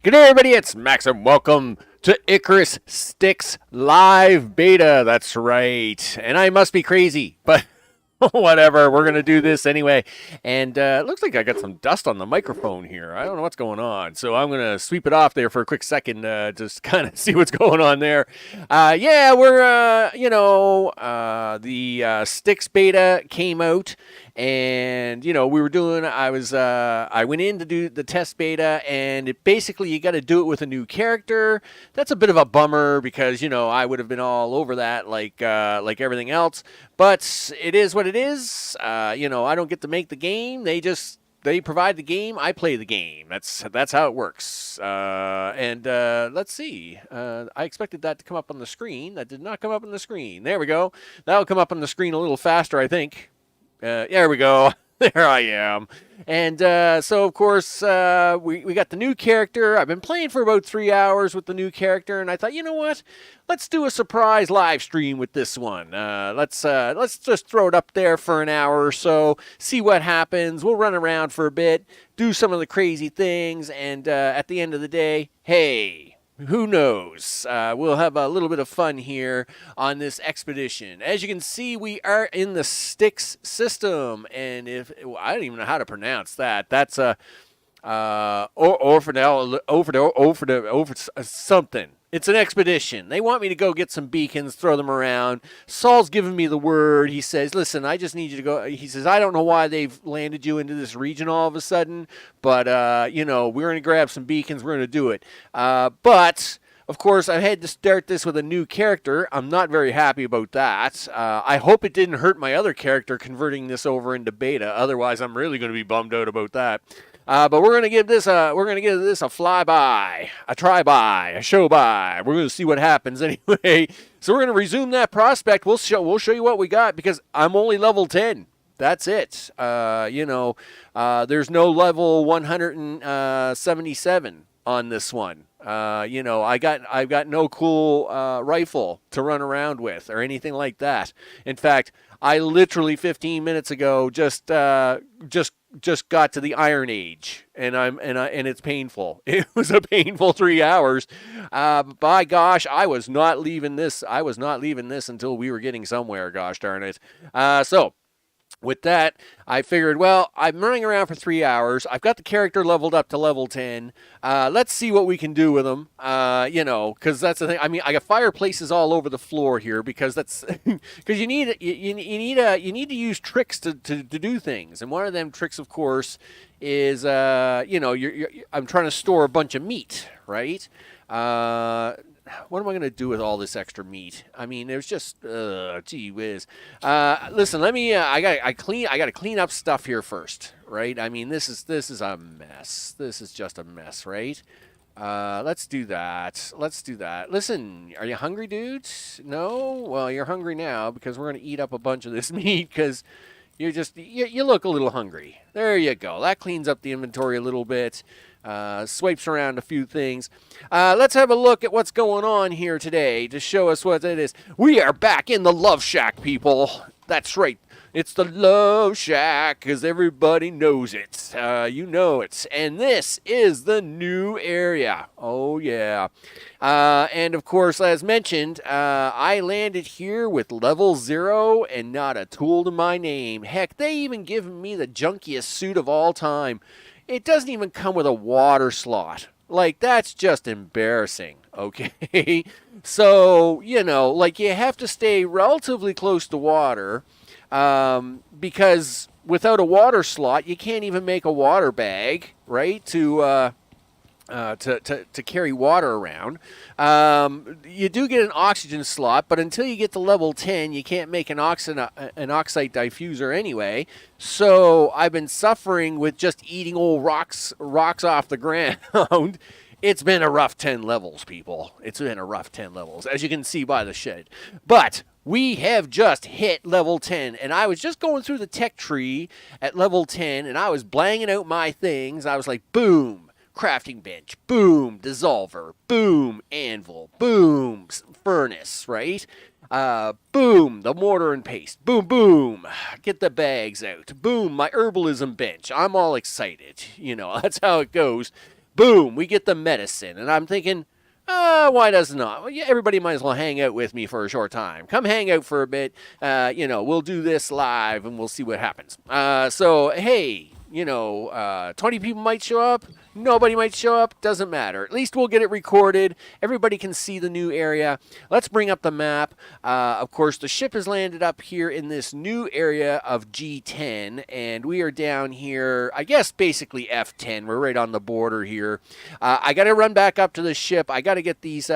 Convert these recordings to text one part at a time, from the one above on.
Good day, everybody. It's Max, and welcome to Icarus STYX live beta. That's right. And I must be crazy, but whatever. We're going to do this anyway. And it looks like I got some dust on the microphone here. I don't know what's going on. So I'm going to sweep it off there for a quick second, just kind of see what's going on there. Yeah, we're, the STYX beta came out. And, we were doing, I went in to do the test beta, and basically you got to do it with a new character. That's a bit of a bummer because, I would have been all over that like everything else. But it is what it is. I don't get to make the game. They provide the game. I play the game. That's how it works. Let's see. I expected that to come up on the screen. That did not come up on the screen. There we go. That'll come up on the screen a little faster, I think. There we go. There I am. And so, of course, we got the new character. I've been playing for about 3 hours with the new character, and I thought, you know what? Let's do a surprise live stream with this one. Let's just throw it up there for an hour or so, see what happens. We'll run around for a bit, do some of the crazy things, and at the end of the day, hey, who knows? We'll have a little bit of fun here on this expedition. As you can see, we are in the STYX system, and I don't even know how to pronounce that. That's orbital something. It's an expedition. They want me to go get some beacons, throw them around. Saul's giving me the word. He says, listen, I just need you to go. He says, I don't know why they've landed you into this region all of a sudden, but, we're going to grab some beacons. We're going to do it. But, of course, I had to start this with a new character. I'm not very happy about that. I hope it didn't hurt my other character converting this over into beta. Otherwise, I'm really going to be bummed out about that. But we're gonna give this a flyby, a try-by, a show-by. We're gonna see what happens anyway. So we're gonna resume that prospect. We'll show you what we got because I'm only level 10. That's it. There's no level 177 on this one. I've got no cool rifle to run around with or anything like that. In fact, I literally 15 minutes ago just got to the Iron Age, and it's painful. It was a painful 3 hours. By gosh, I was not leaving this. I was not leaving this until we were getting somewhere. Gosh darn it. So with that, I figured, well, I'm running around for 3 hours. I've got the character leveled up to level 10. Let's see what we can do with them. Because that's the thing. I mean, I got fireplaces all over the floor here because that's because you need to use tricks to do things. And one of them tricks, of course, is I'm trying to store a bunch of meat, right? What am I going to do with all this extra meat? I mean, there's just, gee whiz. Listen, let me, I got to clean up stuff here first, right? I mean, this is a mess. This is just a mess, right? Let's do that. Listen, are you hungry, dudes? No? Well, you're hungry now because we're going to eat up a bunch of this meat because you look a little hungry. There you go. That cleans up the inventory a little bit. Swipes around a few things. Let's have a look at what's going on here today to show us what it is. We are back in the Love Shack, people. That's right. It's the Love Shack because everybody knows it. You know it. And this is the new area. Oh, yeah. And, of course, as mentioned, I landed here with level 0 and not a tool to my name. Heck, they even given me the junkiest suit of all time. It doesn't even come with a water slot. Like, that's just embarrassing, okay? So, you have to stay relatively close to water because without a water slot, you can't even make a water bag, right, to carry water around. You do get an oxygen slot, but until you get to level 10, you can't make an oxide diffuser anyway. So I've been suffering with just eating old rocks off the ground. It's been a rough 10 levels, people. It's been a rough 10 levels, as you can see by the shed. But we have just hit level 10, and I was just going through the tech tree at level 10, and I was blanging out my things. I was like, boom, crafting bench, boom, dissolver, boom, anvil, boom, furnace, right? Boom, the mortar and paste, boom, boom, get the bags out, boom, my herbalism bench. I'm all excited, that's how it goes. Boom, we get the medicine. And I'm thinking, why does not? Well, yeah, everybody might as well hang out with me for a short time. Come hang out for a bit. We'll do this live and we'll see what happens. So, hey, 20 people might show up. Nobody might show up. Doesn't matter. At least we'll get it recorded. Everybody can see the new area. Let's bring up the map. Of course, the ship has landed up here in this new area of G10, and we are down here, I guess, basically F10. We're right on the border here. I got to run back up to the ship. I got to get these.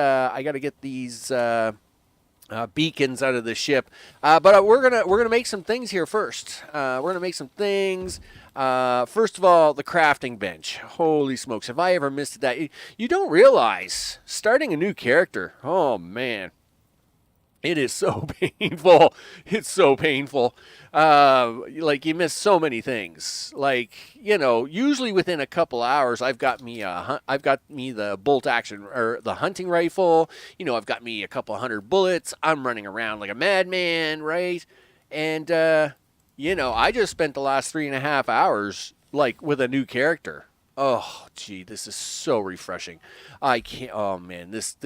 Beacons out of the ship, but we're gonna make some things here first. We're gonna make some things. First of all, the crafting bench. Holy smokes! Have I ever missed that? You don't realize starting a new character. Oh man, it is so painful. It's so painful. Like you miss so many things. Like usually within a couple hours, I've got me the bolt action or the hunting rifle. I've got me a couple hundred bullets. I'm running around like a madman, right? And I just spent the last 3.5 hours like with a new character. Oh, gee, this is so refreshing. I can't. Oh man, this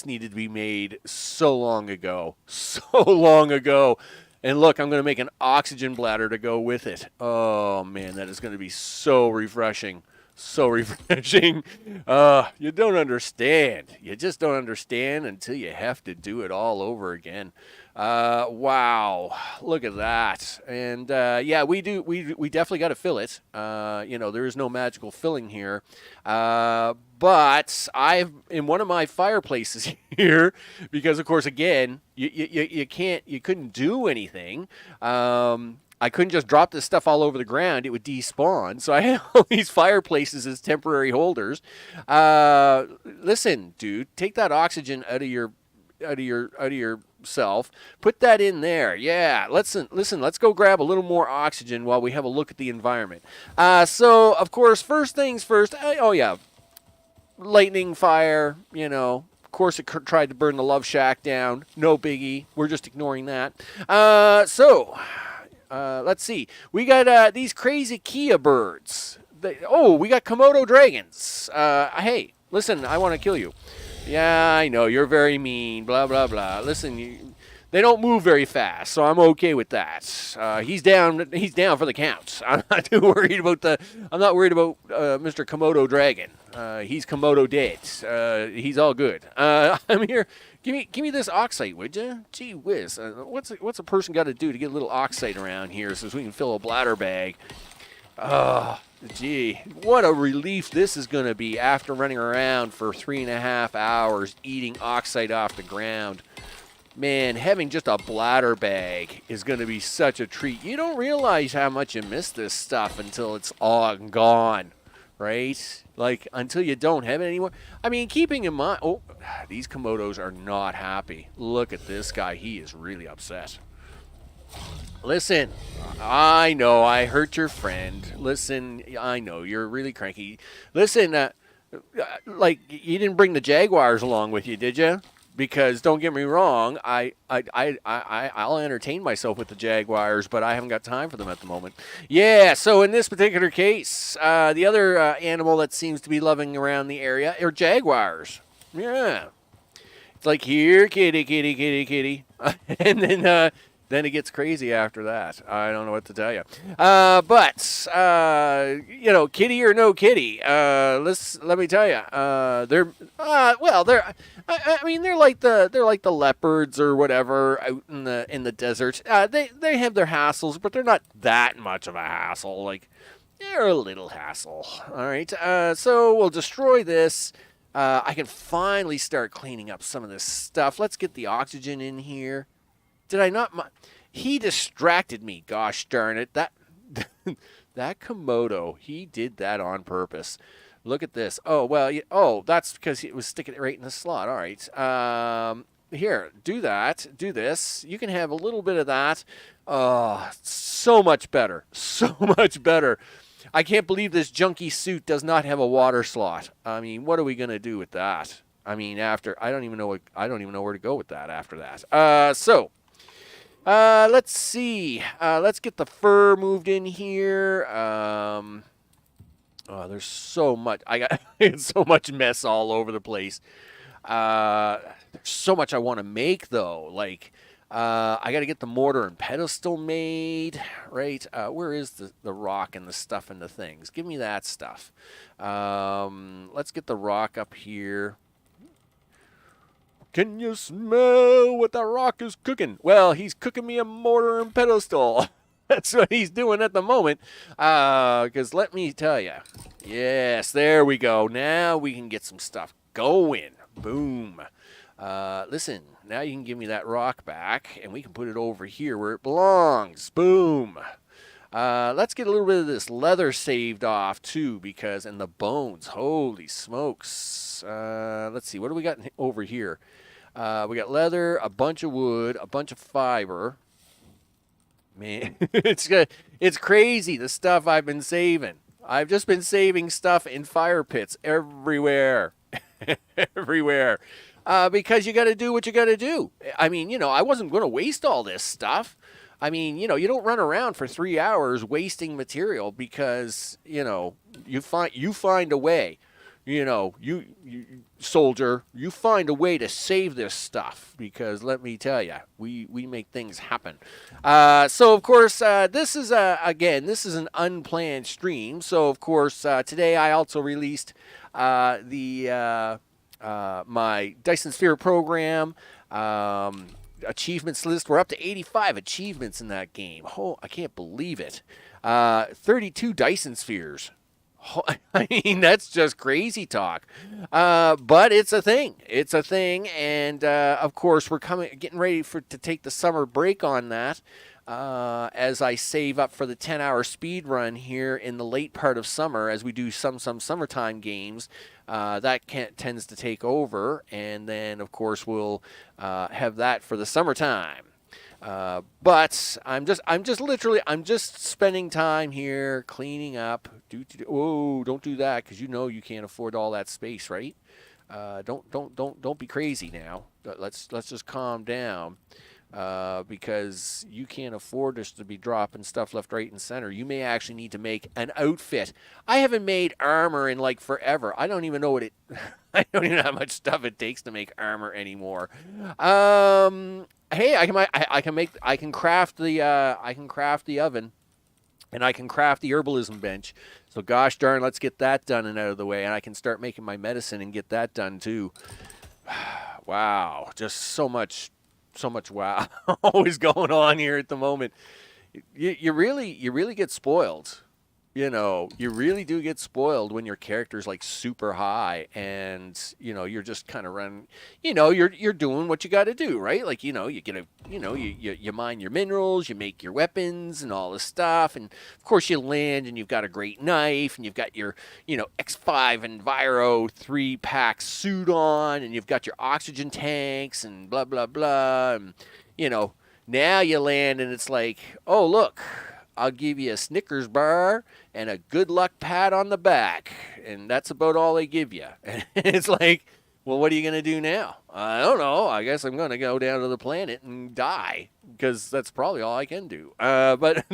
needed to be made so long ago, so long ago. And look, I'm going to make an oxygen bladder to go with it. Oh man, that is going to be so refreshing, so refreshing. You don't understand. You just don't understand until you have to do it all over again. Wow, look at that. And yeah, we definitely got to fill it. There is no magical filling here. But I've in one of my fireplaces here, because of course, again, you couldn't do anything. I couldn't just drop this stuff all over the ground; it would despawn. So I had all these fireplaces as temporary holders. Listen, dude, take that oxygen out of yourself. Put that in there. Yeah, listen, let's go grab a little more oxygen while we have a look at the environment. So, of course, first things first. Lightning fire, Of course, it tried to burn the Love Shack down. No biggie. We're just ignoring that. Let's see. We got these crazy Kia birds. We got Komodo dragons. Hey, listen, I want to kill you. Yeah, I know, you're very mean, blah, blah, blah. Listen, they don't move very fast, so I'm okay with that. He's down for the count. I'm not too worried about Mr. Komodo Dragon. He's Komodo dead. He's all good. I'm here. Give me this oxide, would you? Gee whiz. What's a person got to do to get a little oxide around here so we can fill a bladder bag? Gee, what a relief this is going to be after running around for 3.5 hours eating oxide off the ground. Man, having just a bladder bag is going to be such a treat. You don't realize how much you miss this stuff until it's all gone, right? Like, until you don't have it anymore. I mean, keeping in mind, these Komodos are not happy. Look at this guy. He is really upset. Listen, I know I hurt your friend. Listen, I know you're really cranky. Listen, like you didn't bring the Jaguars along with you, did you? Because don't get me wrong, I'll entertain myself with the Jaguars, but I haven't got time for them at the moment. Yeah, so in this particular case, the other animal that seems to be loving around the area are Jaguars. Yeah, it's like here, kitty, kitty, kitty, kitty, and then it gets crazy after that. I don't know what to tell you. But kitty or no kitty, let me tell you, they're like the leopards or whatever out in the desert. They have their hassles, but they're not that much of a hassle. Like they're a little hassle. All right. So we'll destroy this. I can finally start cleaning up some of this stuff. Let's get the oxygen in here. Did I not? He distracted me. Gosh darn it! That Komodo. He did that on purpose. Look at this. Oh well. That's because he was sticking it right in the slot. All right. Here, do that. Do this. You can have a little bit of that. Oh, so much better. So much better. I can't believe this junky suit does not have a water slot. I mean, what are we gonna do with that? I mean, I don't even know where to go with that after that. Let's see. Let's get the fur moved in here. Oh, there's so much. I got it's so much mess all over the place. There's so much I want to make though. Like, I got to get the mortar and pedestal made, right? Where is the rock and the stuff and the things? Give me that stuff. Let's get the rock up here. Can you smell what the rock is cooking? Well, he's cooking me a mortar and pedestal. That's what he's doing at the moment. Because let me tell you. Yes, there we go. Now we can get some stuff going. Boom. Listen, now you can give me that rock back, and we can put it over here where it belongs. Boom. Let's get a little bit of this leather saved off, too, because, and the bones. Holy smokes. Let's see, what do we got over here? We got leather, a bunch of wood, a bunch of fiber. Man, it's crazy, the stuff I've been saving. I've just been saving stuff in fire pits everywhere. Everywhere. Because you got to do what you got to do. I mean, you know, I wasn't going to waste all this stuff. I mean, you know, you don't run around for 3 hours wasting material because, you know, you find a way. You know, you soldier, you find a way to save this stuff because let me tell you, we make things happen. So of course, this is this is an unplanned stream. So of course, today I also released my Dyson Sphere program achievements list. We're up to 85 achievements in that game. Oh, I can't believe it. 32 Dyson Spheres. I mean, that's just crazy talk. But it's a thing. It's a thing. And, of course, we're getting ready to take the summer break on that as I save up for the 10-hour speed run here in the late part of summer as we do some summertime games. That tends to take over. And then, of course, we'll have that for the summertime. But I'm just spending time here cleaning up. Don't do that because you know you can't afford all that space, right? Don't be crazy now. Let's just calm down. Because you can't afford us to be dropping stuff left, right, and center. You may actually need to make an outfit. I haven't made armor in like forever. I don't even know what it. I don't even know how much stuff it takes to make armor anymore. Hey, I can craft the oven, and I can craft the herbalism bench. So gosh darn, let's get that done and out of the way, and I can start making my medicine and get that done too. Wow, just so much wow always going on here at the moment. You really get spoiled. You know, you really do get spoiled when your character's like super high and, you know, you're just kind of running, you know, you're doing what you got to do, right? Like, you know, you mine your minerals, you make your weapons and all this stuff. And of course you land and you've got a great knife and you've got your, you know, X5 Enviro 3-pack suit on and you've got your oxygen tanks and blah, blah, blah. And, you know, now you land and it's like, oh, look, I'll give you a Snickers bar and a good luck pat on the back. And that's about all they give you. And it's like, well, what are you going to do now? I don't know. I guess I'm going to go down to the planet and die because that's probably all I can do. But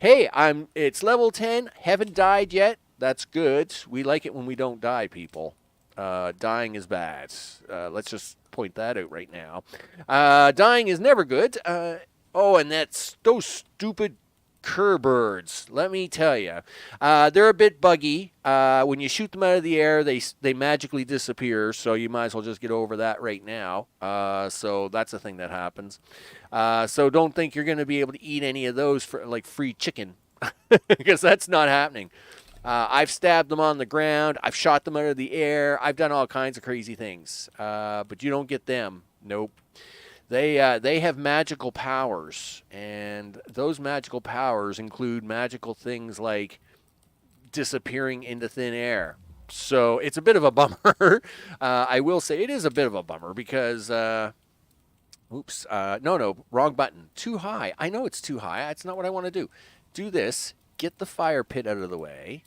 hey, it's level 10. Haven't died yet. That's good. We like it when we don't die, people. Dying is bad. Let's just point that out right now. Dying is never good. And that's those stupid Kerbirds, let me tell you, they're a bit buggy. When you shoot them out of the air, they magically disappear. So you might as well just get over that right now. So that's a thing that happens. So don't think you're going to be able to eat any of those for like free chicken, because that's not happening. I've stabbed them on the ground. I've shot them out of the air. I've done all kinds of crazy things. But you don't get them. Nope. They have magical powers, and those magical powers include magical things like disappearing into thin air. So it's a bit of a bummer. I will say it is a bit of a bummer because, no, wrong button. Too high. I know it's too high. That's not what I want to do. Do this. Get the fire pit out of the way.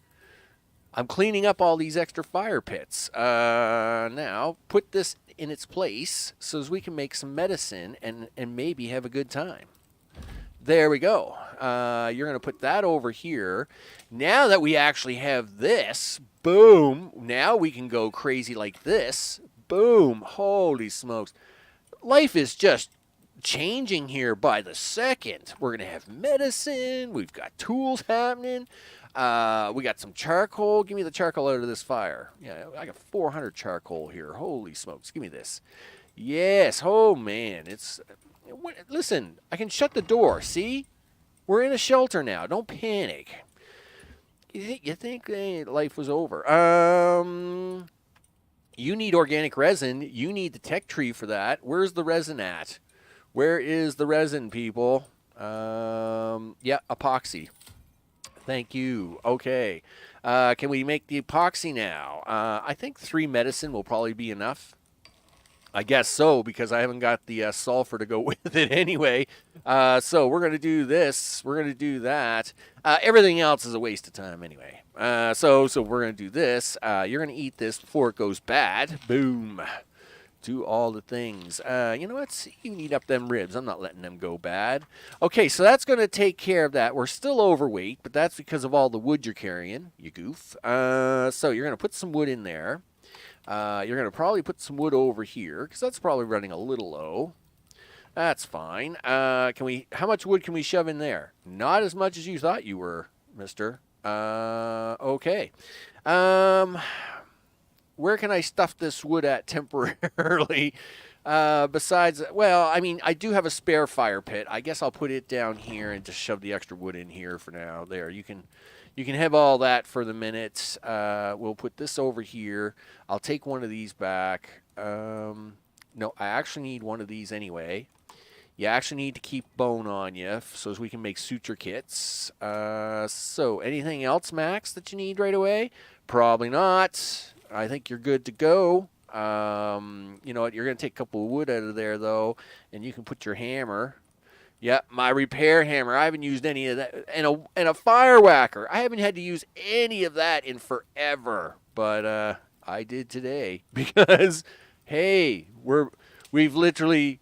I'm cleaning up all these extra fire pits. Now, put this in its place so as we can make some medicine and maybe have a good time. There we go. You're going to put that over here. Now that we actually have this, boom, now we can go crazy like this. Boom. Holy smokes. Life is just changing here by the second. We're going to have medicine. We've got tools happening. We got some charcoal. Give me the charcoal out of this fire. Yeah, I got 400 charcoal here. Holy smokes. Give me this. Yes. Oh, man. Listen, I can shut the door. See? We're in a shelter now. Don't panic. You think life was over. You need organic resin. You need the tech tree for that. Where's the resin at? Where is the resin, people? Yeah, epoxy. Thank you. Okay. Can we make the epoxy now? I think 3 medicine will probably be enough. I guess so, because I haven't got the sulfur to go with it anyway. So we're going to do this. We're going to do that. Everything else is a waste of time anyway. So we're going to do this. You're going to eat this before it goes bad. Boom. Do all the things. You know what? You can eat up them ribs. I'm not letting them go bad. Okay, so that's going to take care of that. We're still overweight, but that's because of all the wood you're carrying, you goof. So you're going to put some wood in there. You're going to probably put some wood over here, because that's probably running a little low. That's fine. How much wood can we shove in there? Not as much as you thought you were, mister. Okay. Where can I stuff this wood at temporarily? Besides, well, I mean, I do have a spare fire pit. I guess I'll put it down here and just shove the extra wood in here for now. There, you can have all that for the minute. We'll put this over here. I'll take one of these back. No, I actually need one of these anyway. You actually need to keep bone on you so as we can make suture kits. So anything else, Max, that you need right away? Probably not. I think you're good to go. You know what? You're going to take a couple of wood out of there, though, and you can put your hammer. Yeah, my repair hammer. I haven't used any of that. And a fire whacker. I haven't had to use any of that in forever. But I did today because, hey, we've literally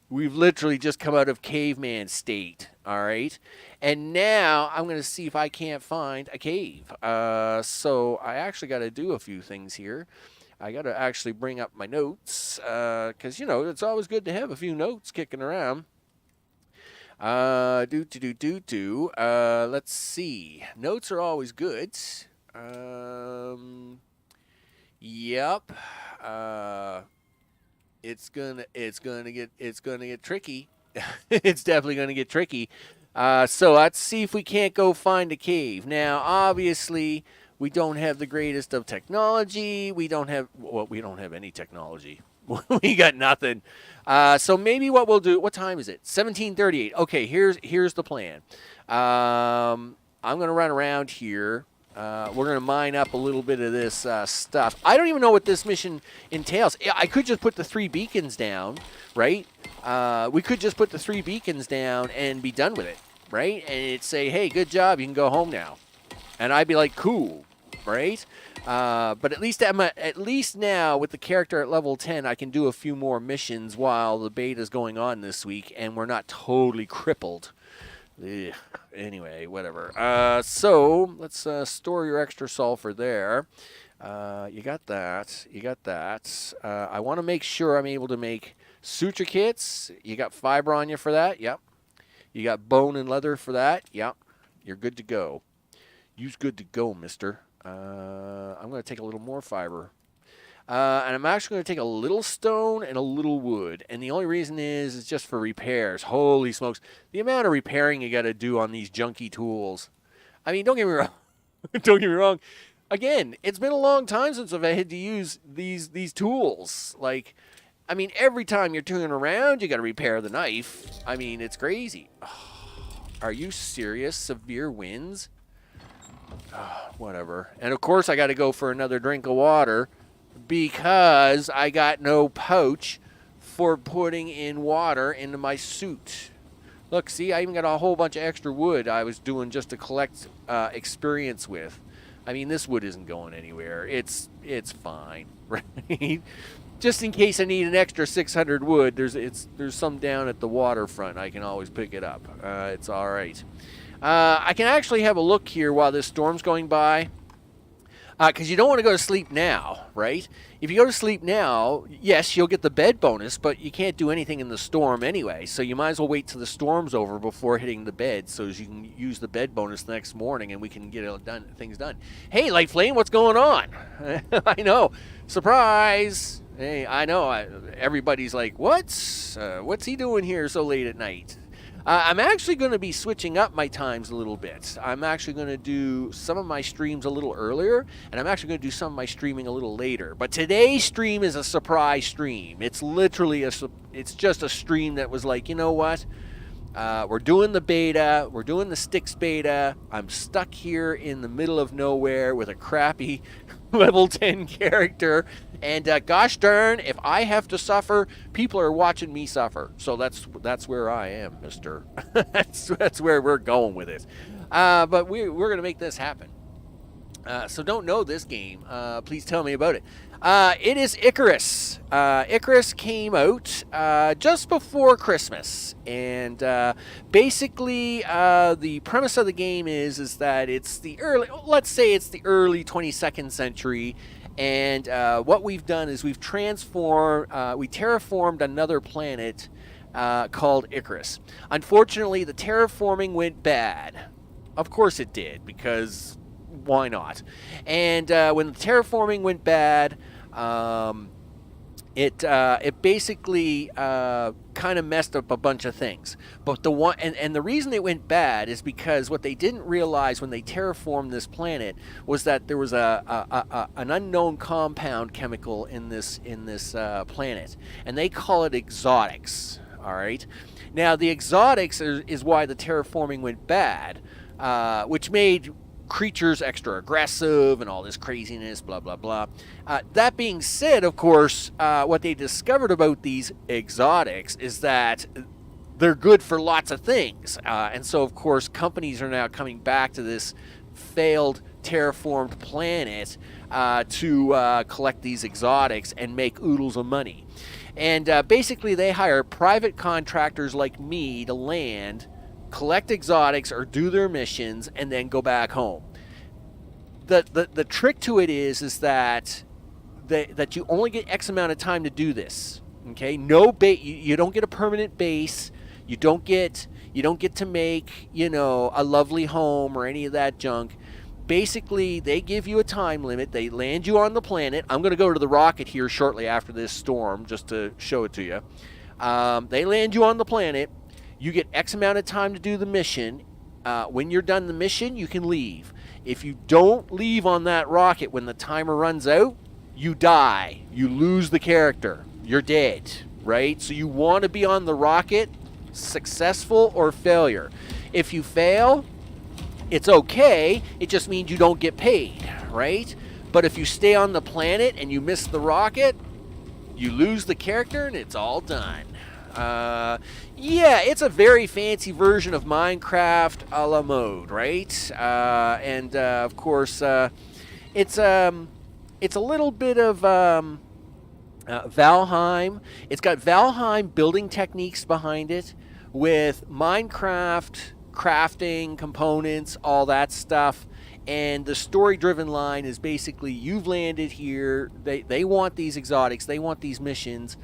just come out of caveman state. All right, and now I'm going to see if I can't find a cave. So I actually got to do a few things here. I got to actually bring up my notes because, you know, it's always good to have a few notes kicking around. Let's see. Notes are always good. Yep. It's gonna get tricky. It's definitely gonna get tricky. So let's see if we can't go find a cave. Now, obviously, we don't have the greatest of technology. We don't have any technology. We got nothing. So maybe what we'll do. What time is it? 17:38. Okay, here's the plan. I'm gonna run around here. We're gonna mine up a little bit of this stuff. I don't even know what this mission entails. I could just put the 3 beacons down, right? We could just put the 3 beacons down and be done with it, right? And it'd say, "Hey, good job. You can go home now," and I'd be like, "Cool." Right? But at least now with the character at level 10, I can do a few more missions while the beta's going on this week, and we're not totally crippled. Ugh. Anyway, whatever. So let's store your extra sulfur there. You got that. You got that. I want to make sure I'm able to make suture kits. You got fiber on you for that? Yep. You got bone and leather for that? Yep. You're good to go. You's good to go, mister. I'm going to take a little more fiber. And I'm actually going to take a little stone and a little wood. And the only reason is just for repairs. Holy smokes. The amount of repairing you got to do on these junky tools. I mean, don't get me wrong. Don't get me wrong. Again, it's been a long time since I've had to use these tools. Like, I mean, every time you're turning around, you got to repair the knife. I mean, it's crazy. Oh, are you serious? Severe winds? Whatever. And of course I got to go for another drink of water because I got no pouch for putting in water into my suit. Look, see, I even got a whole bunch of extra wood I was doing just to collect experience with. I mean, this wood isn't going anywhere. It's fine, right? just in case I need an extra 600 wood, there's some down at the waterfront. I can always pick it up. It's all right. I can actually have a look here while this storm's going by. Because you don't want to go to sleep now, right? If you go to sleep now, yes, you'll get the bed bonus, but you can't do anything in the storm anyway. So you might as well wait till the storm's over before hitting the bed, so as you can use the bed bonus the next morning, and we can get things done. Hey, Light Flame, what's going on? I know, surprise. Hey, I know. Everybody's like, what's he doing here so late at night? I'm actually going to be switching up my times a little bit. I'm actually going to do some of my streams a little earlier, and I'm actually going to do some of my streaming a little later. But today's stream is a surprise stream. It's literally it's just a stream that was like, you know what? We're doing the beta. We're doing the STYX beta. I'm stuck here in the middle of nowhere with a crappy level 10 character. And gosh darn, if I have to suffer, people are watching me suffer. So that's where I am, mister. that's where we're going with it. But we're going to make this happen. So don't know this game. Please tell me about it. It is Icarus. Icarus came out just before Christmas. And basically, the premise of the game is that it's let's say it's the early 22nd century. And what we've done is we terraformed another planet called Icarus. Unfortunately, the terraforming went bad. Of course it did, because why not? And when the terraforming went bad, it basically kind of messed up a bunch of things. But the reason it went bad is because what they didn't realize when they terraformed this planet was that there was an unknown compound chemical in this planet, and they call it exotics. All right. Now the exotics is why the terraforming went bad, which made creatures extra aggressive and all this craziness, blah blah blah. That being said, of course, what they discovered about these exotics is that they're good for lots of things, and so of course companies are now coming back to this failed terraformed planet to collect these exotics and make oodles of money. And basically they hire private contractors like me to land, collect exotics or do their missions, and then go back home. The trick to it is that you only get X amount of time to do this. Okay, no bait. You don't get a permanent base. You don't get to make a lovely home or any of that junk. Basically, they give you a time limit. They land you on the planet. I'm going to go to the rocket here shortly after this storm just to show it to you. They land you on the planet. You get X amount of time to do the mission. When you're done the mission, you can leave. If you don't leave on that rocket when the timer runs out, you die. You lose the character. You're dead, right? So you want to be on the rocket, successful or failure. If you fail, it's okay. It just means you don't get paid, right? But if you stay on the planet and you miss the rocket, you lose the character and it's all done. Yeah, it's a very fancy version of Minecraft a la mode, right? And of course, it's a little bit of Valheim. It's got Valheim building techniques behind it with Minecraft crafting components, all that stuff. And the story-driven line is basically you've landed here. They want these exotics. They want these missions.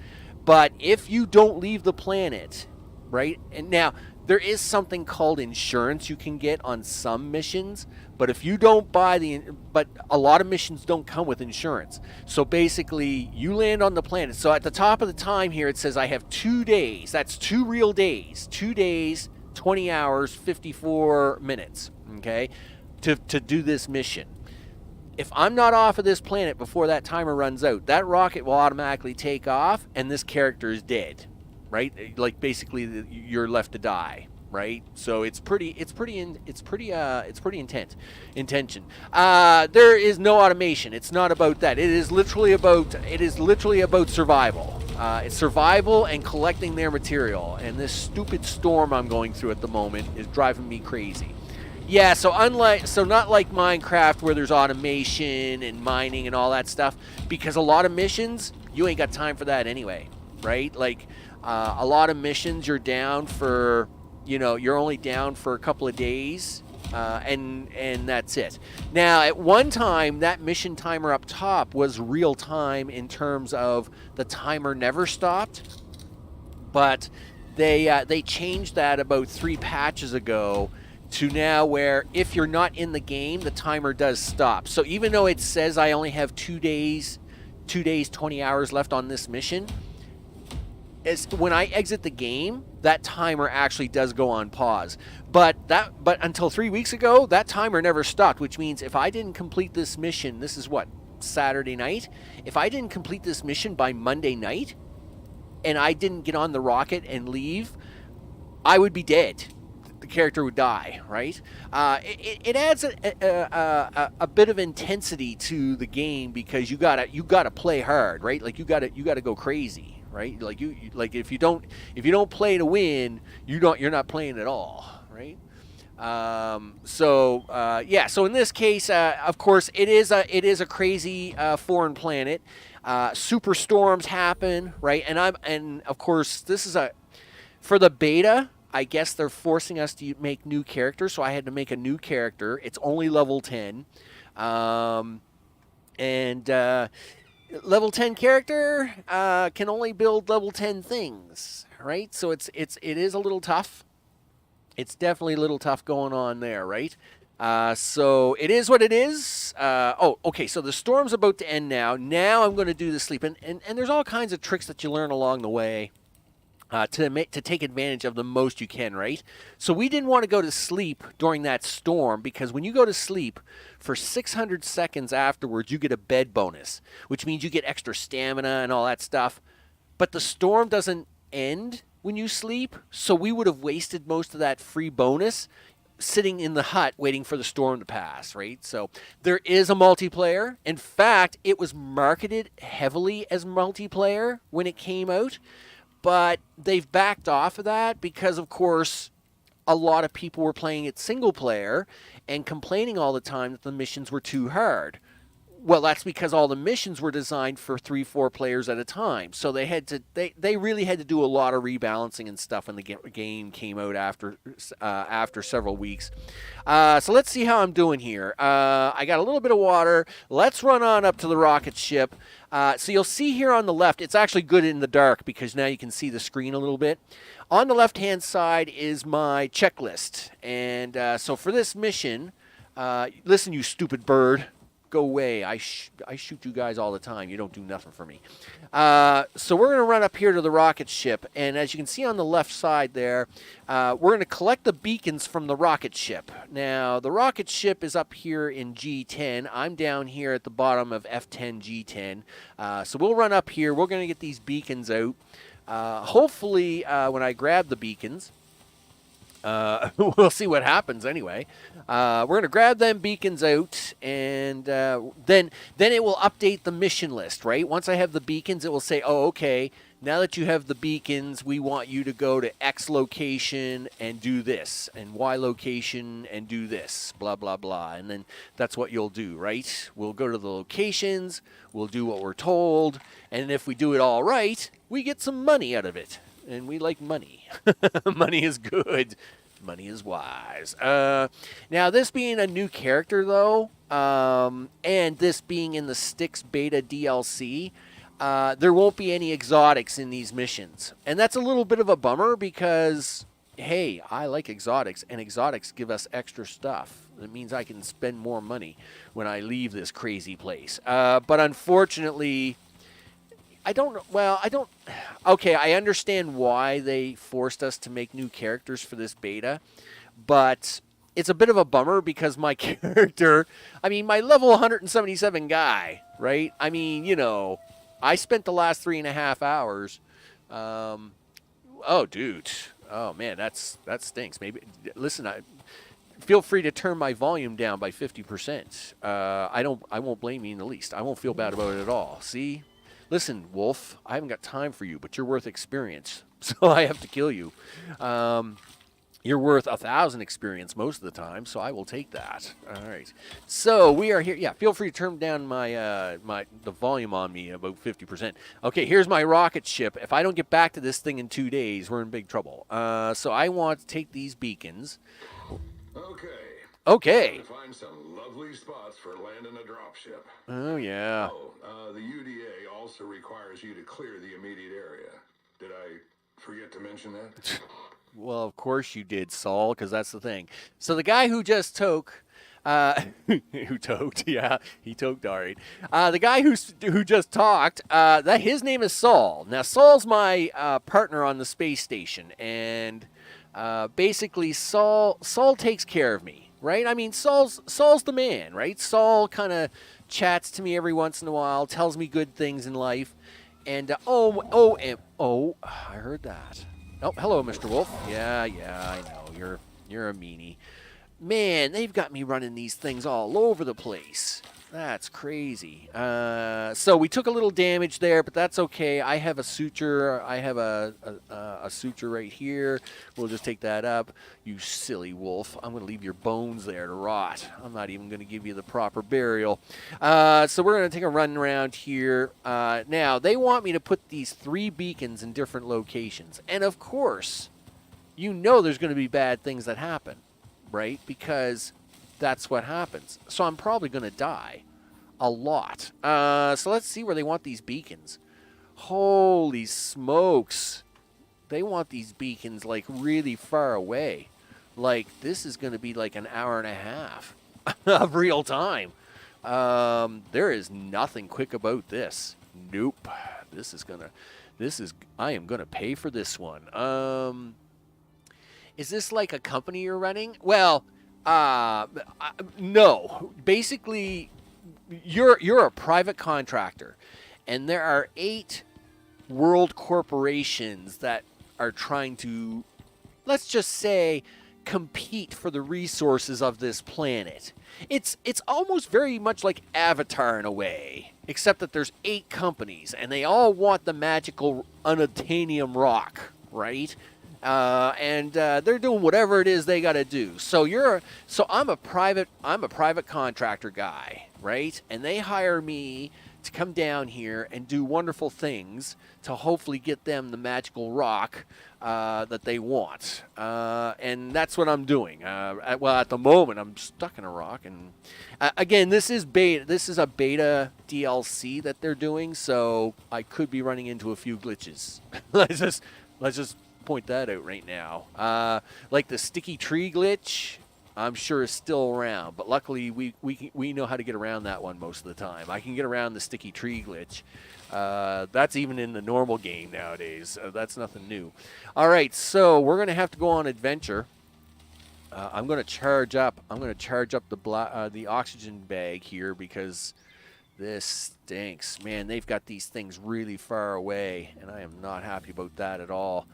But if you don't leave the planet, right? And now, there is something called insurance you can get on some missions. But if you don't buy but a lot of missions don't come with insurance. So basically, you land on the planet. So at the top of the time here, it says I have 2 days. That's 2 real days. 2 days, 20 hours, 54 minutes, okay, to do this mission. If I'm not off of this planet before that timer runs out, that rocket will automatically take off, and this character is dead, right? Like basically, you're left to die, right? So it's pretty intention. There is no automation. It's not about that. It is literally about survival. It's survival and collecting their material. And this stupid storm I'm going through at the moment is driving me crazy. Yeah, so not like Minecraft where there's automation and mining and all that stuff, because a lot of missions you ain't got time for that anyway, right? Like a lot of missions, you're down for, you're only down for a couple of days, and that's it. Now, at one time, that mission timer up top was real time in terms of the timer never stopped, but they changed that about 3 patches ago to now where if you're not in the game, the timer does stop. So even though it says I only have 2 days, 20 hours left on this mission, when I exit the game, that timer actually does go on pause. But until 3 weeks ago, that timer never stopped, which means if I didn't complete this mission, this is what, Saturday night? If I didn't complete this mission by Monday night, and I didn't get on the rocket and leave, I would be dead. The character would die, right? It adds a bit of intensity to the game because you gotta play hard, right? Like you gotta go crazy, right? Like if you don't play to win, you're not playing at all, right? So in this case, of course, it is a crazy foreign planet. Superstorms happen, right? And of course, this is for the beta. I guess they're forcing us to make new characters, so I had to make a new character. It's only level 10, and level 10 character can only build level 10 things, right? So it is a little tough. It's definitely a little tough going on there, right? So it is what it is. Okay, so the storm's about to end now. Now I'm going to do the sleep. And there's all kinds of tricks that you learn along the way to take advantage of the most you can, right? So we didn't want to go to sleep during that storm because when you go to sleep for 600 seconds afterwards, you get a bed bonus, which means you get extra stamina and all that stuff. But the storm doesn't end when you sleep, so we would have wasted most of that free bonus sitting in the hut waiting for the storm to pass, right? So there is a multiplayer. In fact, it was marketed heavily as multiplayer when it came out, but they've backed off of that because, of course, a lot of people were playing it single player and complaining all the time that the missions were too hard. Well, that's because all the missions were designed for 3-4 players at a time. So they really had to do a lot of rebalancing and stuff when the game came out after several weeks. So let's see how I'm doing here. I got a little bit of water. Let's run on up to the rocket ship. So you'll see here on the left, it's actually good in the dark because now you can see the screen a little bit. On the left-hand side is my checklist. And so for this mission, listen, you stupid bird. Go away. I shoot you guys all the time. You don't do nothing for me. So we're going to run up here to the rocket ship. And as you can see on the left side there, we're going to collect the beacons from the rocket ship. Now, the rocket ship is up here in G10. I'm down here at the bottom of F10 G10. So we'll run up here. We're going to get these beacons out. Hopefully, when I grab the beacons, we'll see what happens anyway. We're going to grab them beacons out, and then it will update the mission list, right? Once I have the beacons, it will say, oh, okay, now that you have the beacons, we want you to go to X location and do this, and Y location and do this, blah, blah, blah. And then that's what you'll do, right? We'll go to the locations, we'll do what we're told, and if we do it all right, we get some money out of it. And we like money. Money is good. Money is wise. Now, this being a new character, though, and this being in the STYX beta DLC, there won't be any exotics in these missions. And that's a little bit of a bummer because, hey, I like exotics, and exotics give us extra stuff. It means I can spend more money when I leave this crazy place. But unfortunately, okay, I understand why they forced us to make new characters for this beta, but it's a bit of a bummer because my character, my level 177 guy, right? I spent the last 3.5 hours, oh, dude, oh, man, that stinks. Maybe, listen, feel free to turn my volume down by 50%. I won't blame you in the least. I won't feel bad about it at all. See? Listen, Wolf, I haven't got time for you, but you're worth experience, so I have to kill you. You're worth 1,000 experience most of the time, so I will take that. All right. So we are here. Yeah, feel free to turn down my the volume on me about 50%. Okay, here's my rocket ship. If I don't get back to this thing in 2 days, we're in big trouble. So I want to take these beacons. Okay. Okay. Find some lovely spots for landing a dropship. Oh yeah. The UDA also requires you to clear the immediate area. Did I forget to mention that? Well, of course you did, Saul, because that's the thing. So the guy who just took, who toked, yeah, he toked, all right. The guy who just talked, that his name is Saul. Now, Saul's my partner on the space station, and basically Saul takes care of me, right? I mean, Saul's the man, right? Saul kind of chats to me every once in a while, tells me good things in life, and I heard that. Oh, hello, Mr. Wolf. Yeah, I know. You're a meanie. Man, they've got me running these things all over the place. That's crazy. So we took a little damage there, but that's okay. I have a suture. I have a suture right here. We'll just take that up. You silly wolf. I'm going to leave your bones there to rot. I'm not even going to give you the proper burial. So we're going to take a run around here. Now, they want me to put these 3 beacons in different locations. And, of course, you know there's going to be bad things that happen, right? Because that's what happens. So I'm probably going to die a lot. So let's see where they want these beacons. Holy smokes. They want these beacons like really far away. Like this is going to be like an hour and a half of real time. There is nothing quick about this. Nope. I am going to pay for this one. Is this like a company you're running? Well, no. Basically, you're a private contractor, and there are 8 world corporations that are trying to, let's just say, compete for the resources of this planet. It's almost very much like Avatar in a way, except that there's 8 companies, and they all want the magical unobtainium rock, right? And they're doing whatever it is they got to do. So I'm a private contractor guy, right? And they hire me to come down here and do wonderful things to hopefully get them the magical rock that they want. And that's what I'm doing. At the moment, I'm stuck in a rock. And again, this is beta. This is a beta DLC that they're doing, so I could be running into a few glitches. let's just point that out right now. Like the sticky tree glitch, I'm sure is still around, but luckily we know how to get around that one most of the time. I can get around the sticky tree glitch. That's even in the normal game nowadays. That's nothing new. All right, so we're gonna have to go on adventure. I'm gonna charge up. The oxygen bag here because this stinks. Man, they've got these things really far away, and I am not happy about that at all.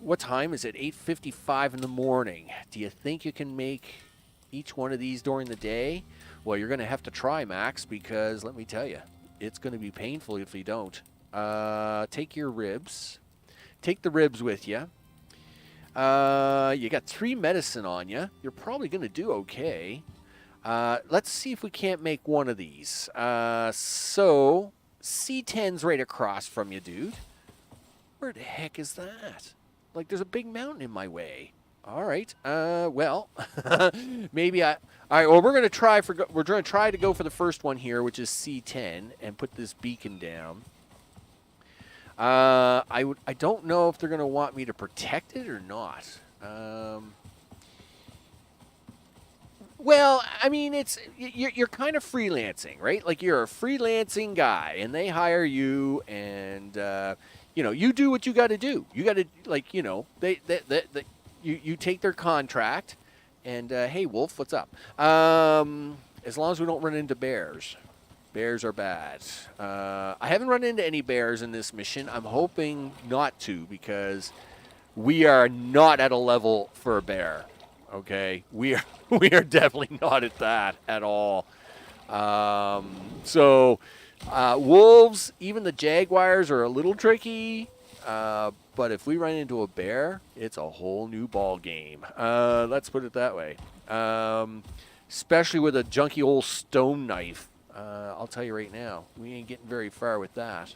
What time is it? 8:55 in the morning. Do you think you can make each one of these during the day? Well, you're going to have to try, Max, because let me tell you, it's going to be painful if you don't. Take your ribs. Take the ribs with you. You got 3 medicine on you. You're probably going to do okay. Let's see if we can't make one of these. So, C10's right across from you, dude. Where the heck is that? Like, there's a big mountain in my way. All right. Well, maybe All right. Well, we're gonna try to go for the first one here, which is C10, and put this beacon down. I don't know if they're gonna want me to protect it or not. Well, I mean, you're kind of freelancing, right? Like you're a freelancing guy, and they hire you, and you do what you got to do. You got to you take their contract, and hey, Wolf, what's up? As long as we don't run into bears. Bears are bad. I haven't run into any bears in this mission. I'm hoping not to because we are not at a level for a bear. Okay, we are definitely not at that at all. So wolves, even the jaguars are a little tricky, but but if we run into a bear, it's a whole new ball game. Let's put it that way. Especially with a junky old stone knife. I'll tell you right now, we ain't getting very far with that.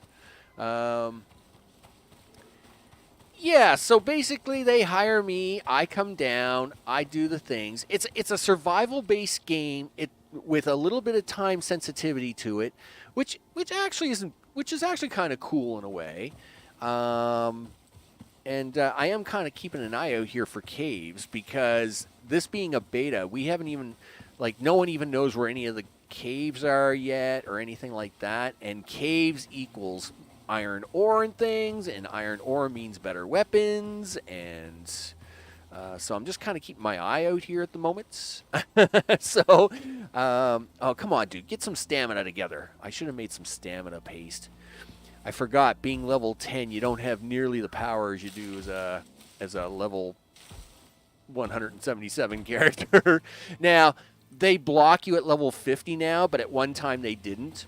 Yeah, so basically they hire me, I come down, I do the things. It's a survival-based game with a little bit of time sensitivity to it, which is actually kind of cool in a way. And I am kind of keeping an eye out here for caves, because this being a beta, we haven't even, like, no one even knows where any of the caves are yet or anything like that. And caves equals iron ore and things, and iron ore means better weapons, and so I'm just kind of keeping my eye out here at the moment. So, oh, come on, dude, get some stamina together. I should have made some stamina paste. I forgot, being level 10, you don't have nearly the power as you do as a level 177 character. Now, they block you at level 50 now, but at one time they didn't.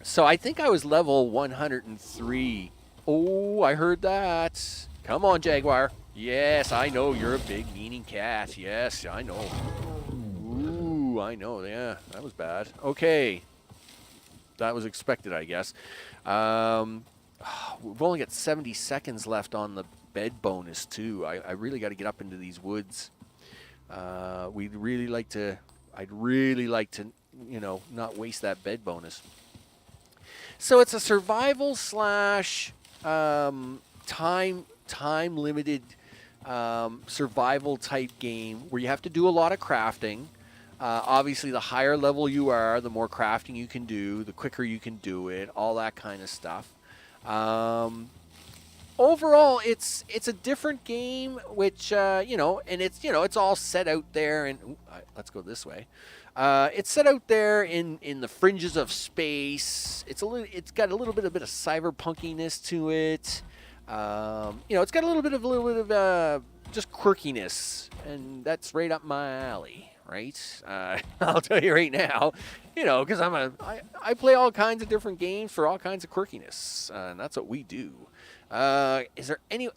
So I think I was level 103. Oh, I heard that. Come on, Jaguar. Yes, I know you're a big meaning cat. Yes, I know. Ooh, I know. Yeah, that was bad. Okay. That was expected, I guess. We've only got 70 seconds left on the bed bonus, too. I really got to get up into these woods. I'd really like to, you know, not waste that bed bonus. So it's a survival slash time limited survival type game where you have to do a lot of crafting. Obviously, the higher level you are, the more crafting you can do, the quicker you can do it, all that kind of stuff. Overall, it's a different game, which you know, and it's all set out there. And let's go this way. It's set out there in the fringes of space. It's got a little bit of cyberpunkiness to it. You know, it's got a little bit of just quirkiness, and that's right up my alley, right? I'll tell you right now, you know, because I play all kinds of different games for all kinds of quirkiness, and that's what we do. Is there any?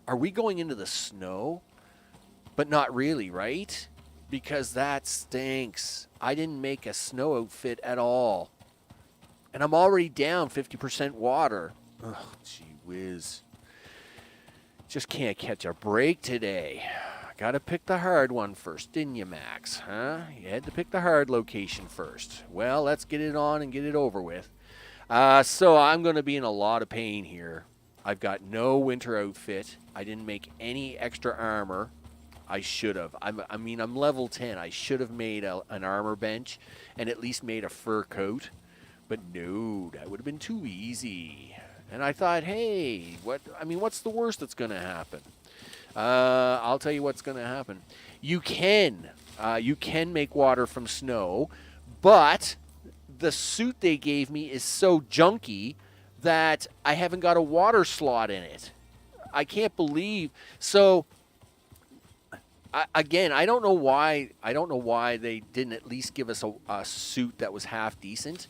Are we going into the snow? But not really, right? Because that stinks. I didn't make a snow outfit at all. And I'm already down 50% water. Oh, gee whiz. Just can't catch a break today. Gotta pick the hard one first, didn't you, Max? Huh? You had to pick the hard location first. Well, let's get it on and get it over with. So I'm going to be in a lot of pain here. I've got no winter outfit. I didn't make any extra armor. I should have. I'm level 10. I should have made an armor bench and at least made a fur coat. But no, that would have been too easy. And I thought, hey, what's the worst that's going to happen? I'll tell you what's going to happen. You can make water from snow, but the suit they gave me is so junky that I haven't got a water slot in it. I can't believe. So again, I don't know why they didn't at least give us a suit that was half decent.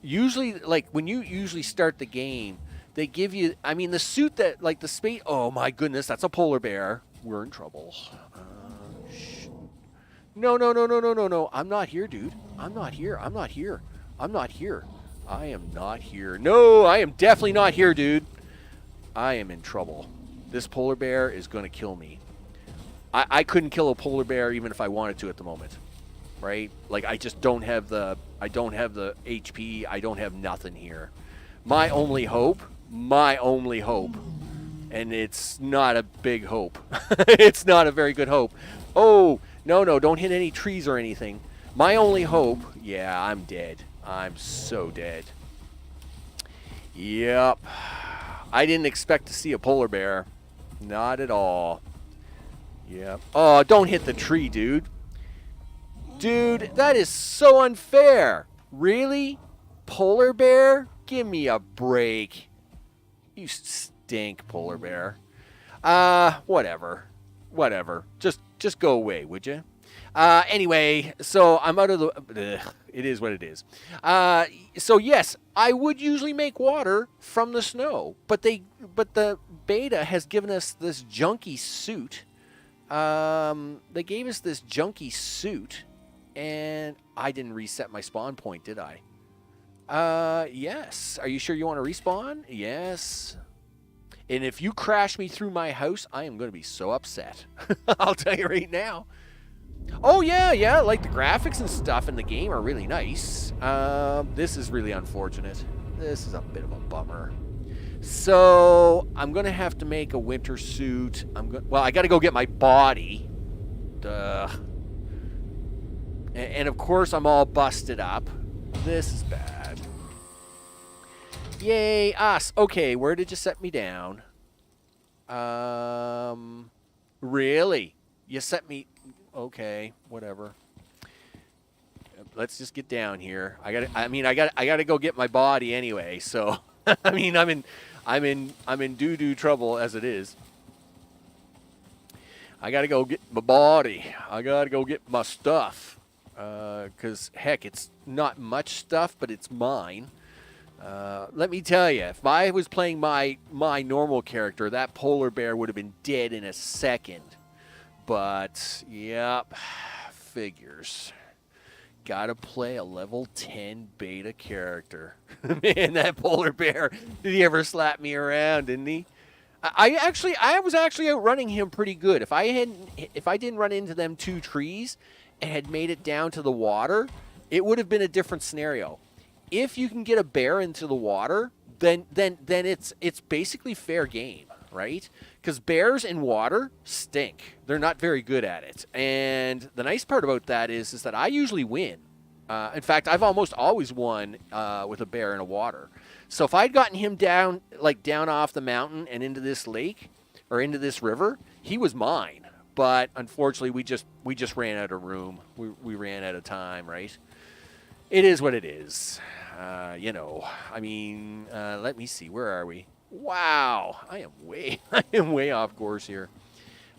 Usually, like when you usually start the game, they give you, the suit that, like the space, oh my goodness, that's a polar bear. We're in trouble. No. I'm not here, dude. I'm not here. I am not here. No, I am definitely not here, dude. I am in trouble. This polar bear is going to kill me. I couldn't kill a polar bear even if I wanted to at the moment, right? Like I just don't have the HP. I don't have nothing here. My only hope, and it's not a big hope. It's not a very good hope. Oh, no, don't hit any trees or anything. My only hope, yeah, I'm dead. I'm so dead. Yep. I didn't expect to see a polar bear. Not at all. Yep. Oh, don't hit the tree, dude. Dude, that is so unfair. Really? Polar bear? Give me a break. You stink, polar bear. Whatever. Just go away, would you? Anyway, so I'm out of the. It is what it is. So yes, I would usually make water from the snow, but the beta has given us this junky suit. They gave us this junky suit, and I didn't reset my spawn point, did I? Yes. Are you sure you want to respawn? Yes. And if you crash me through my house, I am going to be so upset. I'll tell you right now. Oh, yeah, like the graphics and stuff in the game are really nice. This is really unfortunate. This is a bit of a bummer. So, I'm going to have to make a winter suit. Well, I got to go get my body. Duh. And of course, I'm all busted up. This is bad. Yay, us. Okay, where did you set me down? Really? You set me... Okay, whatever. Let's just get down here. I gotta go get my body anyway. So, I mean, I'm in doo-doo trouble as it is. I gotta go get my body. I gotta go get my stuff. 'Cause heck, it's not much stuff, but it's mine. Let me tell you, if I was playing my normal character, that polar bear would have been dead in a second. But, yep, figures. Gotta play a level 10 beta character. Man, that polar bear, did he ever slap me around, didn't he? I was actually outrunning him pretty good. If I didn't run into them 2 trees and had made it down to the water, it would have been a different scenario. If you can get a bear into the water, then it's basically fair game, right? Because bears in water stink. They're not very good at it. And the nice part about that is that I usually win. In fact, I've almost always won with a bear in the water. So if I'd gotten him down off the mountain and into this lake or into this river, he was mine. But unfortunately, we just ran out of room. We ran out of time, right? It is what it is. You know, I mean, let me see. Where are we? Wow, I am way off course here.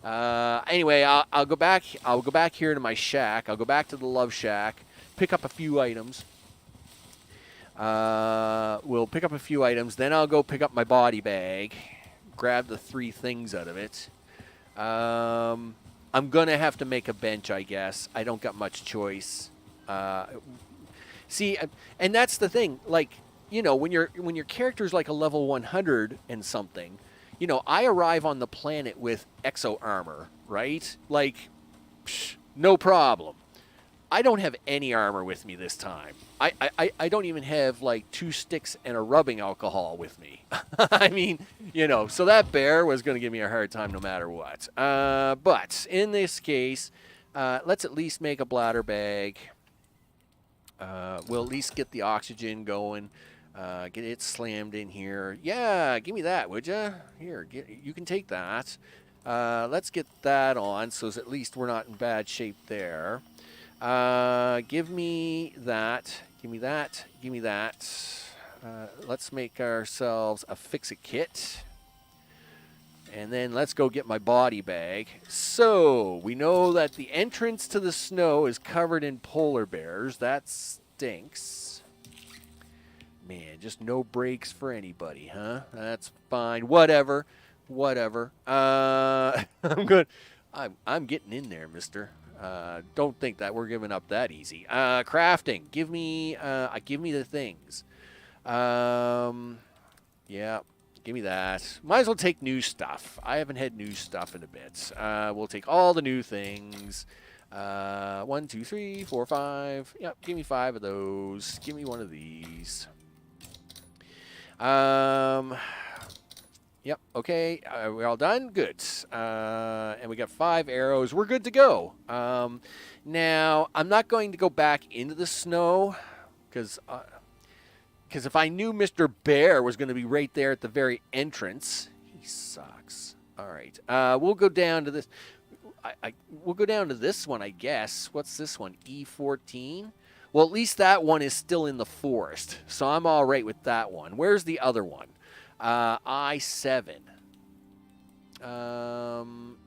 Anyway, I'll go back. I'll go back here to my shack. I'll go back to the love shack. Pick up a few items. We'll pick up a few items. Then I'll go pick up my body bag. Grab the 3 things out of it. I'm gonna have to make a bench, I guess. I don't got much choice. See, and that's the thing. Like, you know, when your character's like a level 100 and something, you know, I arrive on the planet with exo armor, right? Like, no problem. I don't have any armor with me this time. I don't even have like 2 sticks and a rubbing alcohol with me. I mean, you know, so that bear was going to give me a hard time no matter what. But in this case, let's at least make a bladder bag. We'll at least get the oxygen going. Get it slammed in here. Yeah, give me that, would you? Here, you can take that. Let's get that on, so at least we're not in bad shape there. Give me that. Give me that. Give me that. Let's make ourselves a fix-it kit. And then let's go get my body bag. So, we know that the entrance to the snow is covered in polar bears. That stinks. Man, just no breaks for anybody, huh? That's fine. Whatever. I'm good. I'm getting in there, mister. Don't think that we're giving up that easy. Crafting. Give me the things. Yeah. Give me that. Might as well take new stuff. I haven't had new stuff in a bit. We'll take all the new things. 1, 2, 3, 4, 5. Yep, give me 5 of those. Give me one of these. Yep, okay. We're all done? Good. And we got 5 arrows. We're good to go. Now, I'm not going to go back into the snow because if I knew Mr. Bear was going to be right there at the very entrance, he sucks. All right. We'll go down to this. We'll go down to this one, I guess. What's this one? E14? Well, at least that one is still in the forest, so I'm all right with that one. Where's the other one? I7.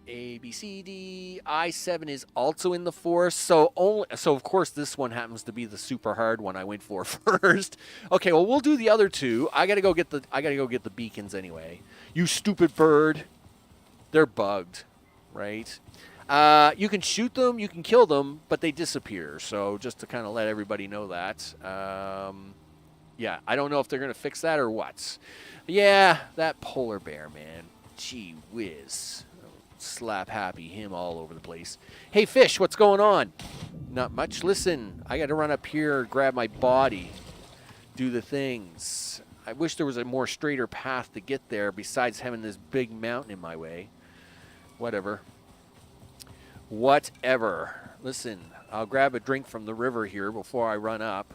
A, B, C, D. I7 is also in the forest. So of course this one happens to be the super hard one I went for first. Okay, well we'll do the other two. I gotta go get the beacons anyway. You stupid bird. They're bugged, right? You can shoot them, you can kill them, but they disappear. So just to kind of let everybody know that. Yeah, I don't know if they're gonna fix that or what. Yeah, that polar bear, man. Gee whiz. Slap happy him all over the place. Hey, fish, what's going on? Not much. Listen, I got to run up here, grab my body, do the things. I wish there was a more straighter path to get there besides having this big mountain in my way. Whatever. Whatever. Listen, I'll grab a drink from the river here before I run up.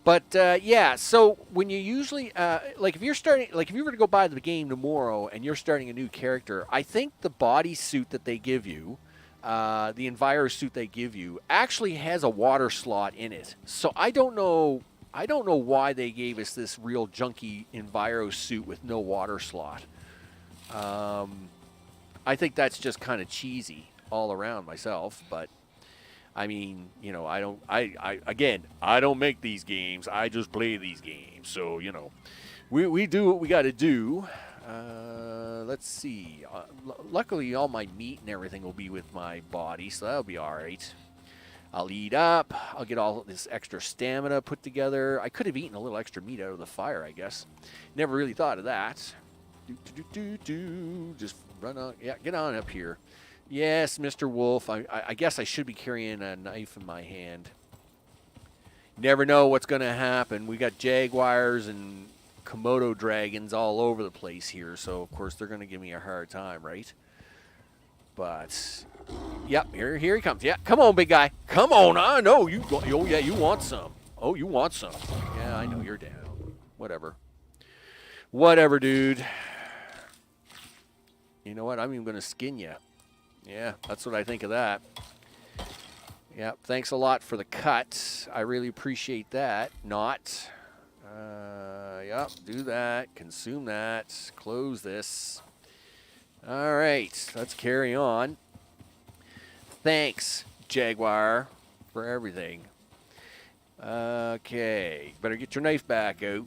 But yeah, so when you usually like if you were to go buy the game tomorrow and you're starting a new character, I think the bodysuit that they give you, the Enviro suit they give you, actually has a water slot in it. So I don't know why they gave us this real junky Enviro suit with no water slot. I think that's just kind of cheesy all around myself, but. I mean, you know, I don't make these games. I just play these games. So, you know, we do what we got to do. Let's see. Luckily, all my meat and everything will be with my body, so that'll be all right. I'll eat up. I'll get all this extra stamina put together. I could have eaten a little extra meat out of the fire, I guess. Never really thought of that. Just run on. Yeah, get on up here. Yes, Mr. Wolf. I guess I should be carrying a knife in my hand. Never know what's going to happen. We got jaguars and Komodo dragons all over the place here, so of course they're going to give me a hard time, right? But, yep, here he comes. Yeah, come on, big guy. Come on. I know you. Oh, yeah, you want some. Oh, you want some. Yeah, I know you're down. Whatever. Whatever, dude. You know what? I'm even going to skin you. Yeah, that's what I think of that. Yeah, thanks a lot for the cut. I really appreciate that. Not. Yep, do that. Consume that. Close this. All right, let's carry on. Thanks, Jaguar, for everything. Okay, better get your knife back out.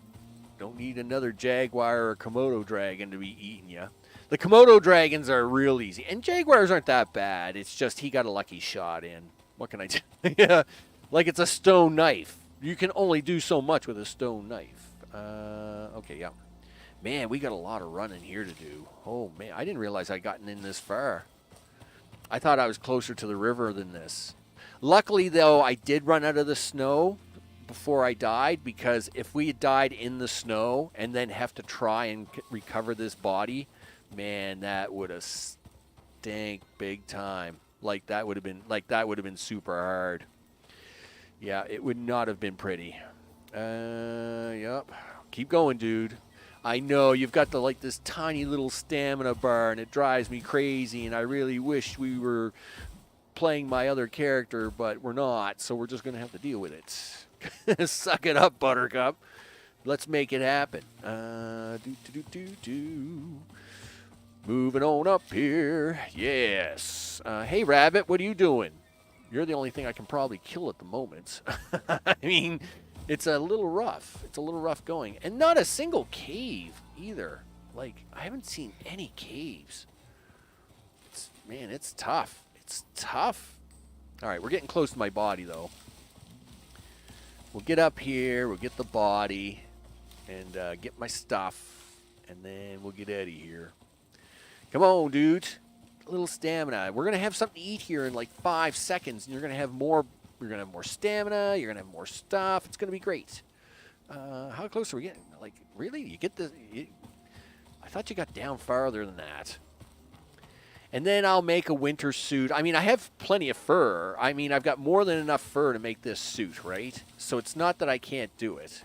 Don't need another Jaguar or Komodo dragon to be eating you. The Komodo dragons are real easy, and Jaguars aren't that bad. It's just he got a lucky shot in. What can I do? Yeah, like it's a stone knife. You can only do so much with a stone knife. Okay, yeah. Man, we got a lot of running here to do. Oh, man, I didn't realize I'd gotten in this far. I thought I was closer to the river than this. Luckily, though, I did run out of the snow before I died, because if we had died in the snow and then have to try and recover this body, man, that would have stank big time. That would have been super hard. Yeah, it would not have been pretty. Yep. Keep going, dude. I know you've got this tiny little stamina bar, and it drives me crazy, and I really wish we were playing my other character, but we're not, so we're just going to have to deal with it. Suck it up, Buttercup. Let's make it happen. Moving on up here. Yes. Hey, Rabbit, what are you doing? You're the only thing I can probably kill at the moment. I mean, it's a little rough. It's a little rough going. And not a single cave either. I haven't seen any caves. Man, it's tough. It's tough. All right, we're getting close to my body, though. We'll get up here. We'll get the body and get my stuff. And then we'll get out of here. Come on, dude. A little stamina. We're going to have something to eat here in 5 seconds, and you're going to have more. You're going to have more stamina. You're going to have more stuff. It's going to be great. How close are we getting? Really? You get the... I thought you got down farther than that. And then I'll make a winter suit. I mean, I have plenty of fur. I mean, I've got more than enough fur to make this suit, right? So it's not that I can't do it.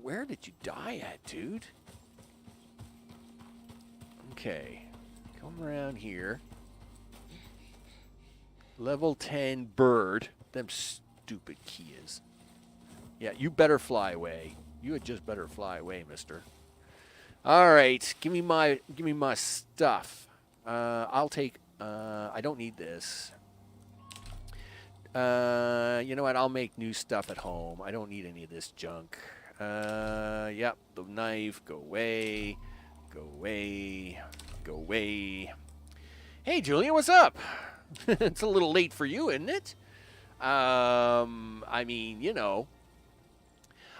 Where did you die at, dude? Okay. Come around here. Level 10 bird. Them stupid Kias. Yeah, you better fly away. You had just better fly away, mister. All right, give me my stuff. I'll take. I don't need this. You know what? I'll make new stuff at home. I don't need any of this junk. Yep, the knife. Go away. Go away. Go away. Hey, Julian, what's up? It's a little late for you, isn't it? I mean, you know.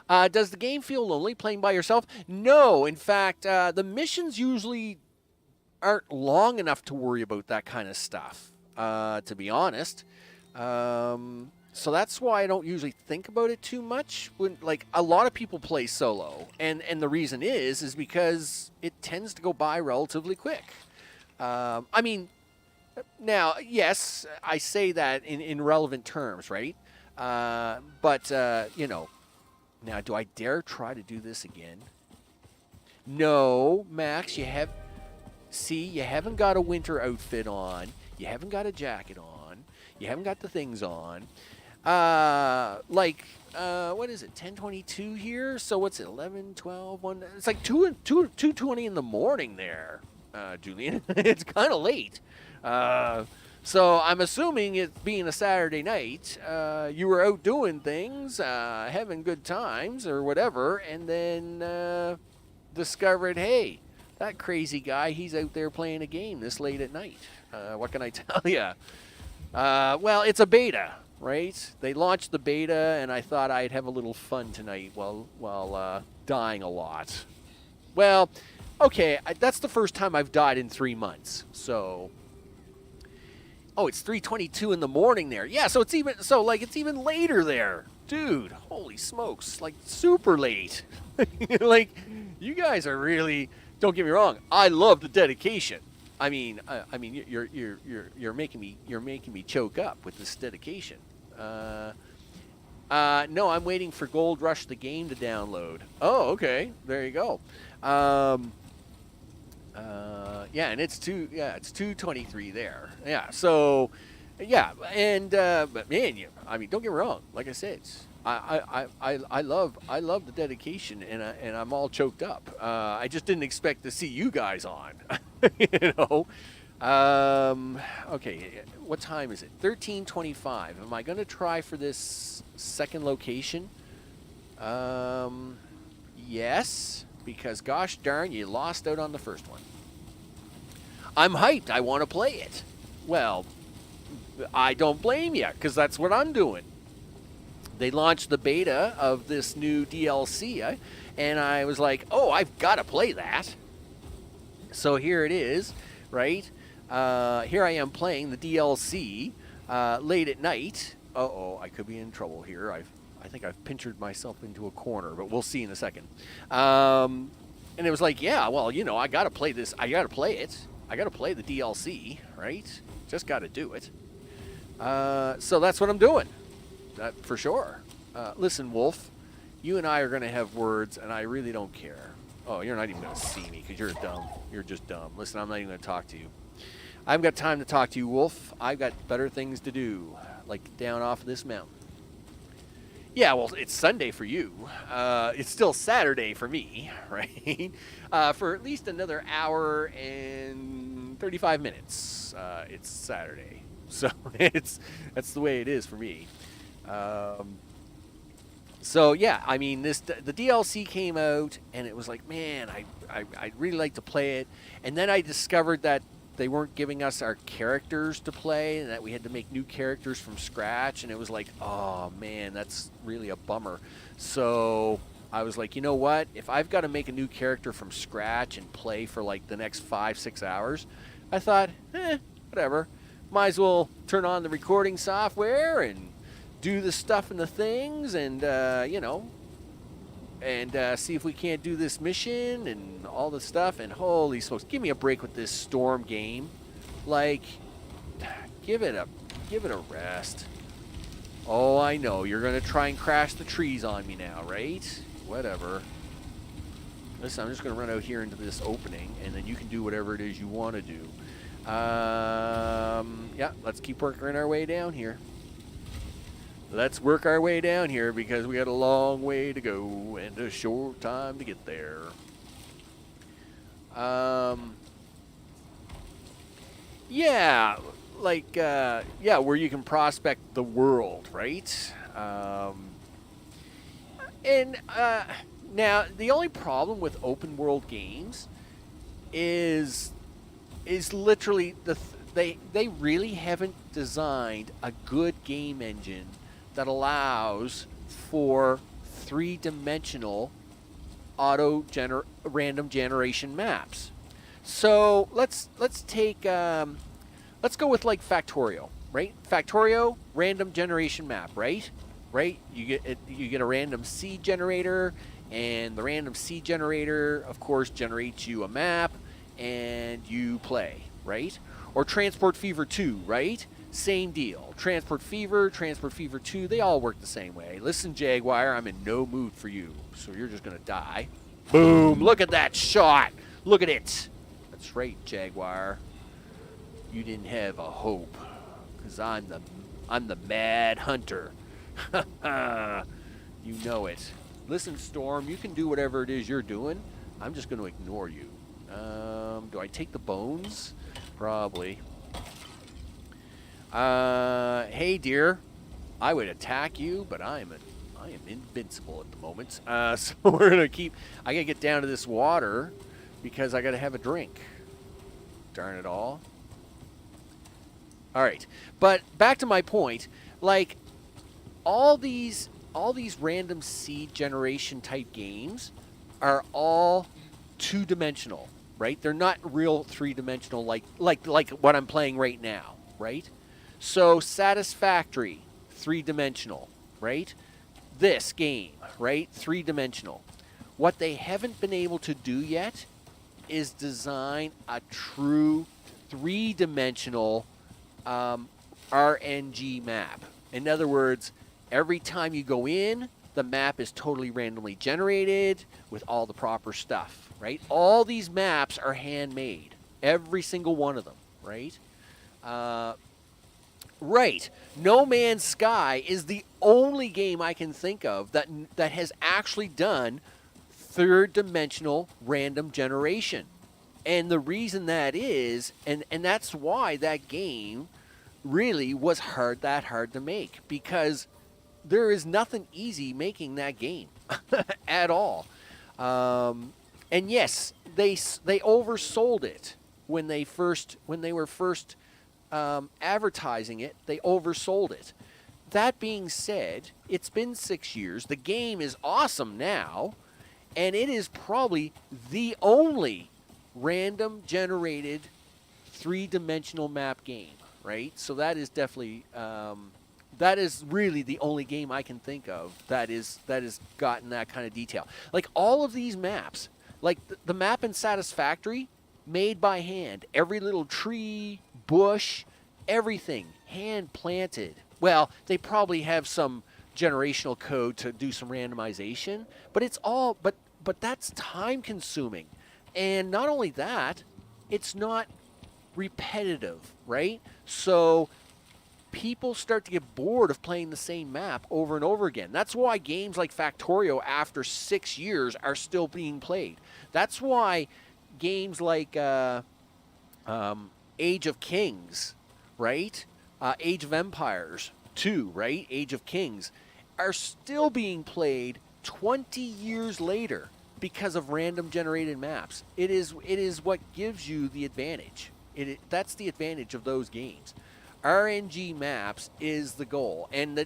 Does the game feel lonely playing by yourself? No. In fact, the missions usually aren't long enough to worry about that kind of stuff, to be honest. So that's why I don't usually think about it too much. When, like, a lot of people play solo, and the reason is because it tends to go by relatively quick. I mean, now, yes, I say that in relevant terms, right? But you know, now, do I dare try to do this again? No, Max, you haven't got a winter outfit on. You haven't got a jacket on. You haven't got the things on. What is it, 10:22 here? So what's it, 11, 12, 1? It's like 2:20 in the morning there, Julian. It's kind of late. So I'm assuming it being a Saturday night, you were out doing things, having good times or whatever, and then discovered, hey, that crazy guy, he's out there playing a game this late at night. What can I tell you? Well, it's a beta, right? They launched the beta, and I thought I'd have a little fun tonight while dying a lot. Well, okay, that's the first time I've died in 3 months, so... Oh, it's 3:22 in the morning there. Yeah, so it's even later there. Dude, holy smokes, like super late. Like, you guys are really, don't get me wrong, I love the dedication. I mean you're making me choke up with this dedication. No, I'm waiting for Gold Rush the game to download. Oh, okay. There you go. Yeah, and it's 2:23 there. Yeah, so yeah, and but man, I mean, don't get me wrong. Like I said, I love the dedication, and I'm all choked up. I just didn't expect to see you guys on. You know. Okay, what time is it? 13:25. Am I going to try for this second location? Yes, because gosh darn, you lost out on the first one. I'm hyped. I want to play it. Well, I don't blame you, because that's what I'm doing. They launched the beta of this new DLC, and I was like, oh, I've got to play that. So here it is, right? Here I am playing the DLC late at night. Uh-oh, I could be in trouble here. I think I've pinchered myself into a corner, but we'll see in a second. And it was like, yeah, well, you know, I got to play this. I got to play it. I got to play the DLC, right? Just got to do it. So that's what I'm doing. That for sure. Listen, Wolf, you and I are going to have words, and I really don't care. Oh, you're not even going to see me because you're dumb. You're just dumb. Listen, I'm not even going to talk to you. I haven't got time to talk to you, Wolf. I've got better things to do, like down off this mountain. Yeah, well, it's Sunday for you. It's still Saturday for me, right? For at least another hour and 35 minutes, it's Saturday. So that's the way it is for me. So yeah, I mean, the DLC came out, and it was like, man, I'd really like to play it. And then I discovered that they weren't giving us our characters to play, and that we had to make new characters from scratch, and it was like, oh man, that's really a bummer. So I was like, you know what, if I've got to make a new character from scratch and play for like the next 5-6 hours, I thought, whatever, might as well turn on the recording software and do the stuff and the things, and you know, and see if we can't do this mission and all the stuff. And holy smokes, give me a break with this storm game. Like, give it a rest. Oh, I know, you're gonna try and crash the trees on me now, right? Whatever. Listen, I'm just gonna run out here into this opening, and then you can do whatever it is you want to do. Yeah, let's keep working our way down here. Let's work our way down here, because we got a long way to go and a short time to get there. Yeah, like, yeah, where you can prospect the world, right? And now, the only problem with open world games is literally they really haven't designed a good game engine that allows for three-dimensional random generation maps. So let's take let's go with like Factorio, right? Factorio random generation map, right? Right? You get a random seed generator, and the random seed generator, of course, generates you a map, and you play, right? Or Transport Fever 2, right? Same deal. Transport Fever 2, they all work the same way. Listen, Jaguar, I'm in no mood for you, so you're just gonna die. Boom! Look at that shot! Look at it! That's right, Jaguar. You didn't have a hope, because I'm the Mad Hunter. You know it. Listen, Storm, you can do whatever it is you're doing. I'm just going to ignore you. Do I take the bones? Probably. Hey, dear. I would attack you, but I am invincible at the moment. So we're going to keep... I got to get down to this water because I got to have a drink. Darn it all. All right. But back to my point. Like, all these random seed generation type games are all two-dimensional, right? They're not real three-dimensional like what I'm playing right now, right? So Satisfactory, three-dimensional, right? This game, right? Three-dimensional. What they haven't been able to do yet is design a true three-dimensional RNG map. In other words, every time you go in, the map is totally randomly generated with all the proper stuff, right? All these maps are handmade, every single one of them, right? Right. No Man's Sky is the only game I can think of that has actually done third-dimensional random generation. And the reason that is, and that's why that game really was hard to make, because there is nothing easy making that game at all. And yes, they oversold it when they were first advertising it. They oversold it. That being said, it's been 6 years. The game is awesome now, and it is probably the only random generated three-dimensional map game, right? So that is definitely that is really the only game I can think of that has gotten that kind of detail. Like all of these maps, like the map in Satisfactory, made by hand. Every little tree, bush, everything hand planted. Well, they probably have some generational code to do some randomization, but it's all but that's time consuming. And not only that, it's not repetitive, right? So people start to get bored of playing the same map over and over again. That's why games like Factorio, after 6 years, are still being played. That's why games like Age of Kings, right? Age of Empires 2, right? Age of Kings, are still being played 20 years later because of random generated maps. It is what gives you the advantage. That's the advantage of those games. RNG maps is the goal. And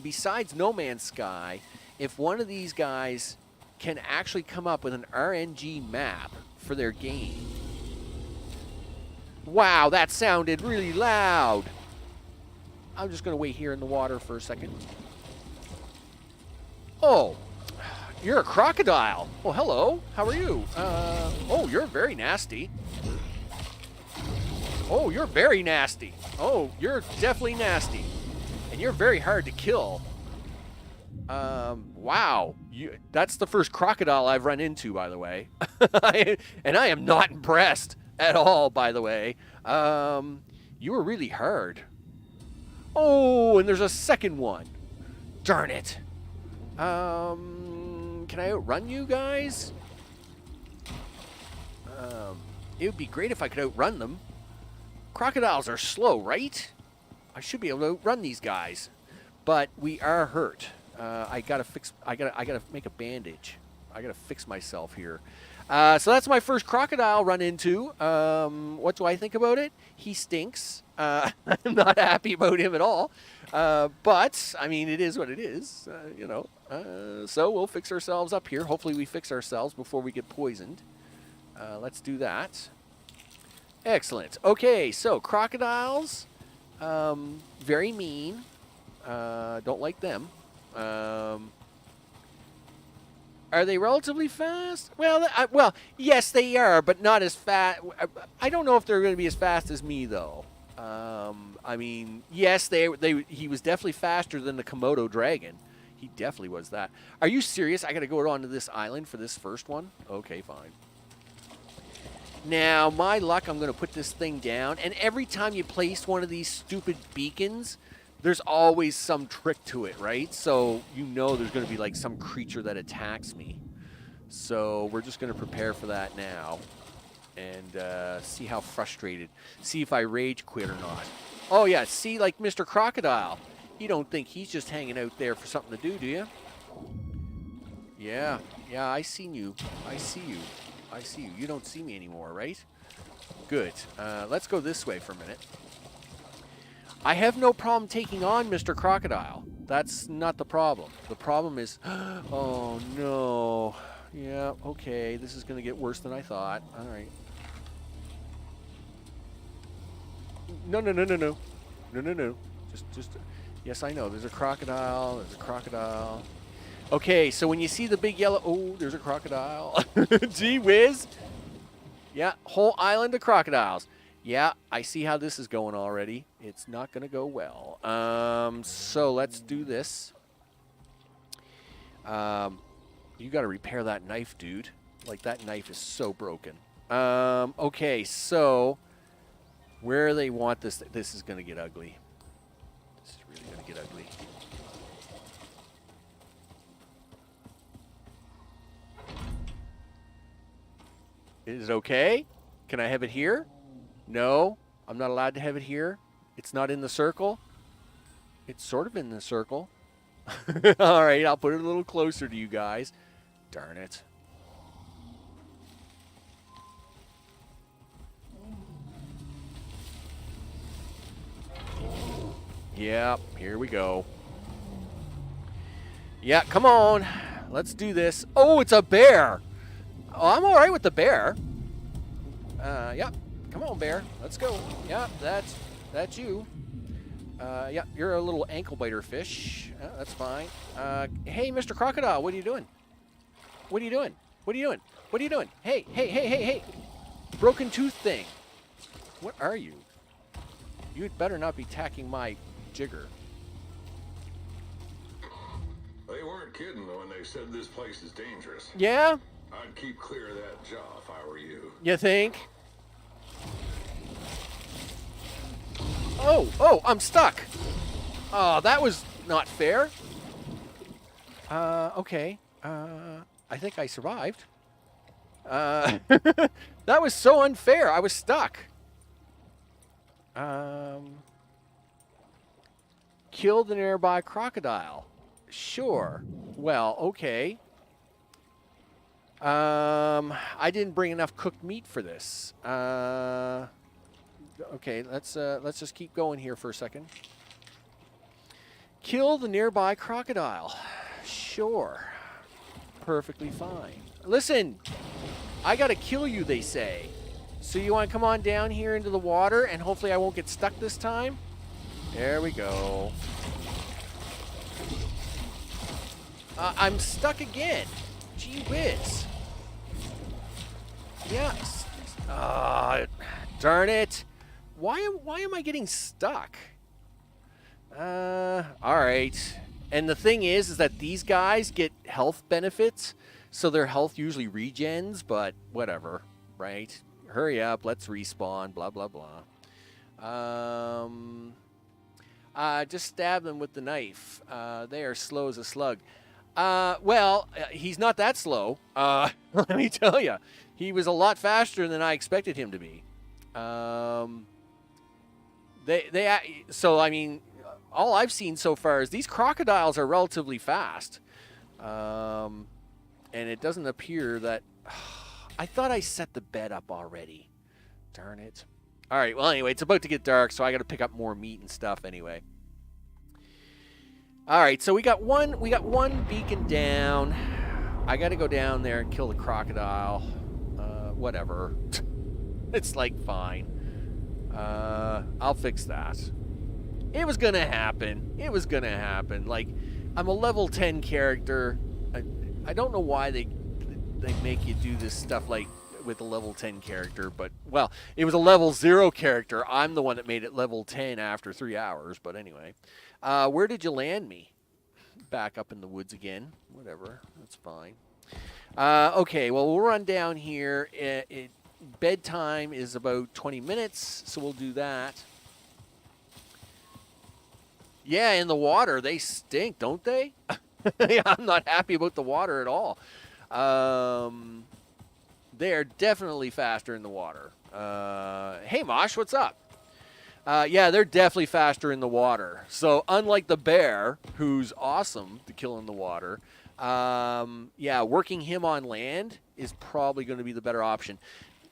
besides No Man's Sky, if one of these guys can actually come up with an RNG map for their game. Wow, that sounded really loud. I'm just going to wait here in the water for a second. Oh, you're a crocodile. Oh, hello. How are you? Oh, you're very nasty. Oh, you're very nasty. Oh, you're definitely nasty. And you're very hard to kill. Wow. That's the first crocodile I've run into, by the way. And I am not impressed at all, by the way. You were really hard. Oh, and there's a second one. Darn it. Can I outrun you guys? It would be great if I could outrun them. Crocodiles are slow, right? I should be able to outrun these guys. But we are hurt. I gotta make a bandage. I gotta fix myself here. So that's my first crocodile run into. What do I think about it? He stinks. I'm not happy about him at all. But I mean, it is what it is. You know. So we'll fix ourselves up here. Hopefully, we fix ourselves before we get poisoned. Let's do that. Excellent. Okay, so crocodiles, very mean. Don't like them. Are they relatively fast? Well, yes, they are, but not as fast. I don't know if they're going to be as fast as me, though. I mean, yes, he was definitely faster than the Komodo dragon. He definitely was that. Are you serious? I got to go onto this island for this first one? Okay, fine. Now, my luck, I'm going to put this thing down, and every time you place one of these stupid beacons, there's always some trick to it, right? So you know there's going to be like some creature that attacks me. So we're just going to prepare for that now and see how frustrated. See if I rage quit or not. Oh, yeah, see, like Mr. Crocodile. You don't think he's just hanging out there for something to do you? Yeah, I seen you. I see you. I see you. You don't see me anymore, right? Good. Let's go this way for a minute. I have no problem taking on Mr. Crocodile. That's not the problem. The problem is... Oh, no. Yeah, okay. This is going to get worse than I thought. All right. No. No. Just... Yes, I know. There's a crocodile. There's a crocodile. Okay, so when you see the big yellow... Oh, there's a crocodile. Gee whiz. Yeah, whole island of crocodiles. Yeah, I see how this is going already. It's not going to go well. So let's do this. You got to repair that knife, dude. Like, that knife is so broken. Okay, so where they want this... This is going to get ugly. This is really going to get ugly. Is it okay? Can I have it here? No, I'm not allowed to have it here. It's not in the circle. It's sort of in the circle. All right, I'll put it a little closer to you guys. Darn it. Yeah, here we go. Yeah, come on. Let's do this. Oh, it's a bear. Oh, I'm all right with the bear. Yeah. Come on, bear. Let's go. Yeah, that's you. Yeah, you're a little ankle biter fish. That's fine. Hey, Mr. Crocodile, what are you doing? What are you doing? What are you doing? What are you doing? Hey. Broken tooth thing. What are you? You'd better not be tacking my jigger. They weren't kidding when they said this place is dangerous. Yeah? I'd keep clear of that jaw if I were you. You think? Oh, I'm stuck. Oh, that was not fair. Okay. I think I survived. That was so unfair. I was stuck. Kill the nearby crocodile. Sure. Well, okay. I didn't bring enough cooked meat for this. Okay, let's just keep going here for a second. Kill the nearby crocodile. Sure. Perfectly fine. Listen, I gotta kill you, they say. So you want to come on down here into the water, and hopefully I won't get stuck this time? There we go. I'm stuck again. Gee whiz. Yes. Darn it. Why am I getting stuck? All right. And the thing is that these guys get health benefits, so their health usually regens, but whatever, right? Hurry up, let's respawn, blah, blah, blah. Just stab them with the knife. They are slow as a slug. Well, he's not that slow. Let me tell you, he was a lot faster than I expected him to be. So I mean, all I've seen so far is these crocodiles are relatively fast, and it doesn't appear that. I thought I set the bed up already. Darn it. All right. Well, anyway, it's about to get dark, so I got to pick up more meat and stuff anyway. All right. So we got one beacon down. I got to go down there and kill the crocodile. Whatever. It's like fine. I'll fix that. It was gonna happen. Like, I'm a level 10 character. I don't know why they make you do this stuff like with a level 10 character, but well, it was a level 0 character. I'm the one that made it level 10 after 3 hours. But anyway, where did you land me? Back up in the woods again. Whatever. That's fine. Okay. Well, we'll run down here. Bedtime is about 20 minutes, so we'll do that. Yeah, in the water, they stink, don't they? Yeah, I'm not happy about the water at all. They're definitely faster in the water. Hey, Mosh, what's up? Yeah, they're definitely faster in the water. So unlike the bear, who's awesome to kill in the water, yeah, working him on land is probably going to be the better option.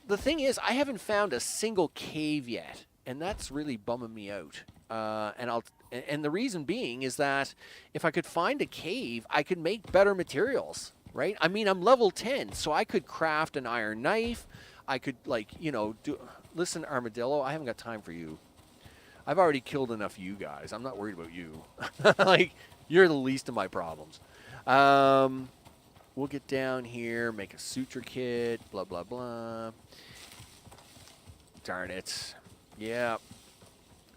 The thing is, I haven't found a single cave yet, and that's really bumming me out. And the reason being is that if I could find a cave, I could make better materials, right? I mean, I'm level 10, so I could craft an iron knife. I could, like, you know, do... Listen, Armadillo, I haven't got time for you. I've already killed enough of you guys. I'm not worried about you. Like, you're the least of my problems. We'll get down here, make a suture kit, blah, blah, blah. Darn it. Yeah.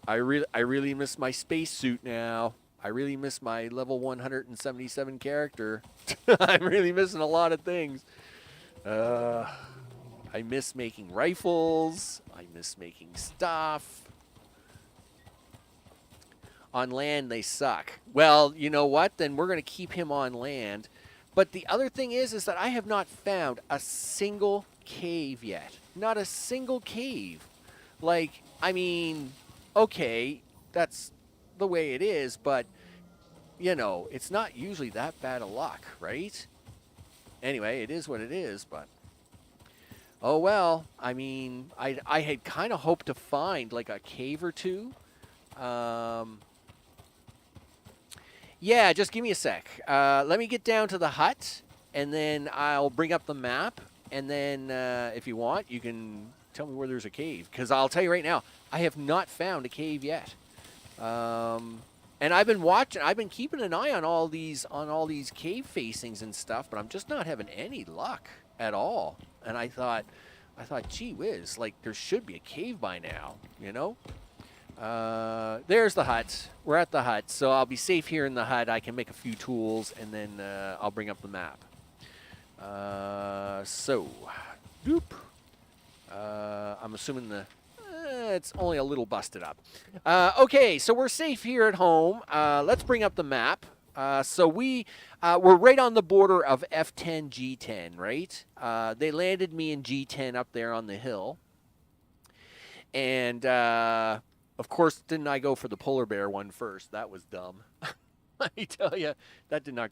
I really miss my spacesuit now. I really miss my level 177 character. I'm really missing a lot of things. I miss making rifles. I miss making stuff. On land, they suck. Well, you know what? Then we're going to keep him on land. But the other thing is that I have not found a single cave yet. Not a single cave. Like, I mean, okay, that's the way it is, but, you know, it's not usually that bad of luck, right? Anyway, it is what it is, but... Oh, well, I mean, I had kind of hoped to find, like, a cave or two. Yeah, just give me a sec. Let me get down to the hut, and then I'll bring up the map, and then if you want, you can tell me where there's a cave. Because I'll tell you right now, I have not found a cave yet. And I've been keeping an eye on all these cave facings and stuff, but I'm just not having any luck at all. And I thought, gee whiz, like there should be a cave by now, you know? There's the hut. We're at the hut, so I'll be safe here in the hut. I can make a few tools, and then I'll bring up the map. Doop. I'm assuming it's only a little busted up. Okay, so we're safe here at home. Let's bring up the map. So we're right on the border of F10, G10, right? They landed me in G10 up there on the hill. And, of course, didn't I go for the polar bear one first? That was dumb. Let me tell you, that did not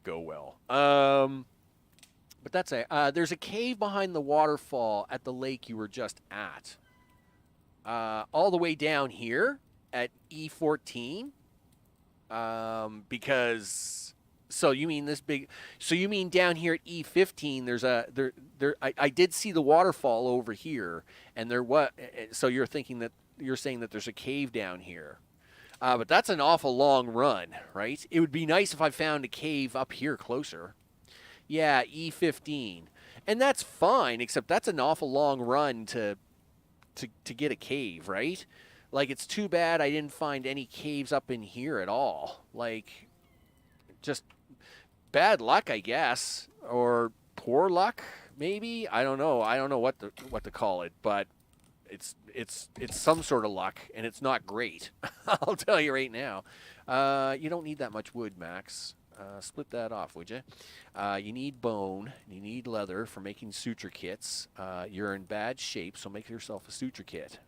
go well. But that's there's a cave behind the waterfall at the lake you were just at. All the way down here at E14. Because so you mean down here at E15 there's I did see the waterfall over here, and so you're saying that there's a cave down here. But that's an awful long run, right? It would be nice if I found a cave up here closer. Yeah, E15. And that's fine, except that's an awful long run to get a cave, right? Like, it's too bad I didn't find any caves up in here at all. Like, just bad luck, I guess, or poor luck, maybe. I don't know. I don't know what to call it, but it's some sort of luck, and it's not great. I'll tell you right now. You don't need that much wood, Max. Split that off, would you? You need bone. You need leather for making suture kits. You're in bad shape, so make yourself a suture kit.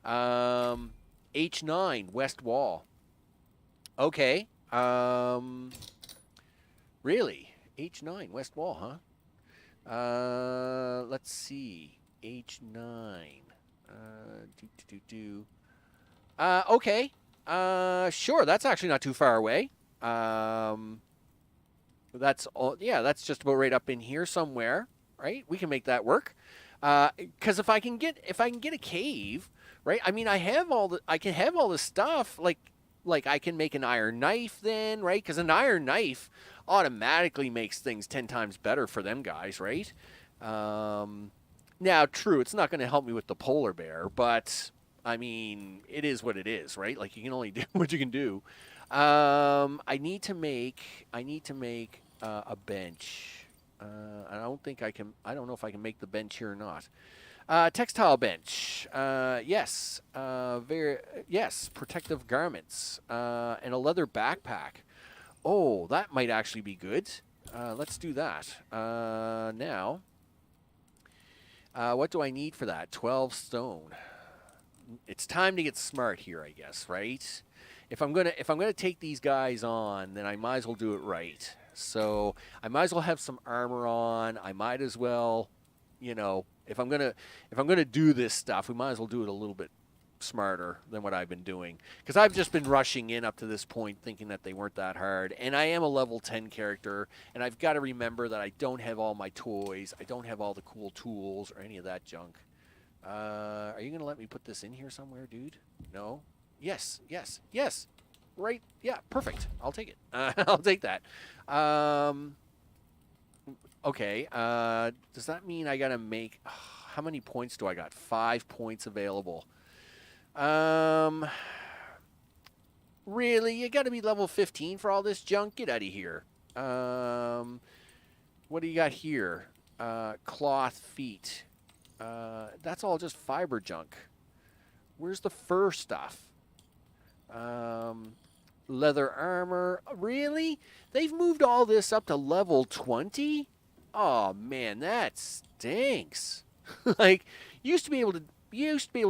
H9, west wall. Okay. Really? H9, west wall, huh? Let's see. H9. Okay. Sure. That's actually not too far away. That's all. Yeah, that's just about right up in here somewhere. Right? We can make that work. Because if I can get a cave, right? I mean, I can have all this stuff. Like I can make an iron knife then, right? Because an iron knife automatically makes things 10 times better for them guys, right? Now, true, it's not going to help me with the polar bear, but I mean, it is what it is, right? Like you can only do what you can do. I need to make a bench. I don't think I can. I don't know if I can make the bench here or not. Textile bench. Yes. Yes. Protective garments. And a leather backpack. Oh, that might actually be good. Let's do that. Now, what do I need for that? 12 stone. It's time to get smart here, I guess, right? If I'm gonna take these guys on, then I might as well do it right. So I might as well have some armor on. I might as well, you know, if I'm gonna do this stuff, we might as well do it a little bit smarter than what I've been doing. Because I've just been rushing in up to this point thinking that they weren't that hard. And I am a level 10 character, and I've got to remember that I don't have all my toys, I don't have all the cool tools or any of that junk. Are you gonna let me put this in here somewhere, dude? No? Yes, yes, yes. Right, yeah, perfect. I'll take it. I'll take that. Okay, does that mean I gotta make... how many points do I got? 5 points available. Really? You gotta be level 15 for all this junk? Get out of here. What do you got here? Cloth feet. That's all just fiber junk. Where's the fur stuff? Leather armor. Really? They've moved all this up to level 20? Oh man, that stinks. Like, you used to be able to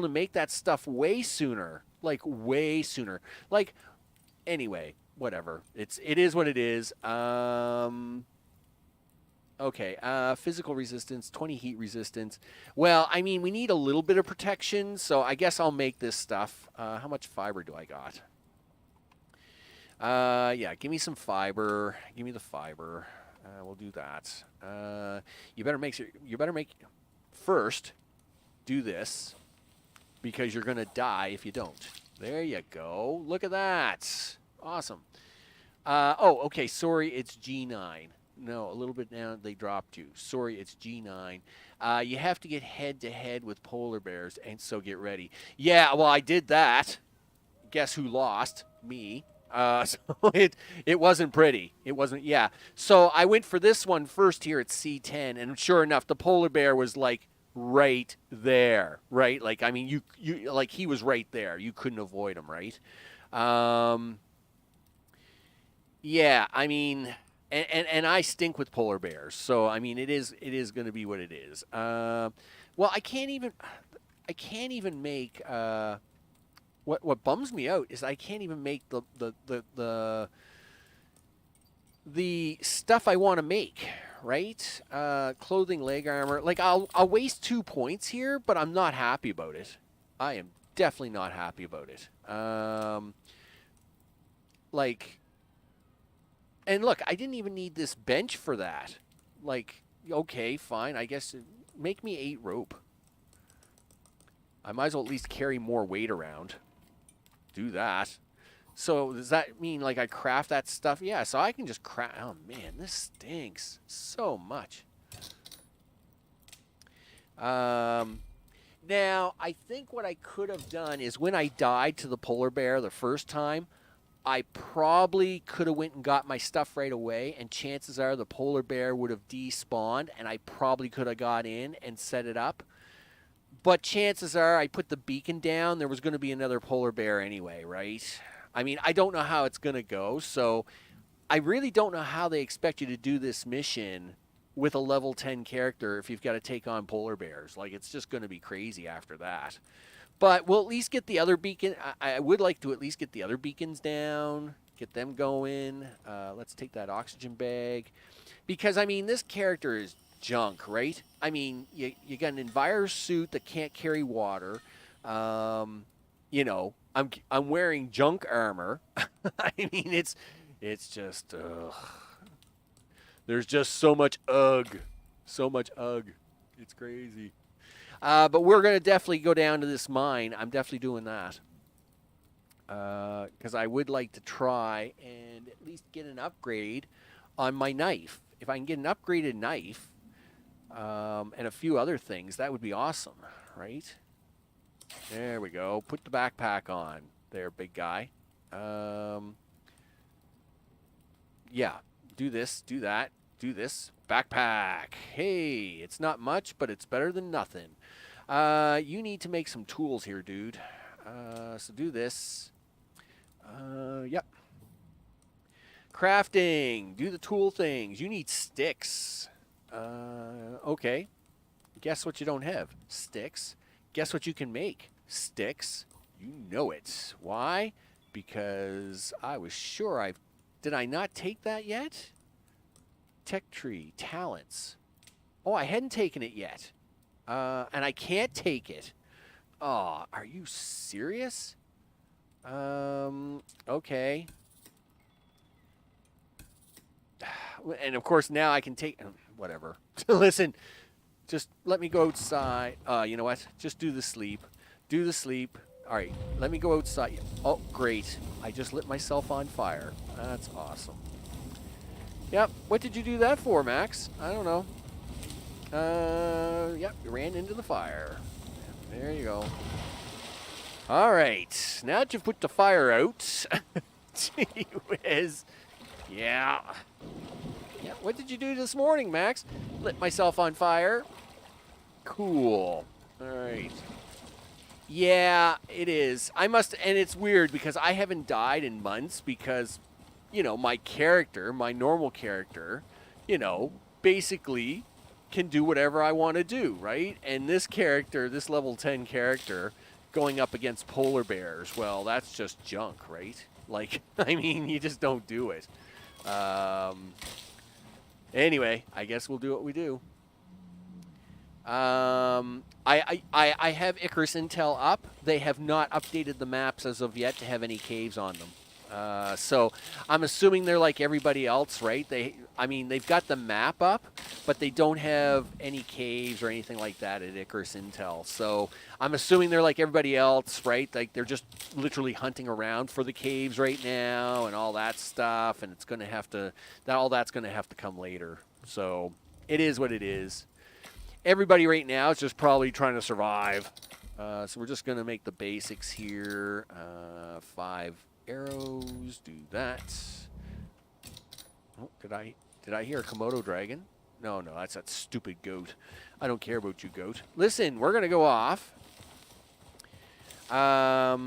make that stuff way sooner. Like way sooner. Like, anyway, whatever. It is what it is. Okay, physical resistance, 20 heat resistance. Well, I mean, we need a little bit of protection, so I guess I'll make this stuff. How much fiber do I got? Yeah, give me some fiber. Give me the fiber. We'll do that. You better make first. Do this because you're gonna die if you don't. There you go. Look at that. Awesome. Oh, okay. Sorry, it's G9. No, a little bit down. They dropped you. Sorry, it's G9. You have to get head-to-head with polar bears, and so get ready. Yeah, well, I did that. Guess who lost? Me. So it wasn't pretty. It wasn't, yeah. So I went for this one first here at C10, and sure enough, the polar bear was, like, right there, right? Like, I mean, you like, he was right there. You couldn't avoid him, right? Yeah, I mean... And I stink with polar bears, so I mean it is going to be what it is. Well, I can't even make what bums me out is I can't even make the stuff I want to make, right? Clothing, leg armor. Like I'll waste 2 points here, but I'm not happy about it. I am definitely not happy about it. Like. And look, I didn't even need this bench for that. Like, okay, fine. I guess make me 8 rope. I might as well at least carry more weight around. Do that. So does that mean like I craft that stuff? Yeah, so I can just craft. Oh man, this stinks so much. Now, I think what I could have done is when I died to the polar bear the first time, I probably could have went and got my stuff right away, and chances are the polar bear would have despawned, and I probably could have got in and set it up. But chances are I put the beacon down, there was going to be another polar bear anyway, right? I mean, I don't know how it's going to go, so I really don't know how they expect you to do this mission with a level 10 character if you've got to take on polar bears. Like, it's just going to be crazy after that. But we'll at least get the other beacon. I would like to at least get the other beacons down, get them going. Let's take that oxygen bag. Because, I mean, this character is junk, right? I mean, you got an Enviro suit that can't carry water. You know, I'm wearing junk armor. I mean, it's just, there's just so much ugh. So much ugh. It's crazy. But we're going to definitely go down to this mine. I'm definitely doing that. Because I would like to try and at least get an upgrade on my knife. If I can get an upgraded knife and a few other things, that would be awesome, right? There we go. Put the backpack on there, big guy. Yeah, do this, do that, do this. Backpack. Hey, it's not much, but it's better than nothing. You need to make some tools here, dude. So do this. Yep. Crafting. Do the tool things. You need sticks. Okay. Guess what you don't have? Sticks. Guess what you can make? Sticks. You know it. Why? Because I was sure did I not take that yet? Tech tree. Talents. Oh, I hadn't taken it yet. And I can't take it. Oh, are you serious? Okay. And of course now I can take whatever. Listen, just let me go outside. You know what? Just do the sleep. Do the sleep. All right, let me go outside. Oh, great. I just lit myself on fire. That's awesome. Yep. What did you do that for, Max? I don't know. Yep, you ran into the fire. There you go. All right. Now that you've put the fire out, gee whiz. Yeah. Yeah, what did you do this morning, Max? Lit myself on fire. Cool. All right. Yeah, it is. And it's weird because I haven't died in months because, you know, my character, my normal character, you know, basically can do whatever I want to do, right? And this character, this level 10 character, going up against polar bears, well, that's just junk, right? Like, I mean, you just don't do it. Anyway, I guess we'll do what we do. I have Icarus Intel up. They have not updated the maps as of yet to have any caves on them. So I'm assuming they're like everybody else, right? They've got the map up, but they don't have any caves or anything like that at Icarus Intel. So I'm assuming they're like everybody else, right? Like they're just literally hunting around for the caves right now and all that stuff. And it's going to have to, all that's going to have to come later. So it is what it is. Everybody right now is just probably trying to survive. So we're just going to make the basics here. 5 arrows, do that. Oh, did I hear a Komodo dragon? No, that's that stupid goat. I don't care about you, goat. Listen, we're gonna go off. I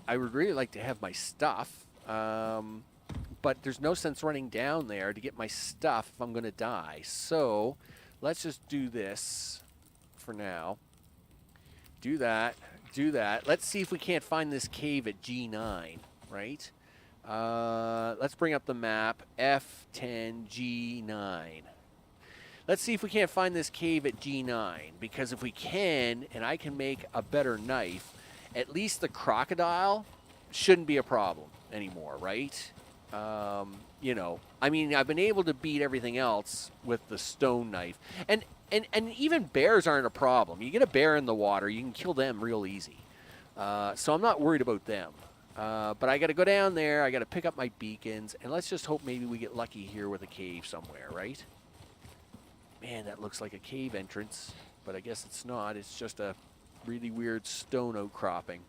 would really like to have my stuff, but there's no sense running down there to get my stuff if I'm gonna die. So let's just do this for now. Do that. Do that. Let's see if we can't find this cave at G9, right? Let's bring up the map, F10 G9. Let's see if we can't find this cave at G9, because if we can, and I can make a better knife, at least the crocodile shouldn't be a problem anymore, right? You know, I mean, I've been able to beat everything else with the stone knife. And even bears aren't a problem. You get a bear in the water, you can kill them real easy. So I'm not worried about them. But I got to go down there, I got to pick up my beacons, and let's just hope maybe we get lucky here with a cave somewhere, right? Man, that looks like a cave entrance, but I guess it's not. It's just a really weird stone outcropping.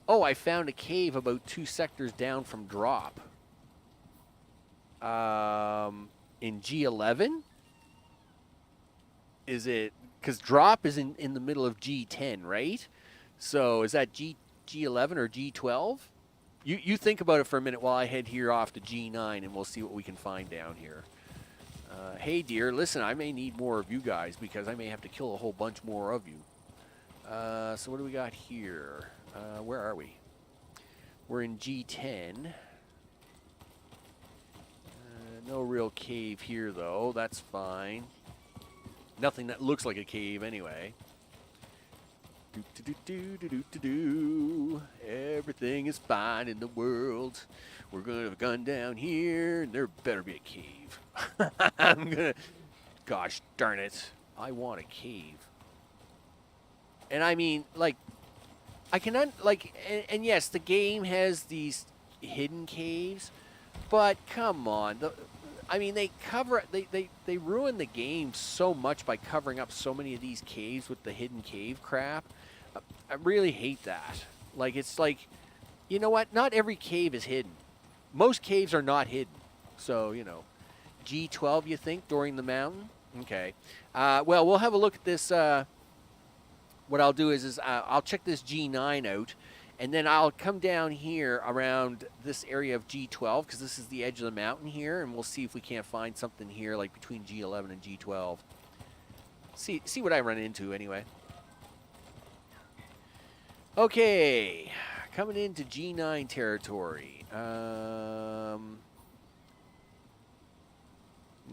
Oh, I found a cave about 2 sectors down from drop. In G11? Is it? Because drop is in the middle of G10, right? So is that G11 or G12? You think about it for a minute while I head here off to G9, and we'll see what we can find down here. Hey, dear, listen, I may need more of you guys because I may have to kill a whole bunch more of you. So what do we got here? Where are we? We're in G10. No real cave here, though. That's fine. Nothing that looks like a cave anyway. Everything is fine in the world. We're going to have a gun down here, and there better be a cave. I'm going to... Gosh darn it. I want a cave. And I mean, like... I can... And yes, the game has these hidden caves, but come on. I mean, they cover... They ruin the game so much by covering up so many of these caves with the hidden cave crap. I really hate that. Like, it's like, you know what? Not every cave is hidden. Most caves are not hidden. So, you know, G12, you think, during the mountain? Okay. Well, we'll have a look at this. What I'll do is I'll check this G9 out, and then I'll come down here around this area of G12, because this is the edge of the mountain here, and we'll see if we can't find something here, like between G11 and G12. See what I run into, anyway. Okay, coming into G9 territory.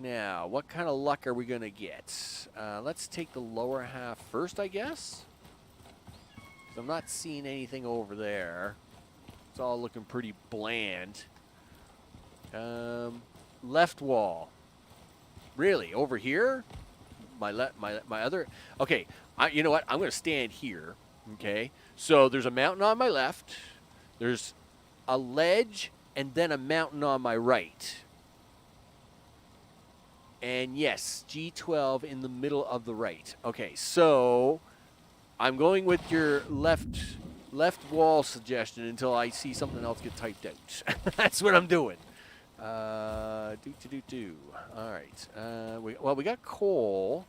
Now, what kind of luck are we going to get? Let's take the lower half first, I guess. 'Cause I'm not seeing anything over there. It's all looking pretty bland. Left wall. Really? Over here? My other... Okay, you know what? I'm going to stand here. Okay, so there's a mountain on my left, there's a ledge, and then a mountain on my right. And yes, G12 in the middle of the right. Okay, so I'm going with your left wall suggestion until I see something else get typed out. That's what I'm doing. All right. Well, we got coal.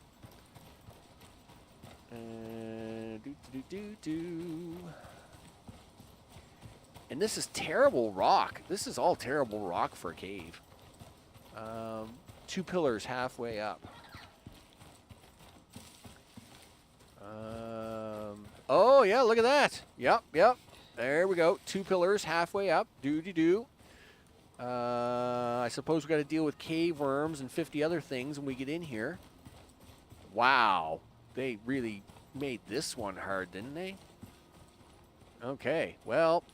And this is terrible rock. This is all terrible rock for a cave. 2 pillars halfway up. Oh, yeah, look at that. Yep. There we go. 2 pillars halfway up. I suppose we got to deal with cave worms and 50 other things when we get in here. Wow. They really made this one hard, didn't they? Okay, well,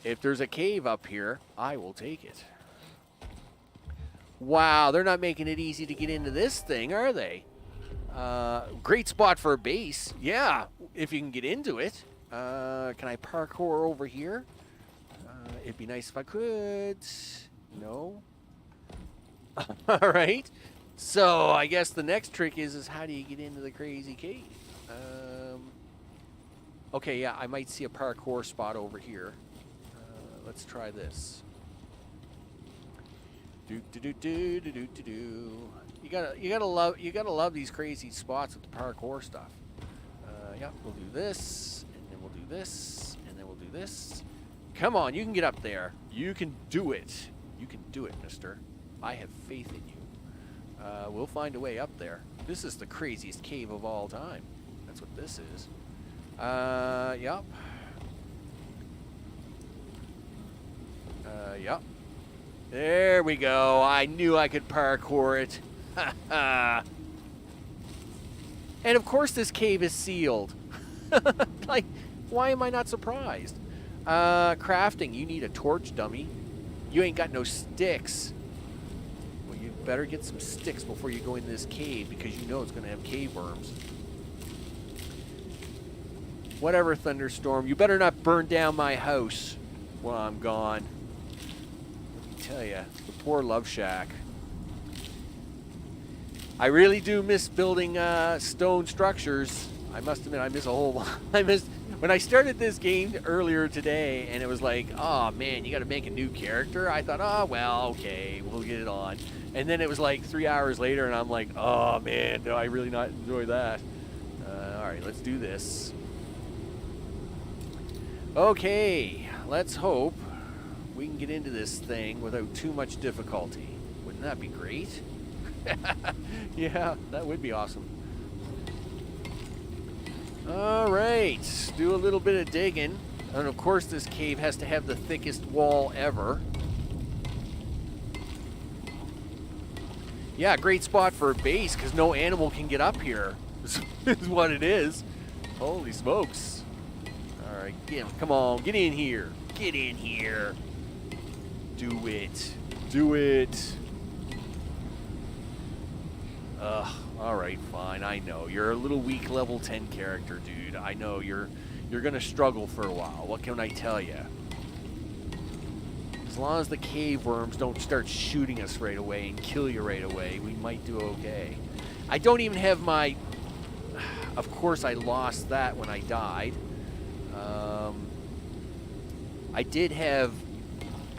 if there's a cave up here, I will take it. Wow, they're not making it easy to get into this thing, are they? Great spot for a base. Yeah, if you can get into it. Can I parkour over here? It'd be nice if I could. No. All right. So I guess the next trick is how do you get into the crazy cave? Okay, yeah, I might see a parkour spot over here. Let's try this. You gotta love these crazy spots with the parkour stuff. Yeah, we'll do this, and then we'll do this, and then we'll do this. Come on, you can get up there. You can do it. You can do it, mister. I have faith in you. We'll find a way up there. This is the craziest cave of all time. That's what this is. Yep. Yep. There we go. I knew I could parkour it. And of course this cave is sealed. Like, why am I not surprised? Crafting. You need a torch, dummy. You ain't got no sticks. Well, you better get some sticks before you go in this cave because you know it's going to have cave worms. Whatever, Thunderstorm. You better not burn down my house while I'm gone. Let me tell you, the poor Love Shack. I really do miss building stone structures. I must admit, I miss a whole lot. When I started this game earlier today, and it was like, oh man, you got to make a new character. I thought, oh well, okay, we'll get it on. And then it was like 3 hours later, and I'm like, oh man, do I really not enjoy that? All right, let's do this. Okay, let's hope we can get into this thing without too much difficulty. Wouldn't that be great? Yeah, that would be awesome. All right, do a little bit of digging. And of course this cave has to have the thickest wall ever. Yeah, great spot for a base because no animal can get up here. Is what it is. Holy smokes. All right, come on, get in here. Get in here. Do it. Do it. Ugh, all right, fine. I know. You're a little weak level 10 character, dude. I know you're going to struggle for a while. What can I tell you? As long as the cave worms don't start shooting us right away and kill you right away, we might do okay. I don't even have my... Of course, I lost that when I died. I did have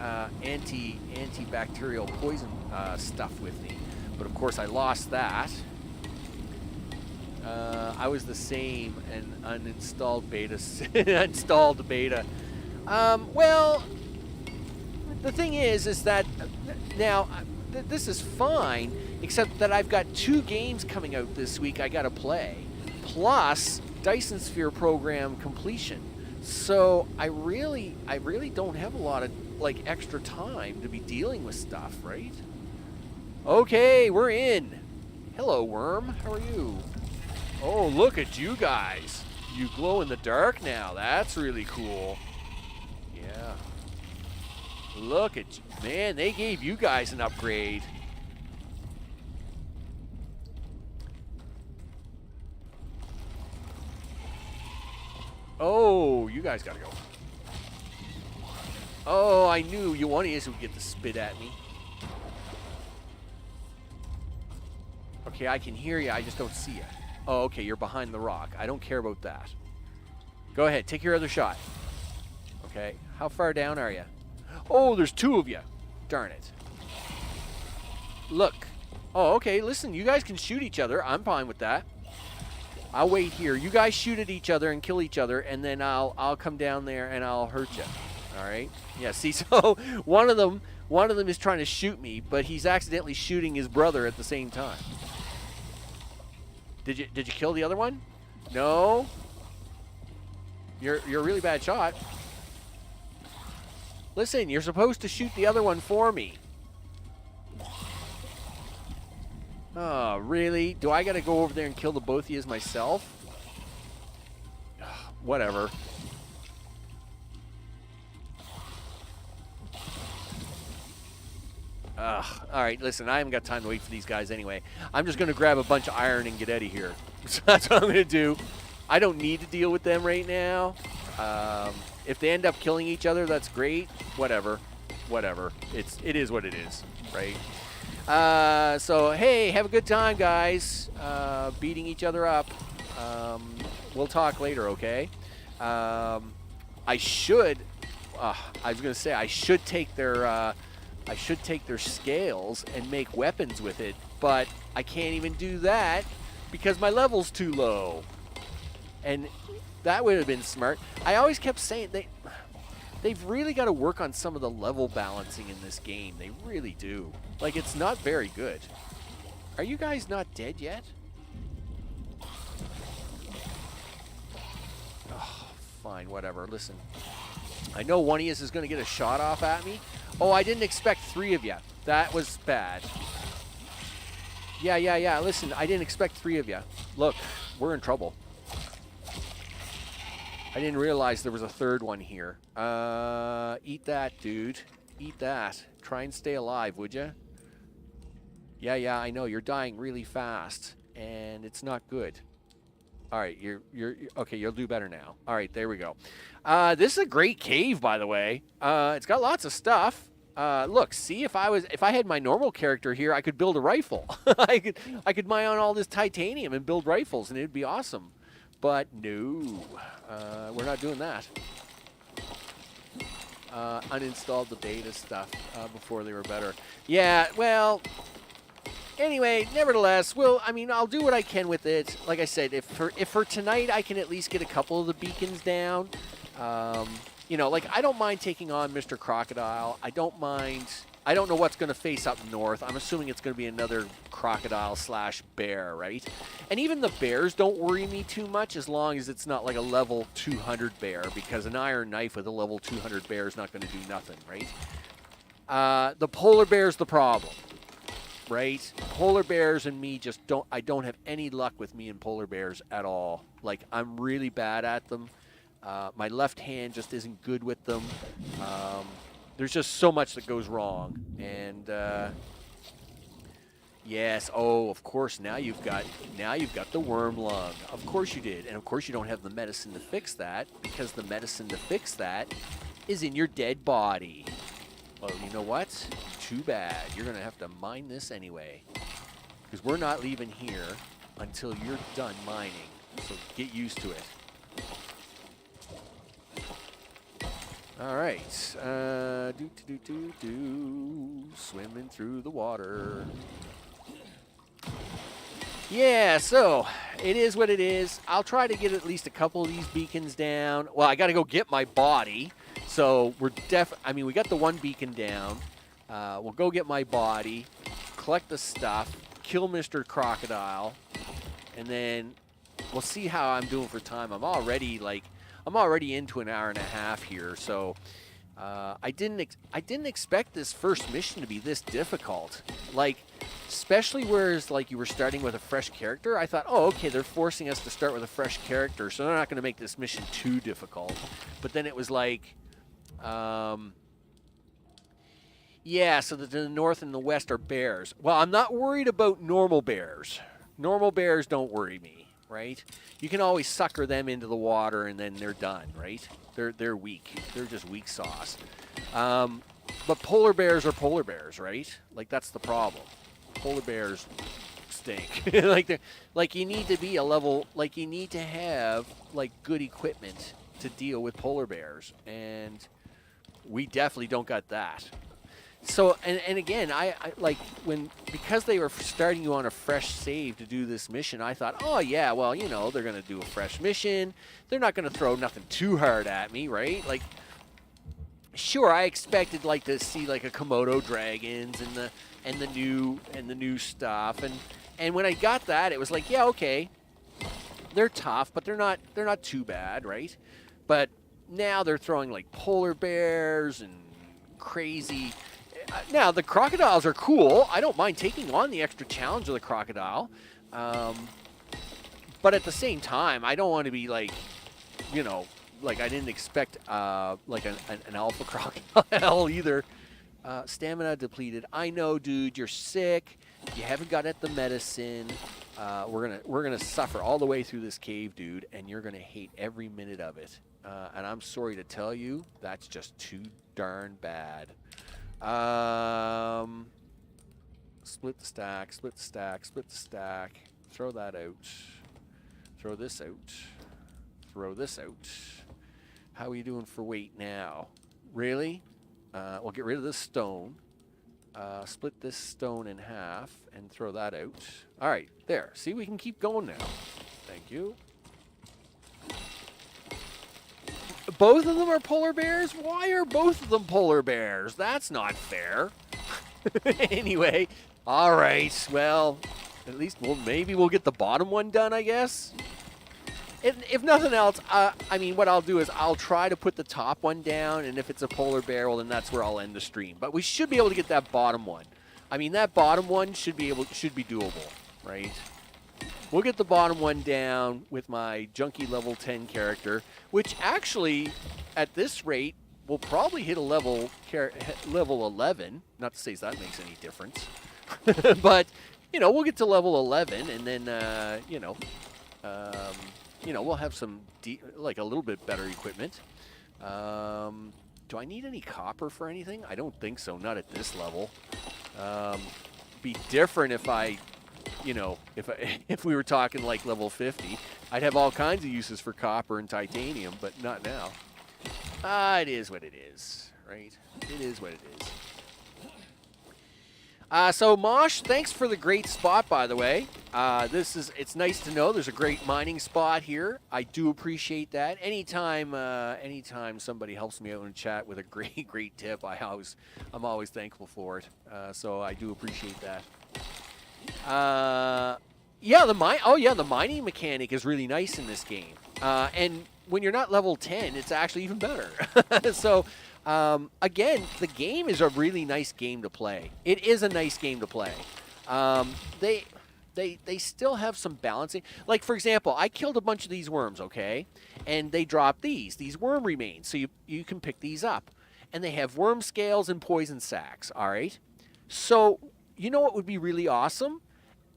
antibacterial poison stuff with me, but of course I lost that. I was the same and uninstalled beta. Installed beta. Well, the thing is that now this is fine, except that I've got 2 games coming out this week I gotta play, plus Dyson Sphere program completion. So I really don't have a lot of like extra time to be dealing with stuff, right? Okay, we're in. Hello, worm. How are you? Oh, look at you guys. You glow in the dark now. That's really cool. Yeah. Look at you. Man, they gave you guys an upgrade. Oh, you guys gotta go. Oh, I knew you one of you would get to spit at me. Okay, I can hear you. I just don't see you. Oh, okay, you're behind the rock. I don't care about that. Go ahead, take your other shot. Okay, how far down are you? Oh, there's 2 of you. Darn it. Look. Oh, okay, listen, you guys can shoot each other. I'm fine with that. I'll wait here. You guys shoot at each other and kill each other, and then I'll come down there and I'll hurt you. All right? Yeah, see, so one of them is trying to shoot me, but he's accidentally shooting his brother at the same time. Did you kill the other one? No. You're a really bad shot. Listen, you're supposed to shoot the other one for me. Oh, really? Do I gotta go over there and kill the both of you myself? Whatever. Alright, listen, I haven't got time to wait for these guys anyway. I'm just gonna grab a bunch of iron and get out of here. So that's what I'm gonna do. I don't need to deal with them right now. If they end up killing each other, that's great. Whatever. Whatever. It is what it is, right? So, hey, have a good time, guys. Beating each other up. We'll talk later, okay? I was gonna say I should take their scales and make weapons with it, but I can't even do that because my level's too low. And that would have been smart. I always kept saying they've really got to work on some of the level balancing in this game. They really do. Like, it's not very good. Are you guys not dead yet? Oh, fine, whatever. Listen. I know one of you is going to get a shot off at me. Oh, I didn't expect 3 of you. That was bad. Yeah. Listen, I didn't expect 3 of you. Look, we're in trouble. I didn't realize there was a 3rd one here. Eat that, dude. Eat that. Try and stay alive, would you? Yeah, I know. You're dying really fast, and it's not good. All right, you're okay. You'll do better now. All right, there we go. This is a great cave, by the way. It's got lots of stuff. Look, see, if I had my normal character here, I could build a rifle. I could mine on all this titanium and build rifles, and it'd be awesome. But no, we're not doing that. Uninstalled the beta stuff before they were better. Yeah, well, anyway, nevertheless, I'll do what I can with it. Like I said, if for tonight I can at least get a couple of the beacons down, You know, like, I don't mind taking on Mr. Crocodile. I don't mind. I don't know what's going to face up north. I'm assuming it's going to be another crocodile / bear, right? And even the bears don't worry me too much as long as it's not like a level 200 bear, because an iron knife with a level 200 bear is not going to do nothing, right? The polar bear's the problem, right? Polar bears and me just don't. I don't have any luck with me and polar bears at all. Like, I'm really bad at them. My left hand just isn't good with them. There's just so much that goes wrong. And yes, oh, of course, now you've got the worm lung. Of course you did. And of course you don't have the medicine to fix that, because the medicine to fix that is in your dead body. Well, you know what? Too bad. You're going to have to mine this anyway, because we're not leaving here until you're done mining. So get used to it. All right, swimming through the water. Yeah, so it is what it is. I'll try to get at least a couple of these beacons down. Well, I got to go get my body. So we're I mean, we got the one beacon down. We'll go get my body, collect the stuff, kill Mr. Crocodile, and then we'll see how I'm doing for time. I'm already into an hour and a half here, so I didn't expect this first mission to be this difficult. Like, especially whereas like you were starting with a fresh character, I thought, oh, okay, they're forcing us to start with a fresh character, so they're not going to make this mission too difficult. But then it was like, yeah, so the north and the west are bears. Well, I'm not worried about normal bears. Normal bears don't worry me, right? You can always sucker them into the water and then they're done, right? They're weak. They're just weak sauce. But polar bears are polar bears, right? Like, that's the problem. Polar bears stink. like you need to be a level, like you need to have like good equipment to deal with polar bears, and we definitely don't got that. So, and again, I like because they were starting you on a fresh save to do this mission, I thought, oh yeah, well, you know, they're going to do a fresh mission. They're not going to throw nothing too hard at me, right? Like, sure, I expected like to see like a Komodo dragons and the new stuff, and when I got that, it was like, yeah, okay, they're tough, but they're not too bad, right? But now they're throwing like polar bears and crazy. Now, the crocodiles are cool. I don't mind taking on the extra challenge of the crocodile. But at the same time, I don't want to be like, you know, like I didn't expect like an alpha crocodile either. Stamina depleted. I know, dude, you're sick. You haven't got at the medicine. We're gonna suffer all the way through this cave, dude, and you're gonna hate every minute of it. And I'm sorry to tell you, that's just too darn bad. Split the stack, split the stack, split the stack. Throw that out. Throw this out. Throw this out. How are you doing for weight now? Really? We'll get rid of this stone. Split this stone in half and throw that out. All right, there. See, we can keep going now. Thank you. Both of them are polar bears? Why are both of them polar bears? That's not fair. Anyway, all right. Well, at least maybe we'll get the bottom one done, I guess. If nothing else, I mean, what I'll do is I'll try to put the top one down, and if it's a polar bear, well, then that's where I'll end the stream. But we should be able to get that bottom one. I mean, that bottom one should be doable, right? We'll get the bottom one down with my junkie level 10 character, which actually, at this rate, will probably hit a level 11. Not to say that makes any difference, but you know, we'll get to level 11, and then you know, we'll have some like a little bit better equipment. Do I need any copper for anything? I don't think so. Not at this level. Be different if I. You know, if we were talking like level 50, I'd have all kinds of uses for copper and titanium, but not now. It is what it is, right? It is what it is. So, Mosh, thanks for the great spot, by the way. It's nice to know there's a great mining spot here. I do appreciate that. Anytime somebody helps me out in chat with a great tip, I'm always thankful for it. So I do appreciate that. Yeah, the mining mechanic is really nice in this game. And when you're not level 10, it's actually even better. So again, the game is a really nice game to play. It is a nice game to play. They still have some balancing. Like, for example, I killed a bunch of these worms, okay? And they drop these worm remains. So you can pick these up. And they have worm scales and poison sacs, all right? So, you know what would be really awesome?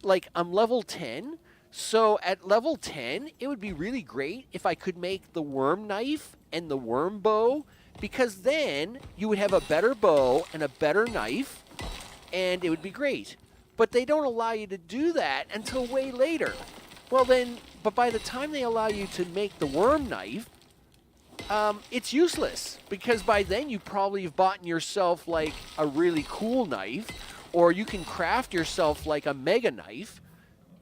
Like, I'm level 10. So at level 10, it would be really great if I could make the worm knife and the worm bow, because then you would have a better bow and a better knife, and it would be great. But they don't allow you to do that until way later. Well then, but by the time they allow you to make the worm knife, it's useless, because by then you probably have bought yourself like a really cool knife, or you can craft yourself like a mega knife.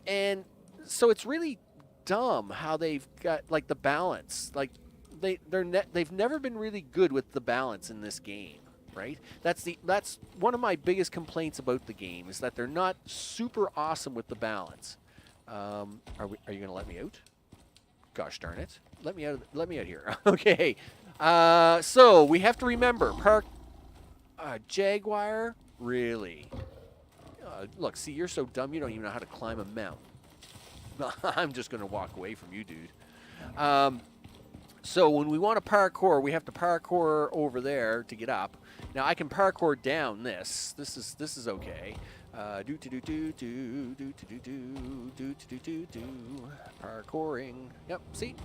And so it's really dumb how they've got like the balance. Like they've never been really good with the balance in this game. Right? That's one of my biggest complaints about the game, is that they're not super awesome with the balance. Are you going to let me out? Gosh darn it! Let me out here. Okay. So we have to remember Jaguar. Really? Look, see, you're so dumb you don't even know how to climb a mountain. I'm just going to walk away from you, dude. So when we want to parkour, we have to parkour over there to get up. Now I can parkour down this. This is okay. Parkouring. Yep. See.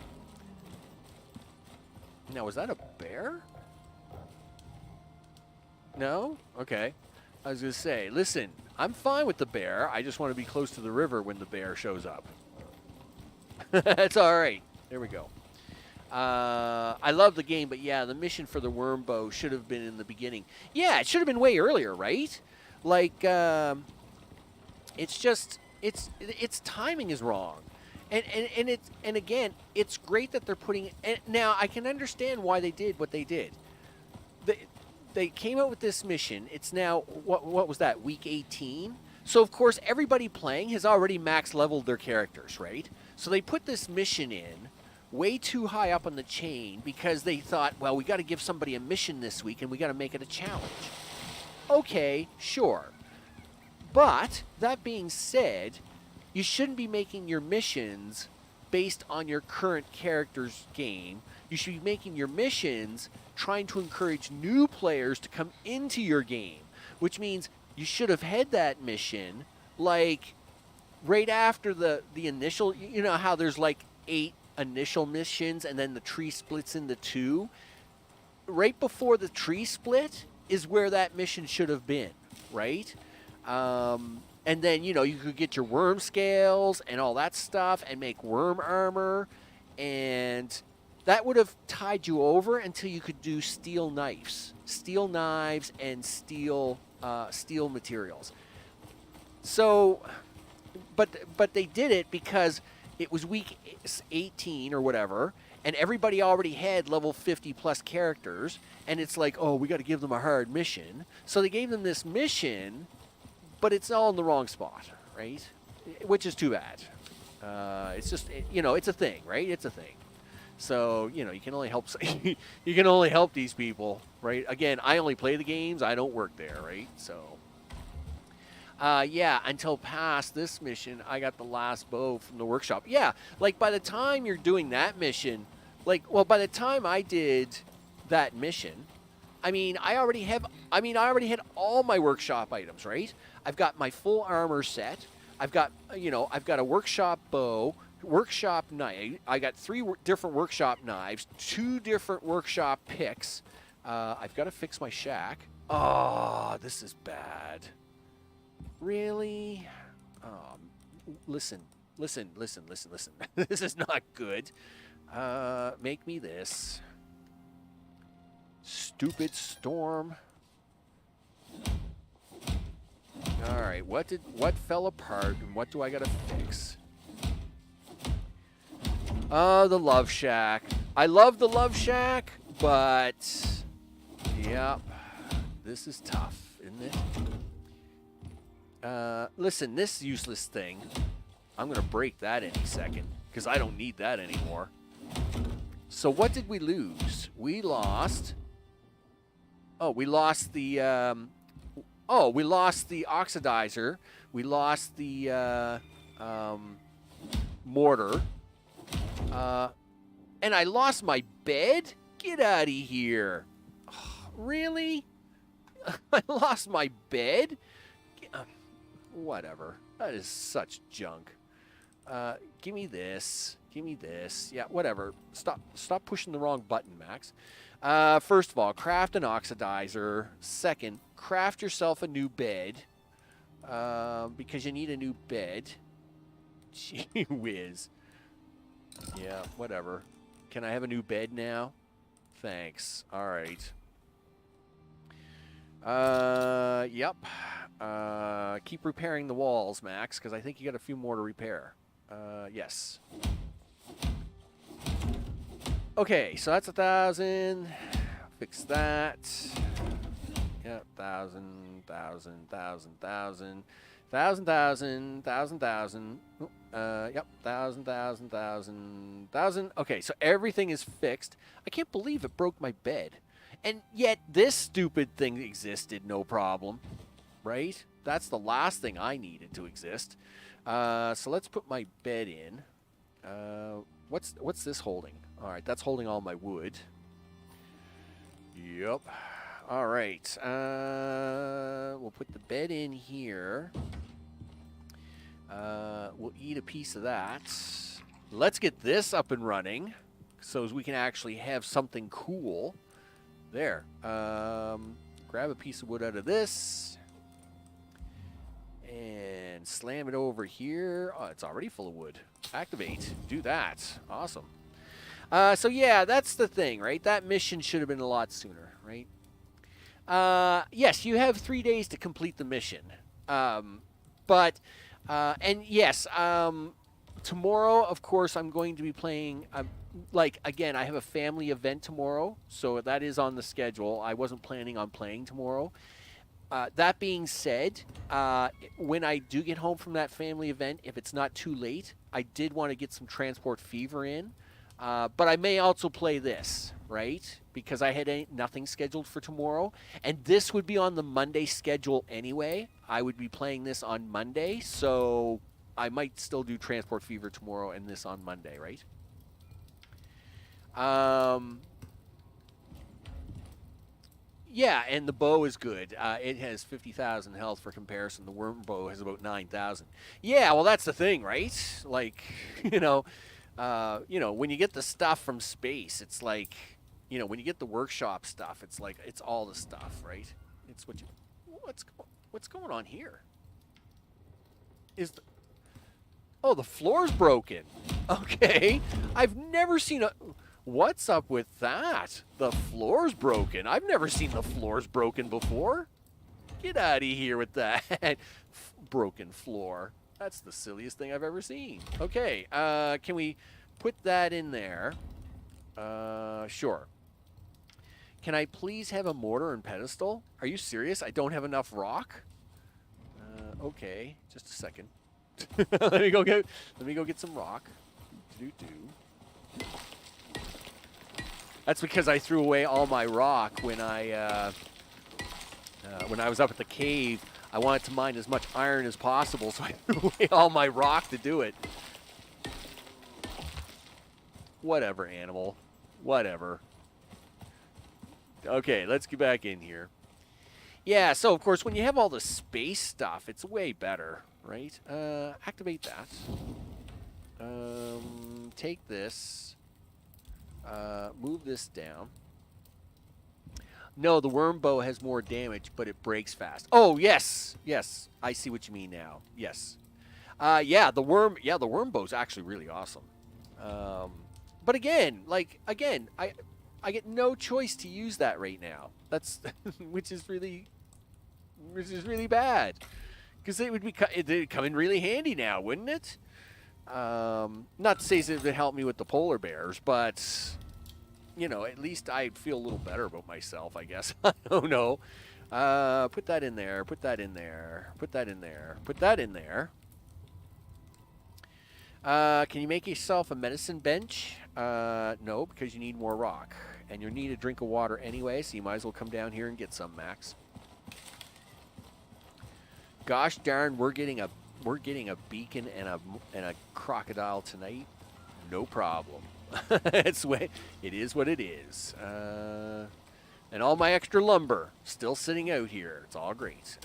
Now was that a bear? No. Okay. I was gonna say, listen, I'm fine with the bear. I just want to be close to the river when the bear shows up. That's all right. There we go. I love the game, but yeah, the mission for the worm bow should have been in the beginning. Yeah, it should have been way earlier, right? Like, it's just, its timing is wrong. And again, it's great that they're putting, and now I can understand why they did what they did. They came out with this mission. It's now, what was that, week 18? So, of course, everybody playing has already max leveled their characters, right? So they put this mission in way too high up on the chain because they thought, well, we got to give somebody a mission this week and we got to make it a challenge. Okay, sure. But that being said, you shouldn't be making your missions based on your current character's game. You should be making your missions trying to encourage new players to come into your game, which means you should have had that mission like right after the initial, you know how there's like 8 initial missions and then the tree splits into 2. Right before the tree split is where that mission should have been, right? And then, you know, you could get your worm scales and all that stuff and make worm armor, and that would have tied you over until you could do steel knives and steel materials. So, but they did it because it was week 18 or whatever, and everybody already had level 50 plus characters, and it's like, oh, we got to give them a hard mission. So they gave them this mission, but it's all in the wrong spot, right? Which is too bad. It's just, you know, it's a thing, right? It's a thing. So, you know, you can only help you can only help these people, right? Again, I only play the games. I don't work there, right? So, yeah, until past this mission, I got the last bow from the workshop. Yeah, like by the time you're doing that mission, like, well, by the time I did that mission, I already had all my workshop items, right? I've got my full armor set. I've got a workshop bow, workshop knife. I got 3 different workshop knives, 2 different workshop picks. I've got to fix my shack. Oh, this is bad. Really? Listen. This is not good. Make me this. Stupid storm. All right, right, what fell apart and what do I gotta fix? The Love Shack. I love the Love Shack, but yep, this is tough, isn't it? Listen, this useless thing, I'm gonna break that any second because I don't need that anymore. So what did we lose? We lost. Oh, we lost the. We lost the oxidizer. We lost the mortar. And I lost my bed? Get out of here. Oh, really? I lost my bed? Whatever. That is such junk. Give me this. Give me this. Yeah, whatever. Stop pushing the wrong button, Max. First of all, craft an oxidizer. Second, craft yourself a new bed. Because you need a new bed. Gee whiz. Yeah, whatever. Can I have a new bed now? Thanks. All right. Yep. Keep repairing the walls, Max, because I think you got a few more to repair. Yes. Okay, so that's 1,000. Fix that. Yep, 1,000, 1,000, 1,000, 1,000. 1,000, 1,000, 1,000, 1,000. Yep, 1,000, 1,000, 1,000, 1,000. Okay, so everything is fixed. I can't believe it broke my bed. And yet this stupid thing existed, no problem. Right? That's the last thing I needed to exist. So let's put my bed in. What's this holding? All right, that's holding all my wood. Yep. All right. We'll put the bed in here. We'll eat a piece of that. Let's get this up and running so as we can actually have something cool. There. Grab a piece of wood out of this. And slam it over here. Oh, it's already full of wood. Activate. Do that. Awesome. So yeah, that's the thing, right? That mission should have been a lot sooner, right? Yes, you have 3 days to complete the mission. And yes, tomorrow, of course, I'm going to be playing, again, I have a family event tomorrow, so that is on the schedule. I wasn't planning on playing tomorrow. That being said, when I do get home from that family event, if it's not too late, I did want to get some Transport Fever in. But I may also play this, right? Because I had nothing scheduled for tomorrow. And this would be on the Monday schedule anyway. I would be playing this on Monday. So I might still do Transport Fever tomorrow and this on Monday, right? Yeah, and the bow is good. It has 50,000 health for comparison. The worm bow has about 9,000. Yeah, well, that's the thing, right? Like, when you get the stuff from space, it's like, when you get the workshop stuff, it's like it's all the stuff, right? It's what's going on here? The floor's broken. Okay, I've never seen a. What's up with that? The floor's broken. I've never seen the floors broken before. Get out of here with that. Broken floor. That's the silliest thing I've ever seen. Okay, can we put that in there? Sure. Can I please have a mortar and pedestal? Are you serious? I don't have enough rock? Okay, just a second. Let me go get some rock. That's because I threw away all my rock when I was up at the cave. I wanted to mine as much iron as possible, so I threw away all my rock to do it. Whatever, animal. Whatever. Okay, let's get back in here. Yeah, so of course, when you have all the space stuff, it's way better, right? Activate that. Take this. Move this down. No, the worm bow has more damage, but it breaks fast. Oh, yes. Yes, I see what you mean now. Yes. Yeah, the worm bow's actually really awesome. But again, I get no choice to use that right now. That's which is really bad. Because it'd come in really handy now, wouldn't it? Not to say it would help me with the polar bears, but you know, at least I'd feel a little better about myself, I guess. I don't know. Put that in there. Put that in there. Put that in there. Put that in there. Can you make yourself a medicine bench? No, because you need more rock, and you need a drink of water anyway. So you might as well come down here and get some, Max. Gosh darn, we're getting a beacon and a crocodile tonight. No problem. It is what it is. And all my extra lumber still sitting out here. It's all great.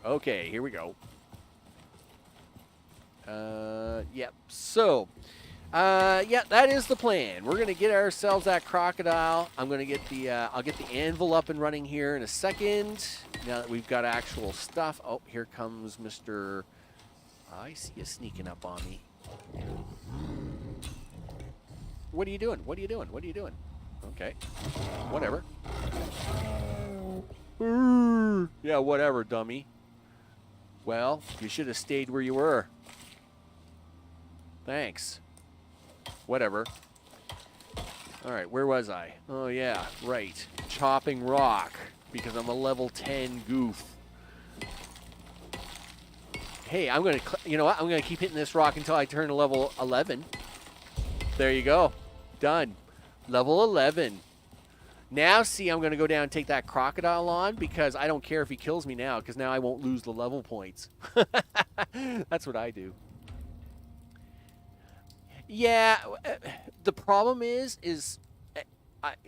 Okay, here we go. Yep. So, yeah, that is the plan. We're gonna get ourselves that crocodile. I'm gonna get the I'll get the anvil up and running here in a second. Now that we've got actual stuff. Oh, here comes Mr. I see you sneaking up on me. What are you doing? What are you doing? What are you doing? Okay. Whatever. Yeah, whatever, dummy. Well, you should have stayed where you were. Thanks. Whatever. All right, where was I? Oh, yeah, right. Chopping rock, because I'm a level 10 goof. Hey, I'm going to, you know what? I'm going to keep hitting this rock until I turn to level 11. There you go. Done. Level 11. Now, see, I'm going to go down and take that crocodile on because I don't care if he kills me now because now I won't lose the level points. That's what I do. Yeah, the problem is I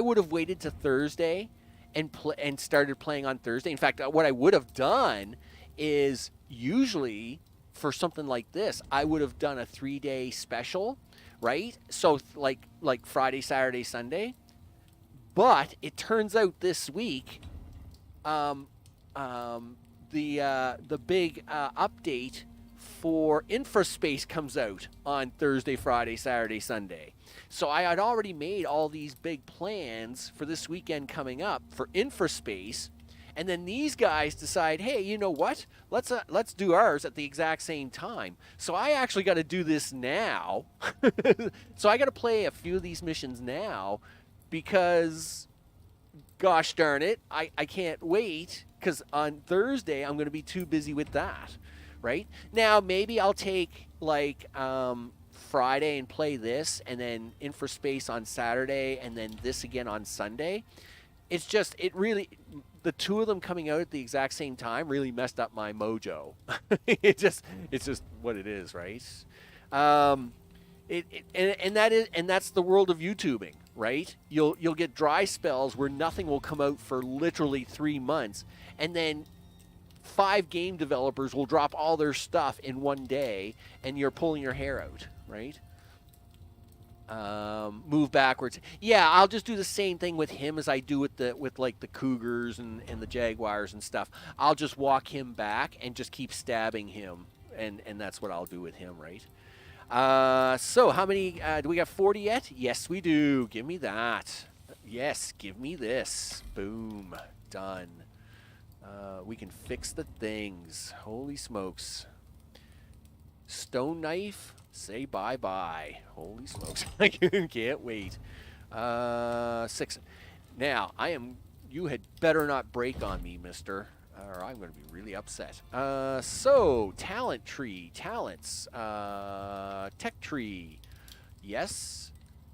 would have waited to Thursday and started playing on Thursday. In fact, what I would have done is usually for something like this, I would have done a 3-day special, right? So like Friday, Saturday, Sunday. But it turns out this week, the big update for Infraspace comes out on Thursday, Friday, Saturday, Sunday. So I had already made all these big plans for this weekend coming up for Infraspace, and then these guys decide, hey, you know what? Let's do ours at the exact same time. So I actually got to do this now. So I got to play a few of these missions now because, gosh darn it, I can't wait because on Thursday I'm going to be too busy with that. Right? Now, maybe I'll take, like, Friday and play this, and then Infraspace on Saturday, and then this again on Sunday. It's just, the two of them coming out at the exact same time really messed up my mojo. It's just what it is, right? And that's the world of YouTubing, right? You'll get dry spells where nothing will come out for literally 3 months, and then 5 game developers will drop all their stuff in one day, and you're pulling your hair out, right? Move backwards. Yeah, I'll just do the same thing with him as I do with like the Cougars and the Jaguars and stuff. I'll just walk him back and just keep stabbing him, and that's what I'll do with him, right? So how many do we got? 40 yet? Yes, we do. Give me that. Yes, give me this. Boom. Done. We can fix the things. Holy smokes. Stone knife, say bye-bye. Holy smokes. I can't wait. 6. Now, you had better not break on me, mister, or I'm going to be really upset. So, talent tree, talents, tech tree, yes.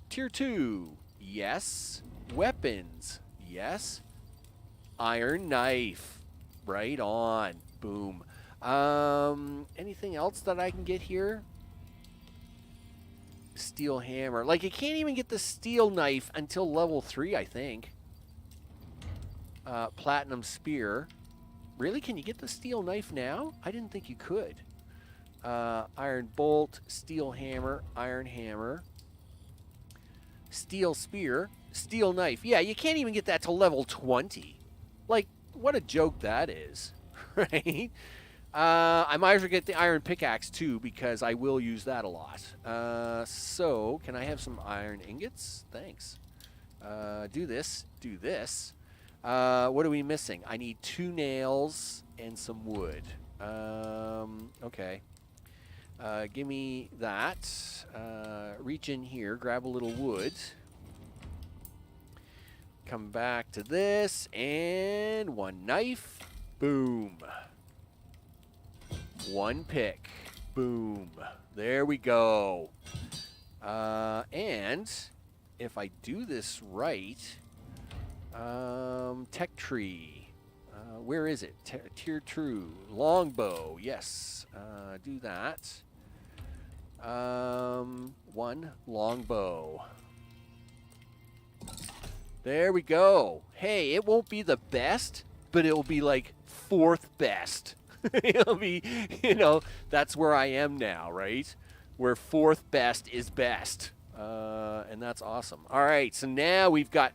Tier 2, yes. Weapons, yes. Iron knife. Right on. Boom. Anything else that I can get here? Steel hammer. Like, you can't even get the steel knife until level 3, I think. Platinum spear. Really? Can you get the steel knife now? I didn't think you could. Iron bolt, steel hammer, iron hammer. Steel spear, steel knife. Yeah, you can't even get that to level 20. Like, what a joke that is, right? I might as well get the iron pickaxe too because I will use that a lot. So, can I have some iron ingots? Thanks. Do this. Do this. What are we missing? I need 2 nails and some wood. Okay. Give me that. Reach in here, grab a little wood. Come back to this, and 1 knife. Boom. 1 pick. Boom. There we go. And if I do this right, tech tree. Where is it? Tier 2. Longbow. Yes. Do that. 1 longbow. There we go. Hey, it won't be the best, but it will be like 4th best. It'll be, that's where I am now, right? Where 4th best is best. And that's awesome. All right, so now we've got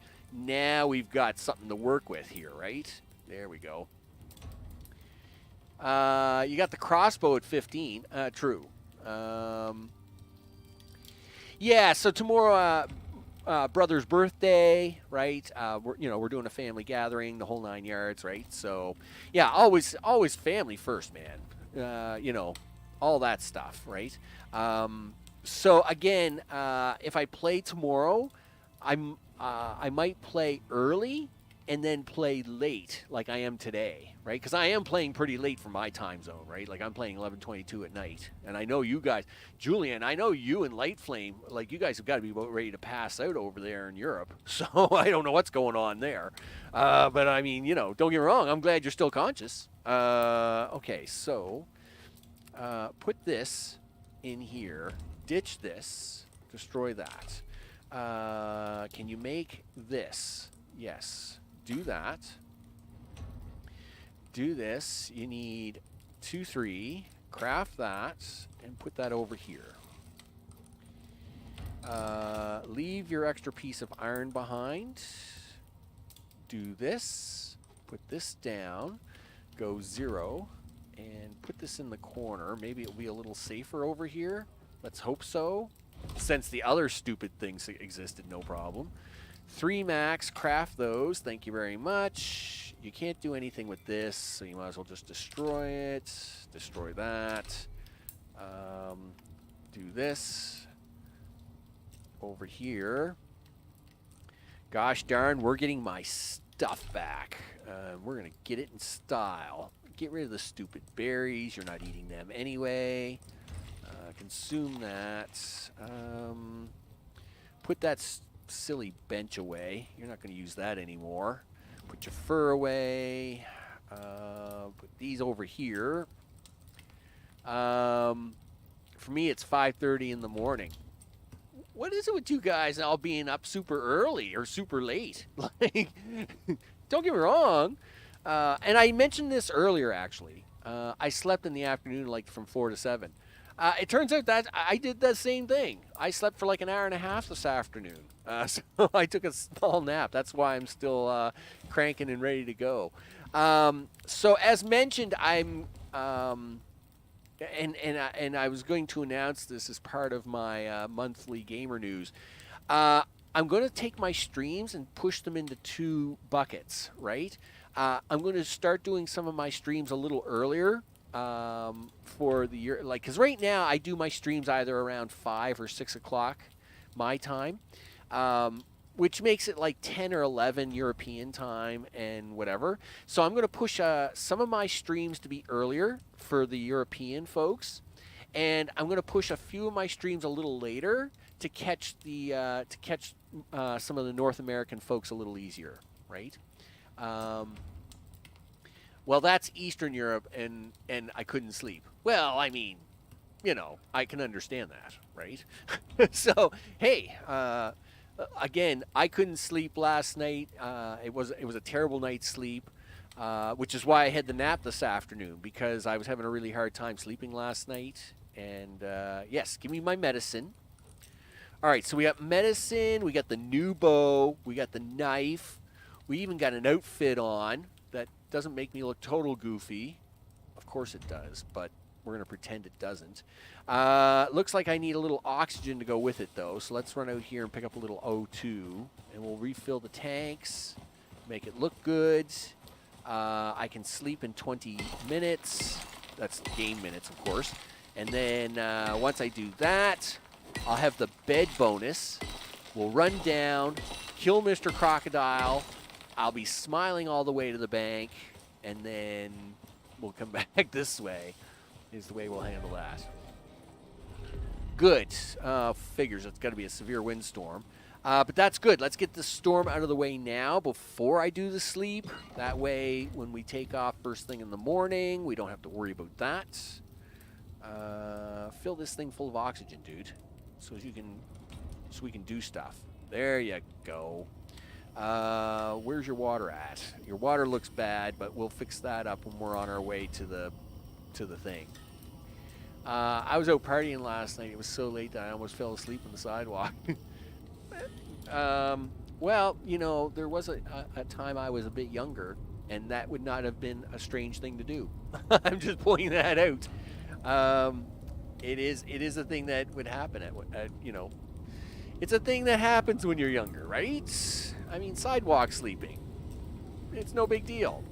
something to work with here, right? There we go. You got the crossbow at 15. True. Yeah, so tomorrow, brother's birthday, right? We're doing a family gathering, the whole 9 yards, right? So, yeah, always family first, man. All that stuff, right? So again, if I play tomorrow, I might play early and then play late, like I am today, right? Because I am playing pretty late for my time zone, right? Like I'm playing 11:22 at night, and I know you guys, Julian, I know you and Light Flame, like you guys have got to be about ready to pass out over there in Europe. So I don't know what's going on there, but I mean, don't get me wrong, I'm glad you're still conscious. Okay, so put this in here, ditch this, destroy that. Can you make this? Yes. Do that. Do this. You need 2, 3. Craft that and put that over here. Leave your extra piece of iron behind. Do this. Put this down. Go 0. And put this in the corner. Maybe it'll be a little safer over here. Let's hope so. Since the other stupid things existed, no problem. 3 max, craft those. Thank you very much. You can't do anything with this, so you might as well just destroy it. Destroy that. Do this. Over here. Gosh darn, we're getting my stuff back. We're going to get it in style. Get rid of the stupid berries. You're not eating them anyway. Consume that. Put that silly bench away. You're not going to use that anymore. Put your fur away. Put these over here. For me, it's 5:30 in the morning. What is it with you guys all being up super early or super late? Like, don't get me wrong. And I mentioned this earlier, actually. I slept in the afternoon, like from 4 to 7. It turns out that I did the same thing. I slept for like an hour and a half this afternoon. So I took a small nap. That's why I'm still cranking and ready to go. So as mentioned, I'm and I was going to announce this as part of my monthly gamer news. I'm going to take my streams and push them into 2 buckets, right? I'm going to start doing some of my streams a little earlier. For the year, like, because right now I do my streams either around 5 or 6 o'clock my time, which makes it like 10 or 11 European time and whatever. So I'm going to push some of my streams to be earlier for the European folks, and I'm going to push a few of my streams a little later to catch some of the North American folks a little easier, right? Well, that's Eastern Europe, and I couldn't sleep. Well, I mean, I can understand that, right? So, hey, again, I couldn't sleep last night. It was a terrible night's sleep, which is why I had the nap this afternoon, because I was having a really hard time sleeping last night. And, yes, give me my medicine. All right, so we got medicine, we got the new bow, we got the knife, we even got an outfit on. That doesn't make me look total goofy. Of course it does, but we're going to pretend it doesn't. Looks like I need a little oxygen to go with it, though. So let's run out here and pick up a little O2, and we'll refill the tanks. make it look good. I can sleep in 20 minutes. That's game minutes, of course. And then once I do that, I'll have the bed bonus. We'll run down, kill Mr. Crocodile. I'll be smiling all the way to the bank, and then we'll come back this way is the way we'll handle that. Good. Figures it's got to be a severe windstorm. But that's good. Let's get the storm out of the way now before I do the sleep. That way, when we take off first thing in the morning, we don't have to worry about that. Fill this thing full of oxygen, dude, so we can do stuff. There you go. Where's your water at? Your water looks bad, but we'll fix that up when we're on our way to the thing. I was out partying last night. It was so late that I almost fell asleep on the sidewalk. Well, you know, there was a time I was a bit younger, and that would not have been a strange thing to do. I'm just pointing that out. It is a thing that would happen at you know, it's a thing that happens when you're younger, right? I mean, sidewalk sleeping. It's no big deal.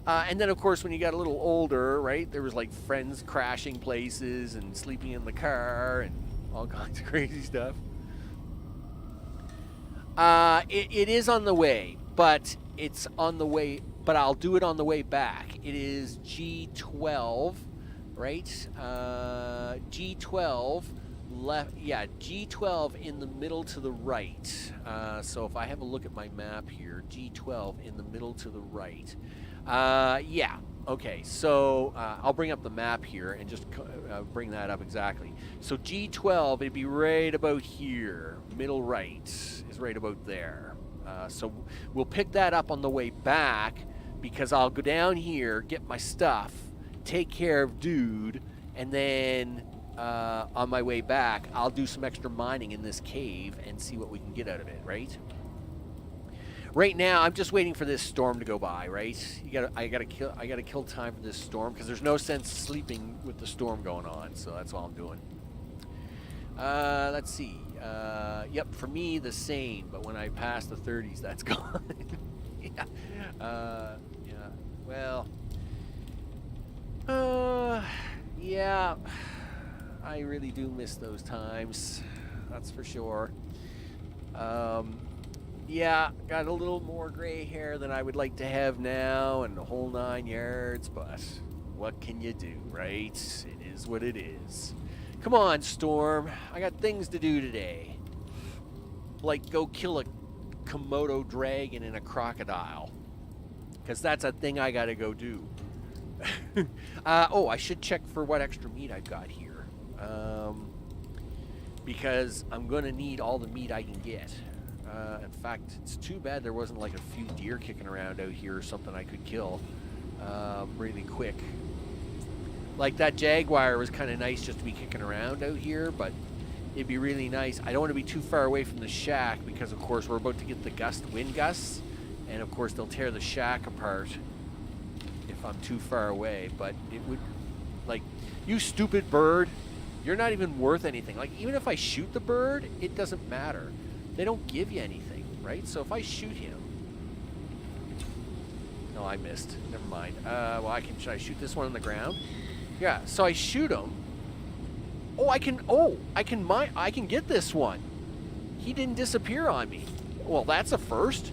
And then, of course, when you got a little older, right, there was like friends crashing places and sleeping in the car and all kinds of crazy stuff. It is on the way, but it's on the way, but I'll do it on the way back. It is G12, right? G12 left, yeah, G12 in the middle to the right. So if I have a look at my map here, G12 in the middle to the right. Yeah, okay, so I'll bring up the map here and just bring that up exactly. So G12, it'd be right about here, middle right is right about there. So we'll pick that up on the way back because I'll go down here, get my stuff, take care of dude, and then on my way back, I'll do some extra mining in this cave and see what we can get out of it, right? Right now, I'm just waiting for this storm to go by, right? I gotta kill time for this storm because there's no sense sleeping with the storm going on. So that's all I'm doing. Let's see. Yep, for me the same, but when I pass the 30s, that's gone. Yeah. Yeah. Well. Yeah. I really do miss those times. That's for sure. Yeah, got a little more gray hair than I would like to have now and the whole 9 yards, but what can you do, right? It is what it is. Come on, Storm. I got things to do today. Like go kill a Komodo dragon and a crocodile. Because that's a thing I gotta go do. Oh, I should check for what extra meat I've got here. Because I'm gonna need all the meat I can get. In fact, it's too bad there wasn't like a few deer kicking around out here or something I could kill really quick. Like that jaguar was kind of nice just to be kicking around out here, but it'd be really nice. I don't want to be too far away from the shack because, of course, we're about to get the wind gusts, and of course they'll tear the shack apart if I'm too far away. But it would, like, you stupid bird, you're not even worth anything. Like, even if I shoot the bird, it doesn't matter. They don't give you anything, right? So if I shoot him... No, I missed. Never mind. Well, should I shoot this one on the ground? Yeah, so I shoot him. Oh, I can get this one. He didn't disappear on me. Well, that's a first.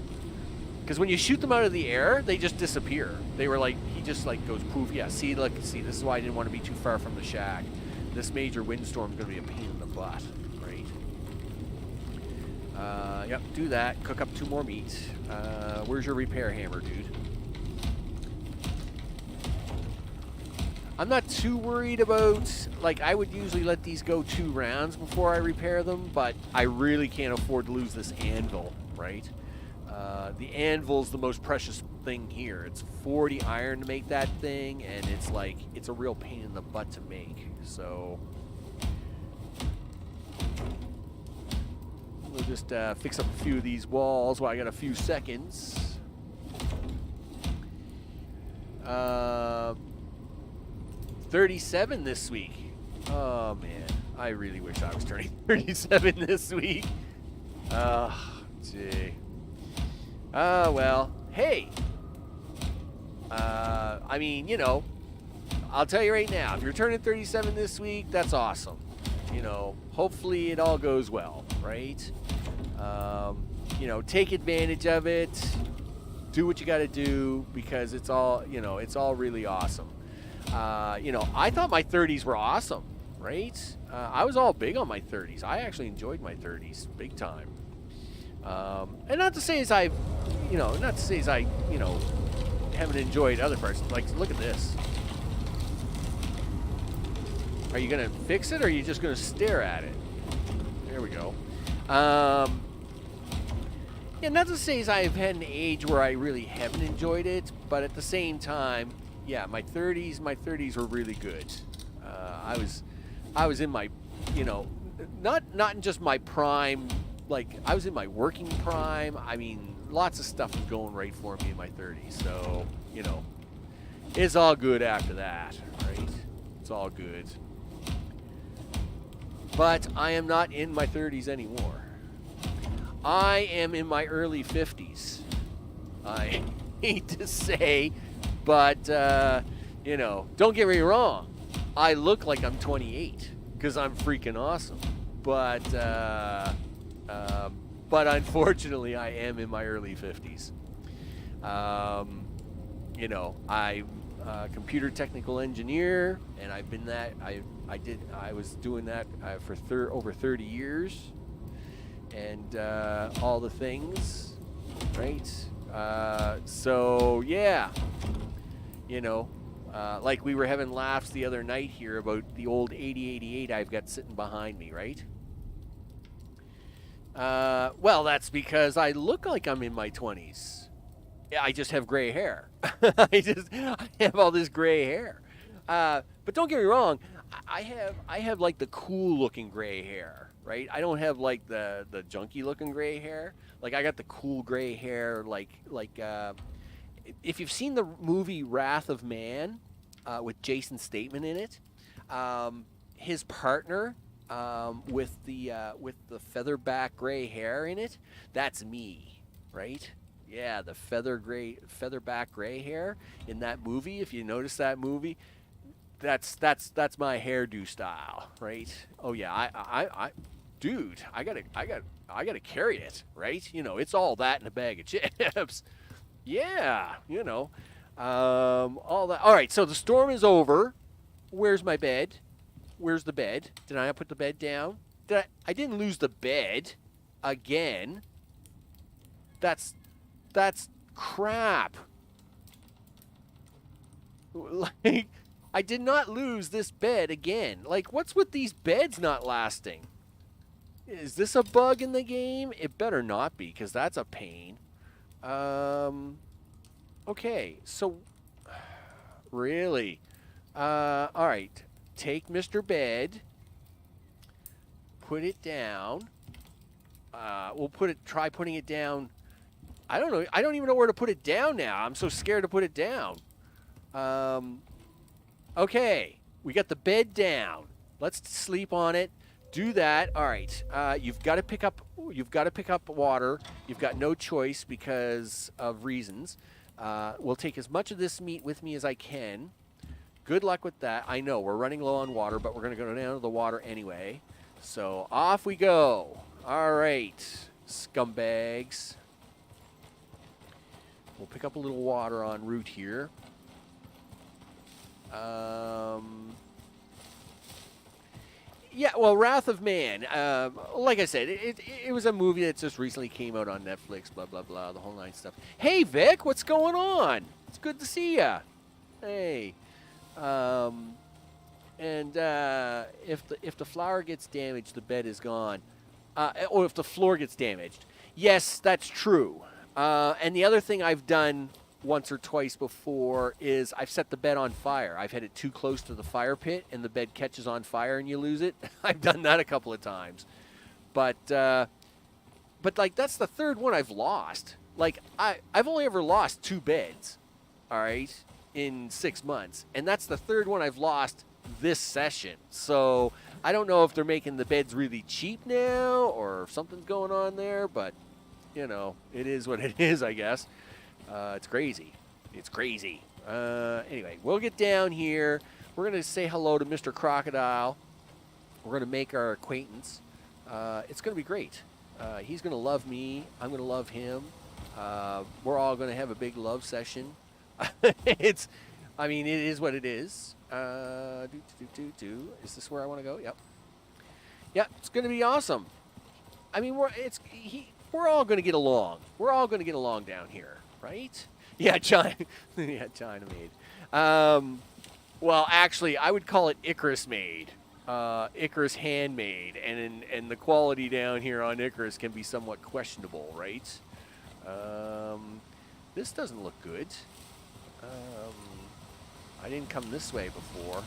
Because when you shoot them out of the air, they just disappear. They were like, he just like goes poof. Yeah, see, look, see, this is why I didn't want to be too far from the shack. This major windstorm is going to be a pain in the butt. Yep, do that. Cook up 2 more meat. Where's your repair hammer, dude? I'm not too worried about, like, I would usually let these go 2 rounds before I repair them, but I really can't afford to lose this anvil, right? The anvil's the most precious thing here. It's 40 iron to make that thing, and it's like, it's a real pain in the butt to make, so... We'll just fix up a few of these walls while I got a few seconds. 37 this week. Oh, man. I really wish I was turning 37 this week. Oh, gee. Oh, well. Hey. hey, I mean, you know, I'll tell you right now, if you're turning 37 this week, that's awesome. You know, hopefully it all goes well, right? You know, take advantage of it. Do what you got to do because it's all, you know, it's all really awesome. You know, I thought my 30s were awesome, right? I was all big on my 30s. I actually enjoyed my 30s big time. And not to say as I, you know, not to say as I, you know, haven't enjoyed other parts. Like, look at this. Are you going to fix it or are you just going to stare at it? There we go. Yeah, not to say as I've had an age where I really haven't enjoyed it, but at the same time, yeah, my 30s were really good. I was in my, you know, not in just my prime, like I was in my working prime. I mean, lots of stuff was going right for me in my 30s. So, you know, it's all good after that, right? It's all good. But I am not in my 30s anymore. I am in my early 50s. I hate to say, but, you know, don't get me wrong. I look like I'm 28 because I'm freaking awesome. But unfortunately, I am in my early 50s. You know, I'm a computer technical engineer, and I've been that. I was doing that for over 30 years. And all the things, right? So yeah, you know, like we were having laughs the other night here about the old 8088 I've got sitting behind me, right? Well, that's because I look like I'm in my 20s. Yeah, I just have gray hair. I have all this gray hair. But don't get me wrong, I have like the cool looking gray hair. Right? I don't have like the junky looking gray hair. Like I got the cool gray hair. Like if you've seen the movie Wrath of Man with Jason Statham in it, his partner with the featherback gray hair in it, that's me, right? Yeah, the featherback gray hair in that movie. If you notice that movie, that's my hairdo style, right? Oh yeah, I dude, I gotta carry it, right? You know, it's all that in a bag of chips. Yeah, you know, all that. All right, so the storm is over. Where's my bed? Where's the bed? Did I put the bed down? I didn't lose the bed again. That's crap. Like, I did not lose this bed again. Like, what's with these beds not lasting? Is this a bug in the game? It better not be, because that's a pain. Okay, so... Really? Alright. Take Mr. Bed. Put it down. We'll try putting it down. I don't know. I don't even know where to put it down now. I'm so scared to put it down. Okay. We got the bed down. Let's sleep on it. Do that. All right. You've got to pick up water. You've got no choice because of reasons. We'll take as much of this meat with me as I can. Good luck with that. I know we're running low on water, but we're going to go down to the water anyway. So off we go. All right, scumbags. We'll pick up a little water en route here. Yeah, well, Wrath of Man. Like I said, it was a movie that just recently came out on Netflix. Blah blah blah, the whole nine stuff. Hey, Vic, what's going on? It's good to see ya. Hey, and if the flower gets damaged, the bed is gone. Or if the floor gets damaged, yes, that's true. And the other thing I've done once or twice before is I've set the bed on fire. I've had it too close to the fire pit and the bed catches on fire and you lose it. I've done that a couple of times. But like that's the third one I've lost. Like I've only ever lost 2 beds, all right, in 6 months. And that's the third one I've lost this session. So I don't know if they're making the beds really cheap now or if something's going on there, but you know, it is what it is, I guess. It's crazy. It's crazy. Anyway, we'll get down here. We're going to say hello to Mr. Crocodile. We're going to make our acquaintance. It's going to be great. He's going to love me. I'm going to love him. We're all going to have a big love session. I mean, it is what it is. Is this where I want to go? Yep. Yeah, it's going to be awesome. I mean, we're all going to get along. We're all going to get along down here, right? Yeah, China. Yeah, China made. Well, actually, I would call it Icarus made. Icarus handmade, and the quality down here on Icarus can be somewhat questionable, right? This doesn't look good. I didn't come this way before.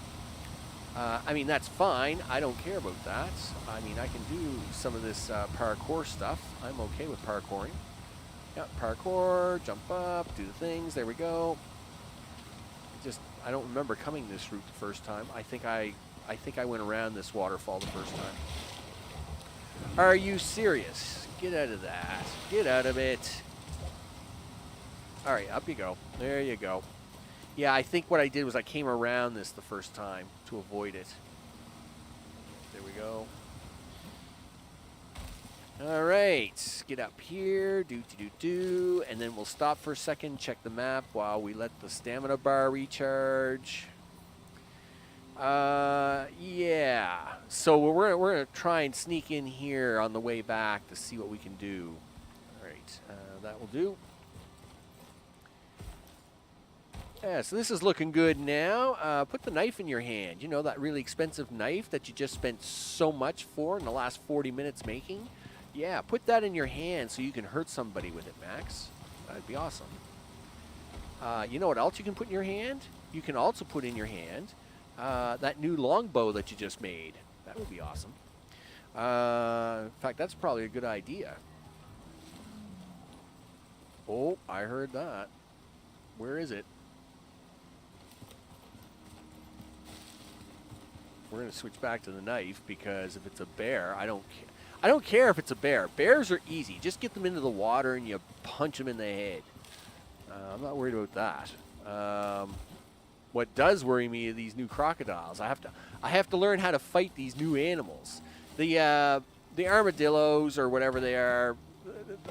I mean, that's fine. I don't care about that. I mean, I can do some of this parkour stuff. I'm okay with parkouring. Yep, parkour, jump up, do the things. There we go. I don't remember coming this route the first time. I think I went around this waterfall the first time. Are you serious? Get out of that. Get out of it. All right, up you go. There you go. Yeah, I think what I did was I came around this the first time to avoid it. There we go. All right, get up here, do, and then we'll stop for a second, check the map while we let the stamina bar recharge. Yeah. So we're gonna try and sneak in here on the way back to see what we can do. All right, that will do. Yeah, so this is looking good now. Put the knife in your hand. You know, that really expensive knife that you just spent so much for in the last 40 minutes making? Yeah, put that in your hand so you can hurt somebody with it, Max. That'd be awesome. You know what else you can put in your hand? You can also put in your hand that new longbow that you just made. That would be awesome. In fact, that's probably a good idea. Oh, I heard that. Where is it? We're going to switch back to the knife because if it's a bear, I don't care if it's a bear. Bears are easy. Just get them into the water and you punch them in the head. I'm not worried about that. What does worry me are these new crocodiles. I have to learn how to fight these new animals. The armadillos or whatever they are.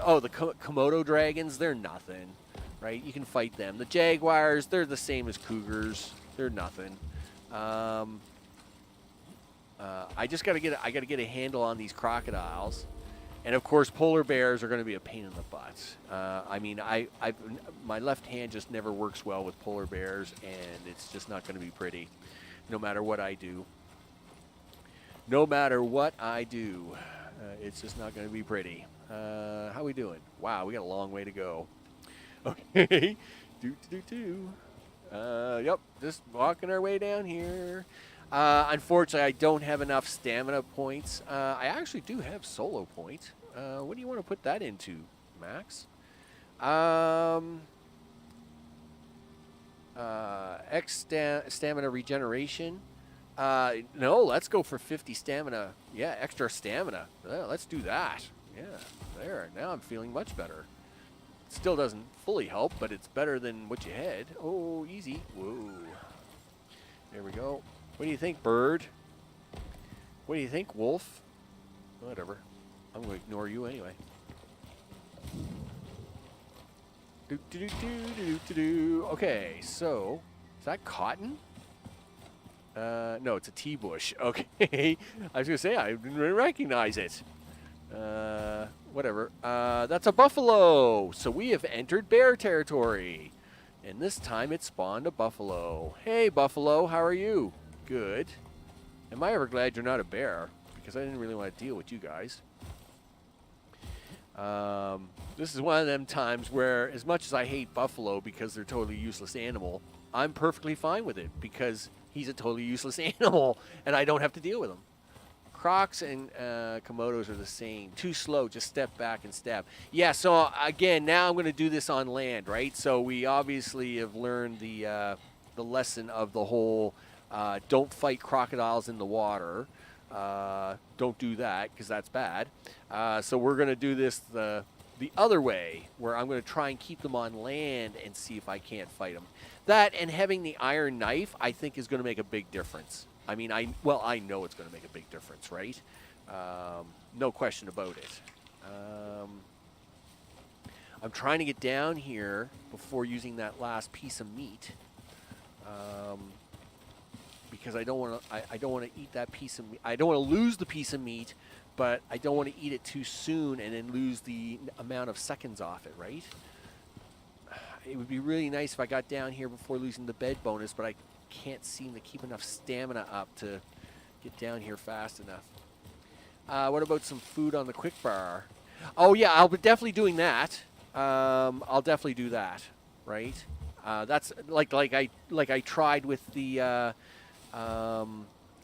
Oh, the Komodo dragons. They're nothing, right? You can fight them. The jaguars. They're the same as cougars. They're nothing. I just got to get a handle on these crocodiles, and of course polar bears are going to be a pain in the butt. I mean, my left hand just never works well with polar bears, and it's just not going to be pretty, no matter what I do. No matter what I do, it's just not going to be pretty. How we doing? Wow, we got a long way to go. Okay, yep, just walking our way down here. Unfortunately, I don't have enough stamina points. I actually do have solo point. What do you want to put that into, Max? X stamina regeneration. No, let's go for 50 stamina. Yeah, extra stamina. Let's do that. Yeah, there. Now I'm feeling much better. Still doesn't fully help, but it's better than what you had. Oh, easy. Whoa. There we go. What do you think, bird? What do you think, wolf? Whatever. I'm going to ignore you anyway. Okay, so is that cotton? No, it's a tea bush. Okay. I was going to say, I didn't recognize it. Whatever. That's a buffalo. So we have entered bear territory. And this time it spawned a buffalo. Hey, buffalo, how are you? Good. Am I ever glad you're not a bear? Because I didn't really want to deal with you guys. This is one of them times where, as much as I hate buffalo because they're a totally useless animal, I'm perfectly fine with it because he's a totally useless animal and I don't have to deal with him. Crocs and Komodos are the same. Too slow, just step back and stab. Yeah, so again, now I'm going to do this on land, right? So we obviously have learned the lesson of the whole don't fight crocodiles in the water. Don't do that because that's bad. So we're going to do the other way, where I'm going to try and keep them on land and see if I can't fight them. That and having the iron knife, I think, is going to make a big difference. I mean, I know it's going to make a big difference, right? No question about it. I'm trying to get down here before using that last piece of meat, because I don't want to. I don't want to eat that piece of meat. I don't want to lose the piece of meat, but I don't want to eat it too soon and then lose the amount of seconds off it. Right? It would be really nice if I got down here before losing the bed bonus, but I can't seem to keep enough stamina up to get down here fast enough. What about some food on the quick bar? Oh yeah, I'll be definitely doing that. I'll definitely do that, right? That's like I tried with the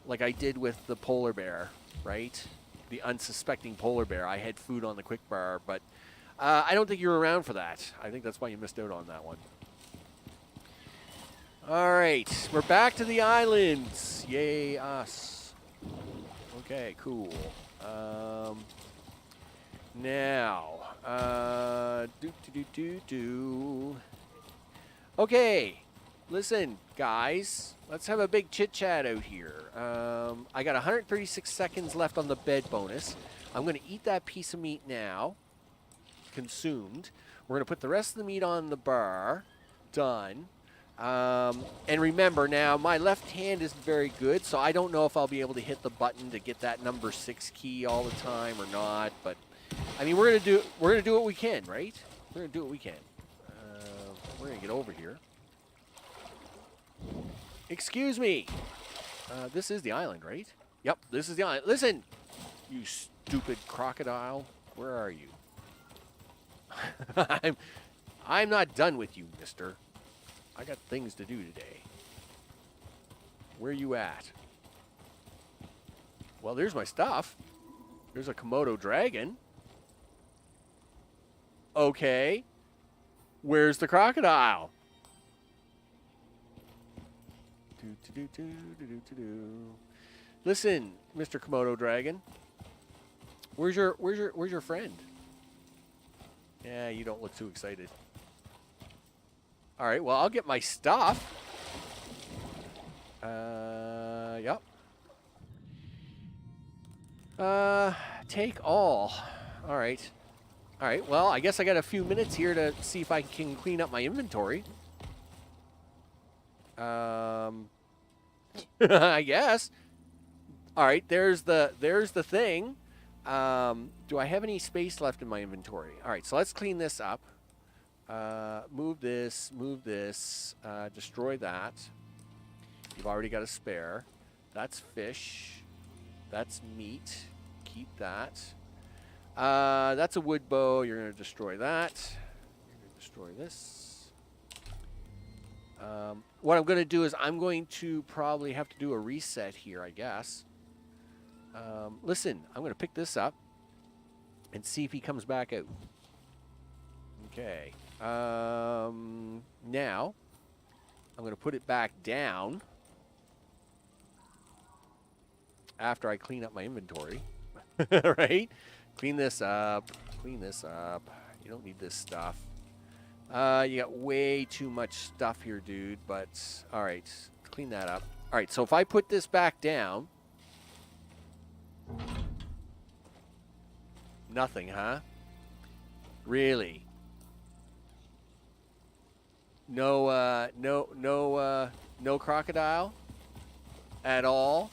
like I did with the polar bear, right? The unsuspecting polar bear. I had food on the quick bar, but I don't think you were around for that. I think that's why you missed out on that one. All right, we're back to the islands. Yay, us. Okay, cool. Now, Okay, listen, guys. Let's have a big chit chat out here. I got 136 seconds left on the bed bonus. I'm going to eat that piece of meat now. Consumed. We're going to put the rest of the meat on the bar. Done. And remember now, my left hand isn't very good, so I don't know if I'll be able to hit the button to get that number 6 key all the time or not. But I mean, we're gonna do what we can, right? We're gonna do what we can. We're gonna get over here. Excuse me. This is the island, right? Yep, this is the island. Listen, you stupid crocodile. Where are you? I'm not done with you, mister. I got things to do today. Where you at? Well, there's my stuff. There's a Komodo dragon. Okay. Where's the crocodile? Listen, Mr. Komodo dragon. Where's your friend? Yeah, you don't look too excited. All right, well, I'll get my stuff. Yep. Take all. All right. All right, well, I guess I got a few minutes here to see if I can clean up my inventory. I guess. All right, there's the thing. Do I have any space left in my inventory? All right, so let's clean this up. Move this, destroy that. You've already got a spare. That's fish. That's meat. Keep that. That's a wood bow. You're going to destroy that. You're going to destroy this. What I'm going to do is I'm going to probably have to do a reset here, I guess. Listen, I'm going to pick this up and see if he comes back out. Okay. Now, I'm going to put it back down after I clean up my inventory. Right? Clean this up. Clean this up. You don't need this stuff. You got way too much stuff here, dude. But, all right. Clean that up. All right, so if I put this back down. Nothing, huh? Really? No crocodile at all.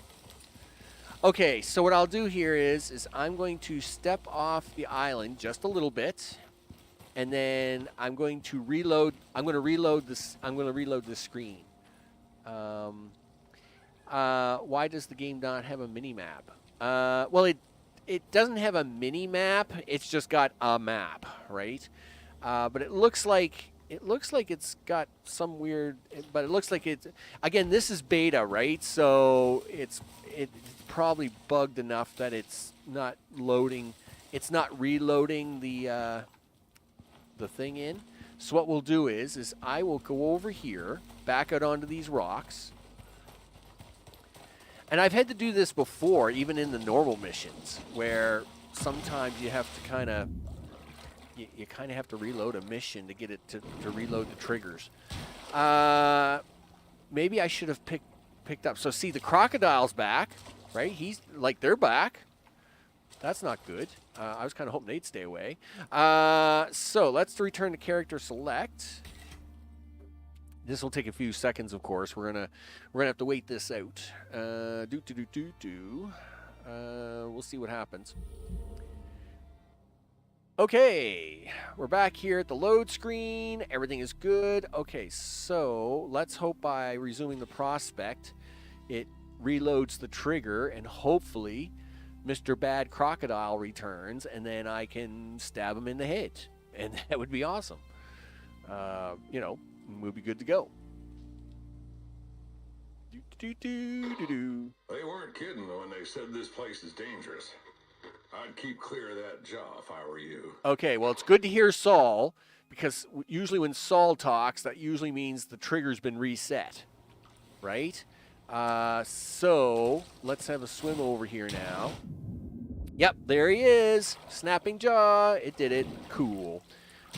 Okay, so what I'll do here is I'm going to step off the island just a little bit, and then I'm going to reload. I'm going to reload this. I'm going to reload this screen. Why does the game not have a mini map? Well, it doesn't have a mini map. It's just got a map, right? But it looks like it's got some weird. But it looks like it's, again, this is beta, right? So it's probably bugged enough that it's not loading. It's not reloading the thing in. So what we'll do is I will go over here, back out onto these rocks. And I've had to do this before, even in the normal missions, where sometimes you have to kind of you kind of have to reload a mission to get it to reload the triggers. Maybe I should have picked up. So see, the crocodile's back, right? He's like, they're back. That's not good. I was kind of hoping they'd stay away. So let's return to character select. This will take a few seconds, of course. We're gonna have to wait this out. We'll see what happens. Okay, we're back here at the load screen. Everything is good. Okay, so let's hope by resuming the prospect, it reloads the trigger, and hopefully Mr. Bad Crocodile returns, and then I can stab him in the head, and that would be awesome. You know, we'll be good to go. They weren't kidding when they said this place is dangerous. I'd keep clear of that jaw if I were you. Okay, well, it's good to hear Saul, because usually when Saul talks, that usually means the trigger's been reset, right? So let's have a swim over here now. Yep, there he is. Snapping jaw. It did it. Cool.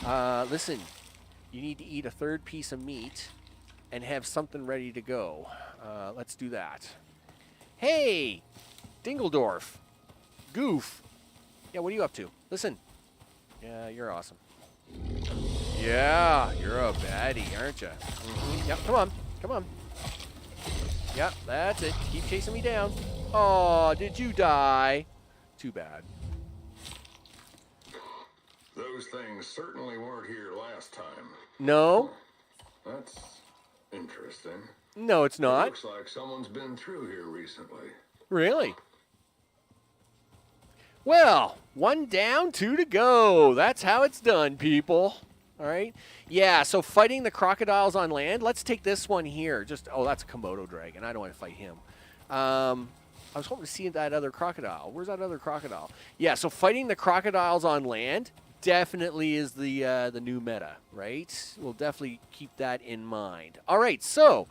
Listen, you need to eat a third piece of meat and have something ready to go. Let's do that. Hey, Dingledorf. Goof. Yeah, what are you up to? Listen. Yeah, you're awesome. Yeah, you're a baddie, aren't you? Mm-hmm. Yep, come on. Come on. Yep, that's it. Keep chasing me down. Oh, did you die? Too bad. Those things certainly weren't here last time. No. That's interesting. No, it's not. It looks like someone's been through here recently. Really? Well, 1 down, 2 to go. That's how it's done, people. All right. Yeah, so fighting the crocodiles on land. Let's take this one here. Oh, that's a Komodo dragon. I don't want to fight him. I was hoping to see that other crocodile. Where's that other crocodile? Yeah, so fighting the crocodiles on land definitely is the new meta, right? We'll definitely keep that in mind. All right, so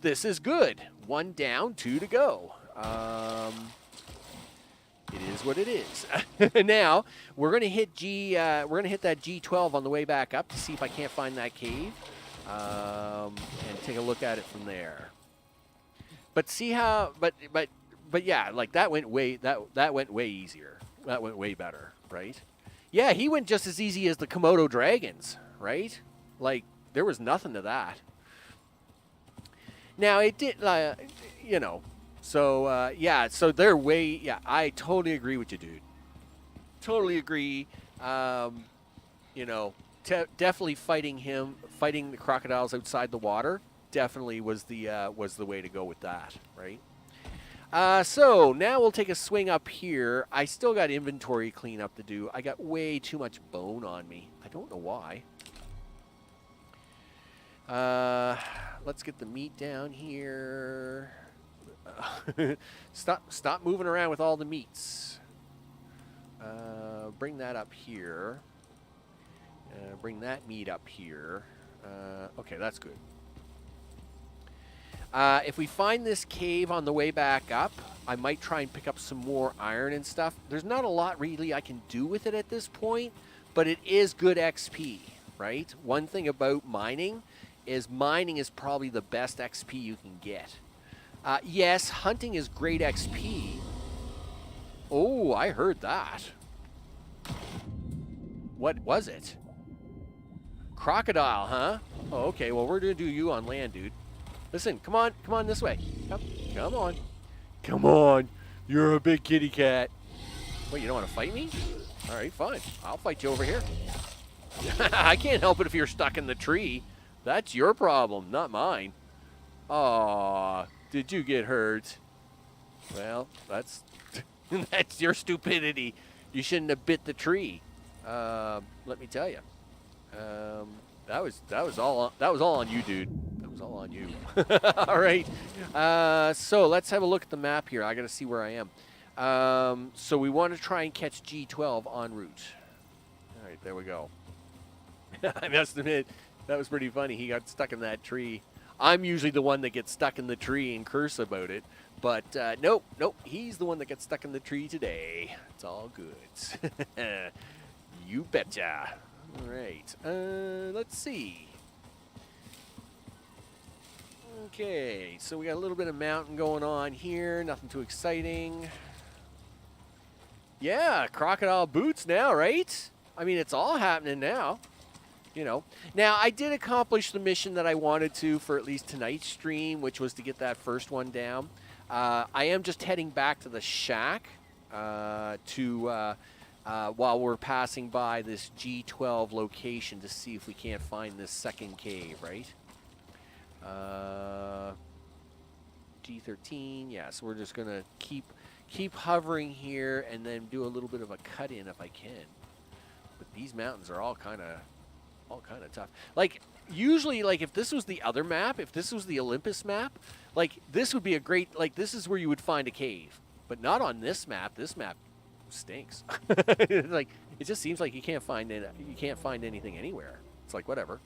this is good. 1 down, 2 to go. It is what it is. Now we're gonna hit we're gonna hit that G12 on the way back up to see if I can't find that cave, and take a look at it from there. But see how, but yeah, like that went way way easier. That went way better, right? Yeah, he went just as easy as the Komodo dragons, right? Like there was nothing to that. Now it did, you know. So, yeah, so they're way, yeah, I totally agree with you, dude. Totally agree. You know, definitely fighting the crocodiles outside the water definitely was the way to go with that, right? So now we'll take a swing up here. I still got inventory cleanup to do. I got way too much bone on me. I don't know why. Let's get the meat down here. Stop moving around with all the meats. Bring that up here. Bring that meat up here. Okay, that's good. If we find this cave on the way back up, I might try and pick up some more iron and stuff. There's not a lot really I can do with it at this point, but it is good XP, right? One thing about mining is probably the best XP you can get. Yes, hunting is great XP. Oh, I heard that. What was it? Crocodile, huh? Oh, okay, well, we're going to do you on land, dude. Listen, come on this way. Come on. Come on. You're a big kitty cat. Wait, you don't want to fight me? All right, fine. I'll fight you over here. I can't help it if you're stuck in the tree. That's your problem, not mine. Aw, did you get hurt? Well, that's that's your stupidity. You shouldn't have bit the tree. Let me tell you. That was all on you, dude. That was all on you. All right. So let's have a look at the map here. I got to see where I am. So we want to try and catch G12 en route. All right, there we go. I must admit, that was pretty funny. He got stuck in that tree. I'm usually the one that gets stuck in the tree and curse about it. But nope, he's the one that gets stuck in the tree today. It's all good. You betcha. All right. Let's see. Okay, so we got a little bit of mountain going on here. Nothing too exciting. Yeah, crocodile boots now, right? I mean, it's all happening now. You know. Now, I did accomplish the mission that I wanted to for at least tonight's stream, which was to get that first one down. I am just heading back to the shack while we're passing by this G12 location to see if we can't find this second cave, right? G13, yeah, so we're just going to keep hovering here and then do a little bit of a cut-in if I can. But these mountains are all kind of tough. Like, usually, like, if this was the other map, if this was the Olympus map, like, this would be a great, like, this is where you would find a cave. But not on this map. This map stinks. Like, it just seems like you can't find anything anywhere. It's like, whatever.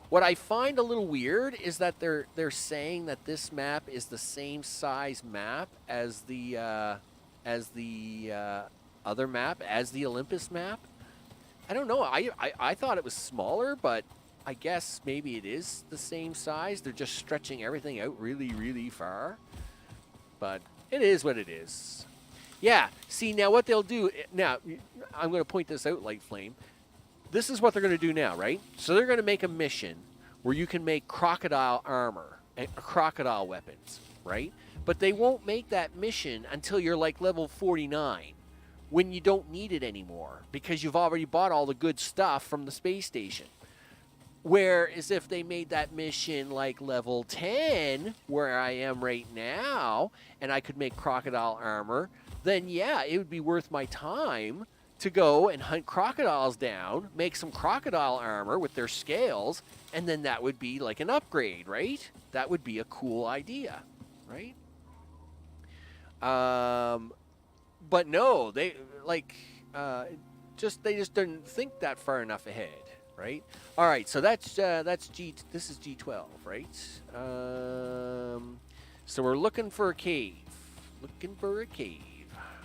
What I find a little weird is that they're saying that this map is the same size map as the other map, as the Olympus map. I don't know. I thought it was smaller, but I guess maybe it is the same size. They're just stretching everything out really, really far. But it is what it is. Yeah. See, now what they'll do, now I'm going to point this out, Light Flame. This is what they're going to do now, right? So they're going to make a mission where you can make crocodile armor and crocodile weapons, right? But they won't make that mission until you're like level 49, when you don't need it anymore because you've already bought all the good stuff from the space station. Whereas if they made that mission like level 10, where I am right now, and I could make crocodile armor, then yeah, it would be worth my time to go and hunt crocodiles down, make some crocodile armor with their scales, and then that would be like an upgrade, right? That would be a cool idea, right? But no, they just didn't think that far enough ahead, right? All right, so this is G12, right? So we're looking for a cave.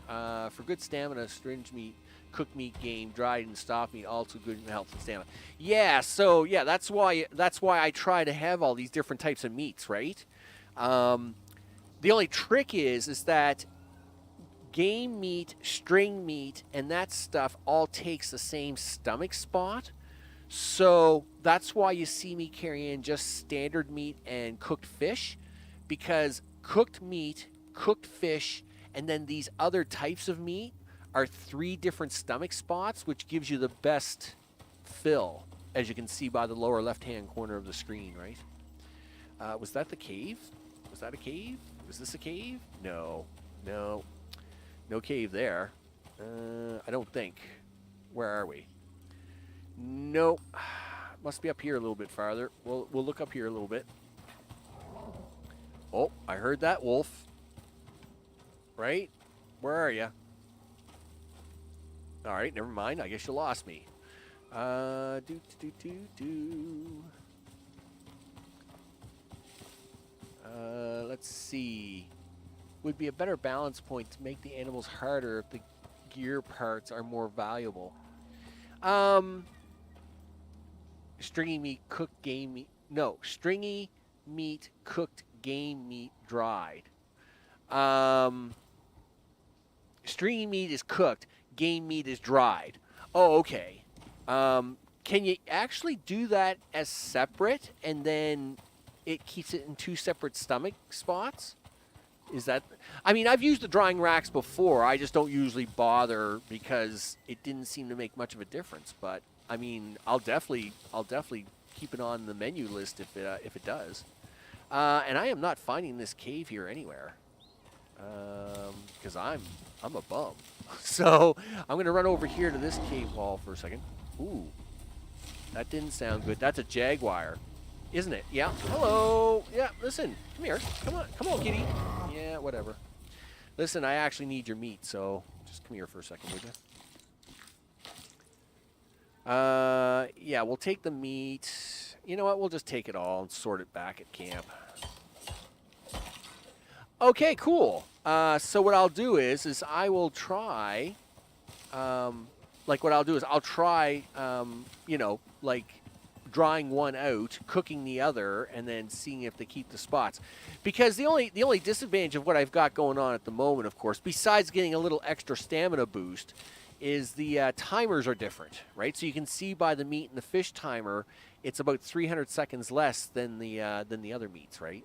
For good stamina, strange meat, cooked meat, game, dried and stuffed meat, also good in health and stamina. Yeah, so yeah, that's why I try to have all these different types of meats, right? The only trick is that game meat, string meat, and that stuff all takes the same stomach spot. So that's why you see me carrying just standard meat and cooked fish, because cooked meat, cooked fish, and then these other types of meat are 3 different stomach spots, which gives you the best fill, as you can see by the lower left-hand corner of the screen, right? Was that the cave? Was that a cave? Was this a cave? No. No cave there. I don't think. Where are we? Nope. Must be up here a little bit farther. We'll look up here a little bit. Oh, I heard that wolf. Right? Where are you? All right, never mind. I guess you lost me. Let's see. Would be a better balance point to make the animals harder if the gear parts are more valuable. Stringy meat, cooked game meat. No, stringy meat, cooked game meat, dried. Stringy meat is cooked, game meat is dried. Oh, okay. Can you actually do that as separate, and then it keeps it in 2 separate stomach spots? Is that? I mean, I've used the drying racks before. I just don't usually bother because it didn't seem to make much of a difference. But I mean, I'll definitely keep it on the menu list if it does. And I am not finding this cave here anywhere because I'm a bum. So I'm gonna run over here to this cave wall for a second. Ooh, that didn't sound good. That's a jaguar, isn't it? Yeah. Hello. Yeah. Listen. Come here. Come on, kitty. Yeah. Whatever. Listen, I actually need your meat, so just come here for a second, would you? Yeah. We'll take the meat. You know what? We'll just take it all and sort it back at camp. Okay. Cool. So what I'll do is I will try like what I'll do is I'll try, you know, like drawing one out, cooking the other, and then seeing if they keep the spots. Because the only disadvantage of what I've got going on at the moment, of course, besides getting a little extra stamina boost, is the timers are different, right? So you can see by the meat and the fish timer, it's about 300 seconds less than the other meats, right?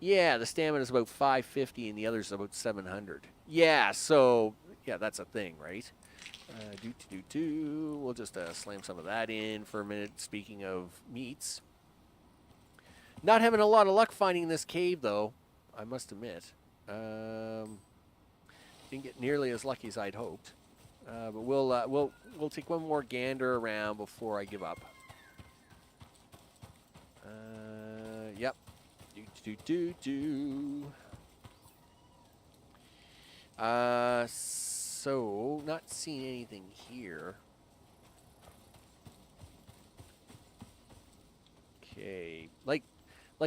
Yeah, the stamina is about 550 and the other's about 700. Yeah, so yeah, that's a thing, right? We'll just slam some of that in for a minute. Speaking of meats, not having a lot of luck finding this cave, though. I must admit, didn't get nearly as lucky as I'd hoped. But we'll take one more gander around before I give up. Yep. So, not seeing anything here. Okay. Like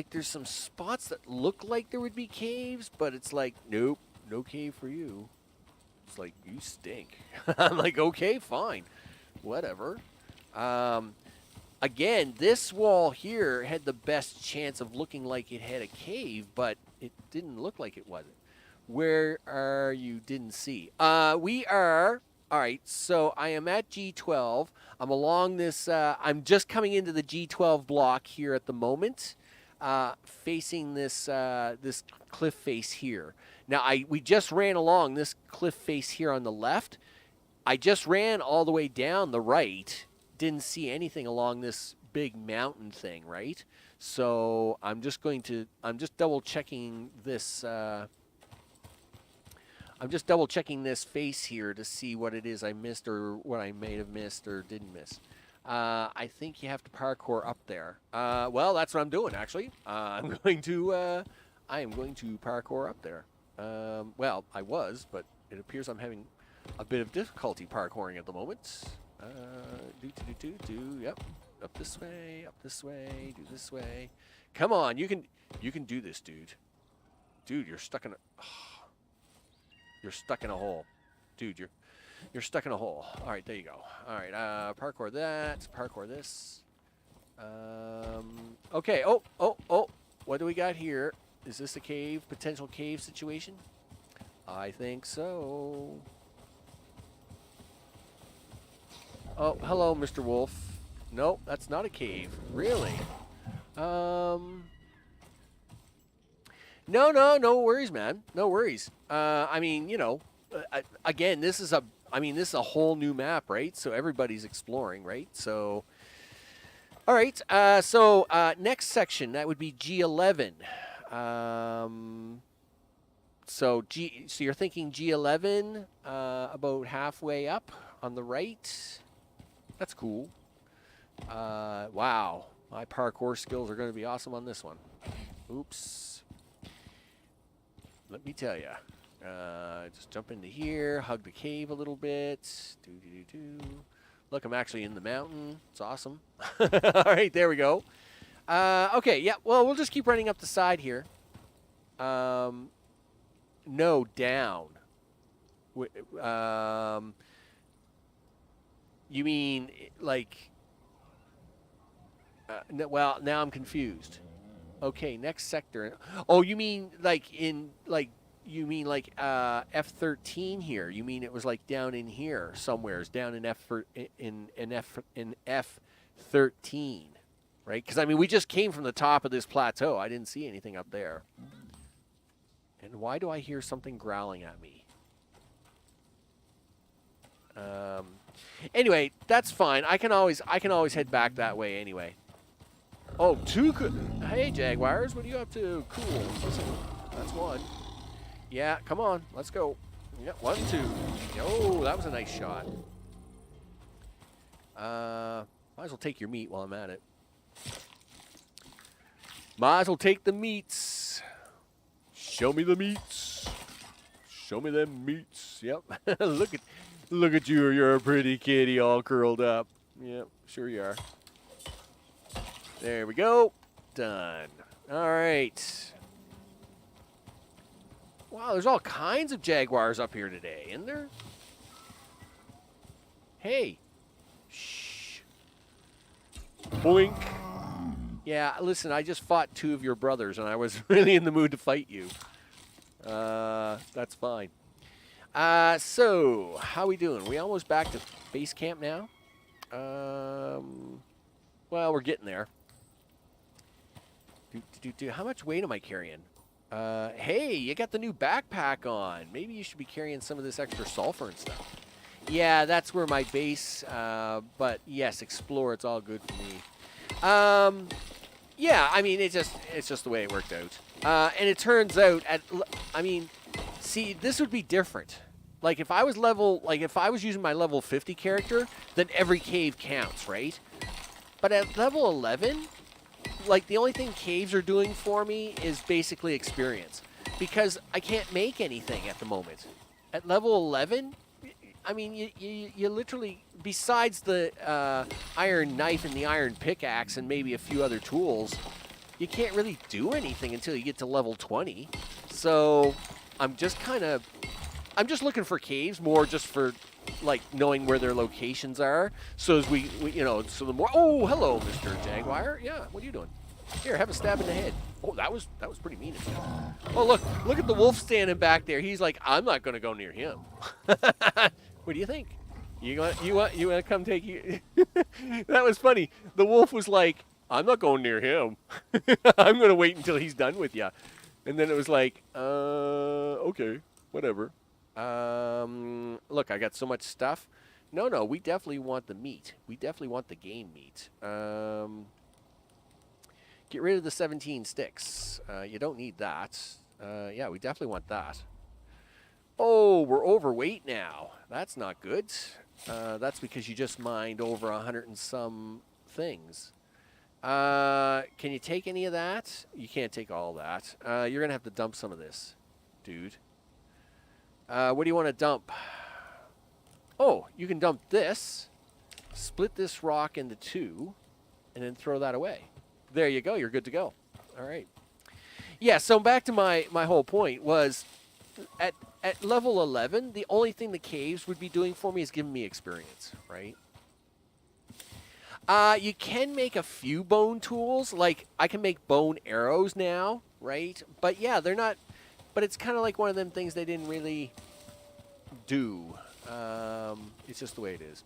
there's some spots that look like there would be caves, but it's like, nope, no cave for you. It's like, you stink. I'm like, okay, fine. Whatever. Again, this wall here had the best chance of looking like it had a cave, but it didn't look like it wasn't. Where are you? Didn't see. We are. All right, so I am at G12. I'm along this. I'm just coming into the G12 block here at the moment, facing this this cliff face here. Now, we just ran along this cliff face here on the left. I just ran all the way down the right. Didn't see anything along this big mountain thing, right? So I'm just double checking this. I'm just double checking this face here to see what it is I missed or what I may have missed or didn't miss. I think you have to parkour up there. Well, that's what I'm doing actually. I am going to parkour up there. Well, I was, but it appears I'm having a bit of difficulty parkouring at the moment. Yep. Up this way, do this way. Come on, you can do this, dude. Dude, you're stuck in a you're stuck in a hole. Dude, you're stuck in a hole. All right, there you go. All right, parkour that, parkour this. Okay, oh. What do we got here? Is this a cave, potential cave situation? I think so. Oh, hello, Mr. Wolf. Nope, that's not a cave. Really? No worries, man. No worries. I mean, you know, again, this is a whole new map, right? So everybody's exploring, right? So, all right. So next section, that would be G11. So you're thinking G11, about halfway up on the right. That's cool. Wow, my parkour skills are going to be awesome on this one. Oops. Let me tell you. Just jump into here, hug the cave a little bit. Look, I'm actually in the mountain. It's awesome. All right, there we go. Okay, yeah, well, we'll just keep running up the side here. No, down. You mean, like... well, now I'm confused. Okay, next sector. Oh, you mean like F13 here? You mean it was like down in here somewheres, down in F13, right? Because I mean we just came from the top of this plateau. I didn't see anything up there. And why do I hear something growling at me? Anyway, that's fine. I can always head back that way anyway. Oh, hey, Jaguars, what are you up to? Cool. That's one. Yeah, come on. Let's go. Yep, 1, 2. Oh, that was a nice shot. Might as well take your meat while I'm at it. Might as well take the meats. Show me the meats. Show me them meats. Yep. Look at you. You're a pretty kitty all curled up. Yep, sure you are. There we go. Done. All right. Wow, there's all kinds of jaguars up here today, isn't there? Hey. Shh. Boink. Yeah, listen, I just fought 2 of your brothers, and I was really in the mood to fight you. That's fine. So, how we doing? We almost back to base camp now? Well, we're getting there. How much weight am I carrying? Hey, you got the new backpack on. Maybe you should be carrying some of this extra sulfur and stuff. Yeah, that's where my base, but yes, explore, it's all good for me. Yeah, I mean, it's just the way it worked out. And it turns out, see, this would be different. Like, if I was using my level 50 character, then every cave counts, right? But at level 11, like, the only thing caves are doing for me is basically experience. Because I can't make anything at the moment. At level 11, I mean, you literally, besides the iron knife and the iron pickaxe and maybe a few other tools, you can't really do anything until you get to level 20. So I'm just looking for caves more just for, like, knowing where their locations are. So as we so the more, oh, hello, Mr. Jaguar. Yeah, what are you doing? Here, have a stab in the head. Oh, that was pretty mean of you. Oh, look at the wolf standing back there. He's like, I'm not going to go near him. What do you think? You want to come take you? That was funny. The wolf was like, I'm not going near him. I'm going to wait until he's done with you. And then it was like, okay, whatever. Look, I got so much stuff. No, we definitely want the meat. We definitely want the game meat. Get rid of the 17 sticks. You don't need that. Yeah, we definitely want that. Oh, we're overweight now. That's not good. That's because you just mined over 100 and some things. Can you take any of that? You can't take all that. You're going to have to dump some of this, dude. What do you want to dump? Oh, you can dump this, split this rock into 2, and then throw that away. There you go. You're good to go. All right. Yeah, so back to my whole point was at level 11, the only thing the caves would be doing for me is giving me experience, right? You can make a few bone tools. Like, I can make bone arrows now, right? But yeah, they're not... But it's kind of like one of them things they didn't really do. It's just the way it is.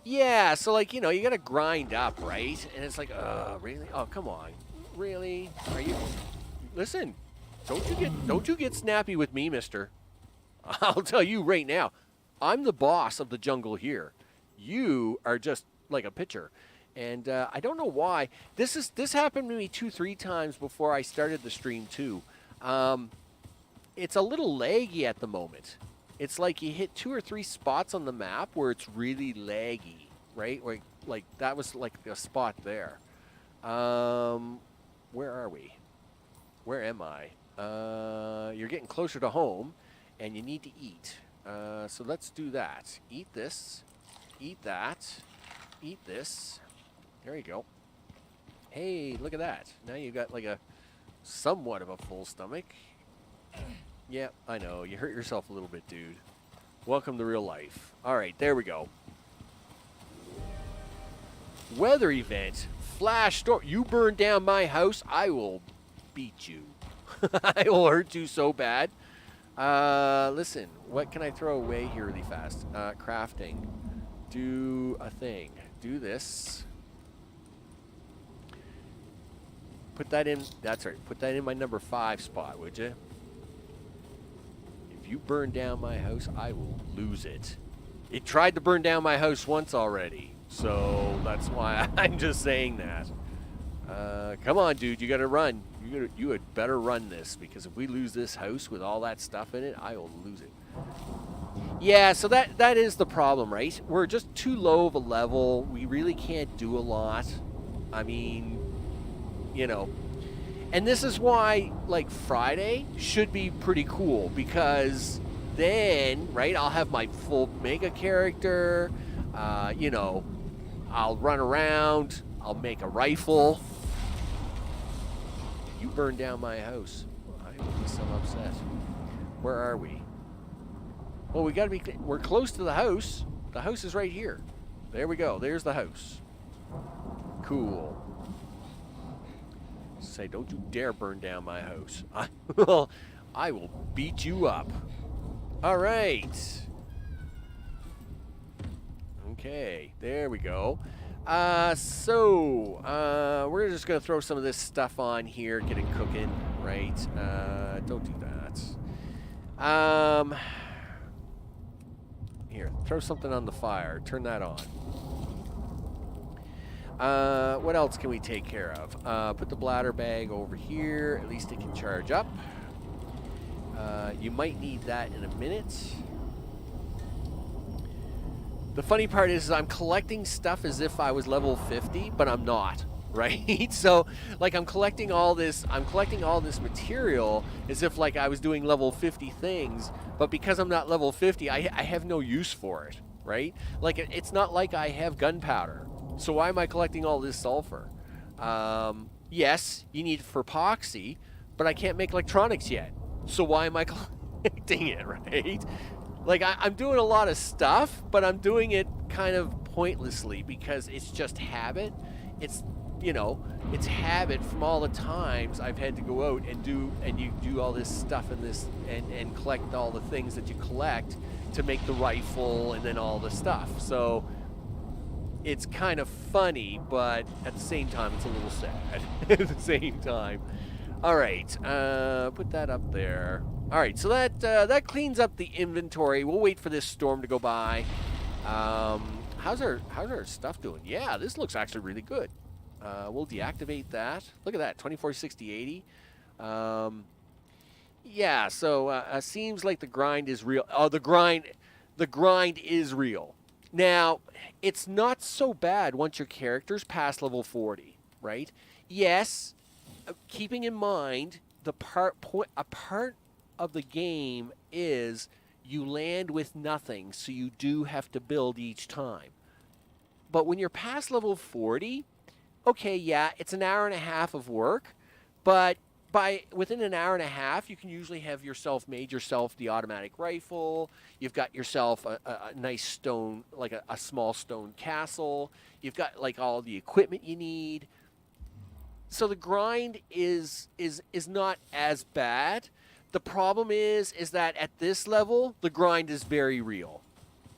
Yeah, so, like, you got to grind up, right? And it's like, really? Oh, come on. Really? Are you... Listen, don't you get snappy with me, mister. I'll tell you right now, I'm the boss of the jungle here. You are just like a pitcher. And I don't know why. This happened to me 2-3 times before I started the stream too. It's a little laggy at the moment. It's like you hit 2 or 3 spots on the map where it's really laggy, right? Like that was like a spot there. Where are we? Where am I? You're getting closer to home, and you need to eat. So let's do that. Eat this. Eat that. Eat this. There you go. Hey, look at that. Now you got like a somewhat of a full stomach. Yeah, I know. You hurt yourself a little bit, dude. Welcome to real life. All right, there we go. Weather event. Flash storm. You burn down my house, I will beat you. I will hurt you so bad. Listen, what can I throw away here really fast? Crafting. Do a thing. Do this. Put that in. That's right. Put that in my number 5 spot, would you? If you burn down my house, I will lose it. It tried to burn down my house once already, so that's why I'm just saying that. Come on, dude. You got to run. You had better run this, because if we lose this house with all that stuff in it, I will lose it. Yeah, so that is the problem, right? We're just too low of a level. We really can't do a lot. I mean, and this is why, like, Friday should be pretty cool, because then, right, I'll have my full mega character. I'll run around. I'll make a rifle. You burned down my house. I will be so upset. Where are we? Well, we got to be. We're close to the house. The house is right here. There we go. There's the house. Cool. Say, don't you dare burn down my house. I will beat you up. All right. Okay, there we go. We're just gonna throw some of this stuff on here, get it cooking, right? Don't do that. Here, throw something on the fire. Turn that on. What else can we take care of? Put the bladder bag over here. At least it can charge up. You might need that in a minute. The funny part is I'm collecting stuff as if I was level 50, but I'm not, right? So, like, I'm collecting all this material as if like I was doing level 50 things, but because I'm not level 50, I have no use for it, right? Like, it's not like I have gunpowder. So why am I collecting all this sulfur? Yes, you need it for epoxy, but I can't make electronics yet. So why am I collecting it, right? Like, I'm doing a lot of stuff, but I'm doing it kind of pointlessly because it's just habit. It's, you know, it's habit from all the times I've had to go out and you do all this stuff and collect all the things that you collect to make the rifle and then all the stuff. So it's kind of funny, but at the same time, it's a little sad at the same time. All right, put that up there. All right, so that cleans up the inventory. We'll wait for this storm to go by. How's our stuff doing? Yeah, this looks actually really good. We'll deactivate that. Look at that, 246080. Yeah, so seems like the grind is real. Oh, the grind is real. Now, it's not so bad once your character's past level 40, right? Yes, keeping in mind a part of the game is you land with nothing, so you do have to build each time. But when you're past level 40, okay, yeah, it's an hour and a half of work, but within an hour and a half, you can usually have made yourself the automatic rifle. You've got yourself a nice stone, like a small stone castle. You've got like all the equipment you need. So the grind is not as bad. The problem is that at this level, the grind is very real,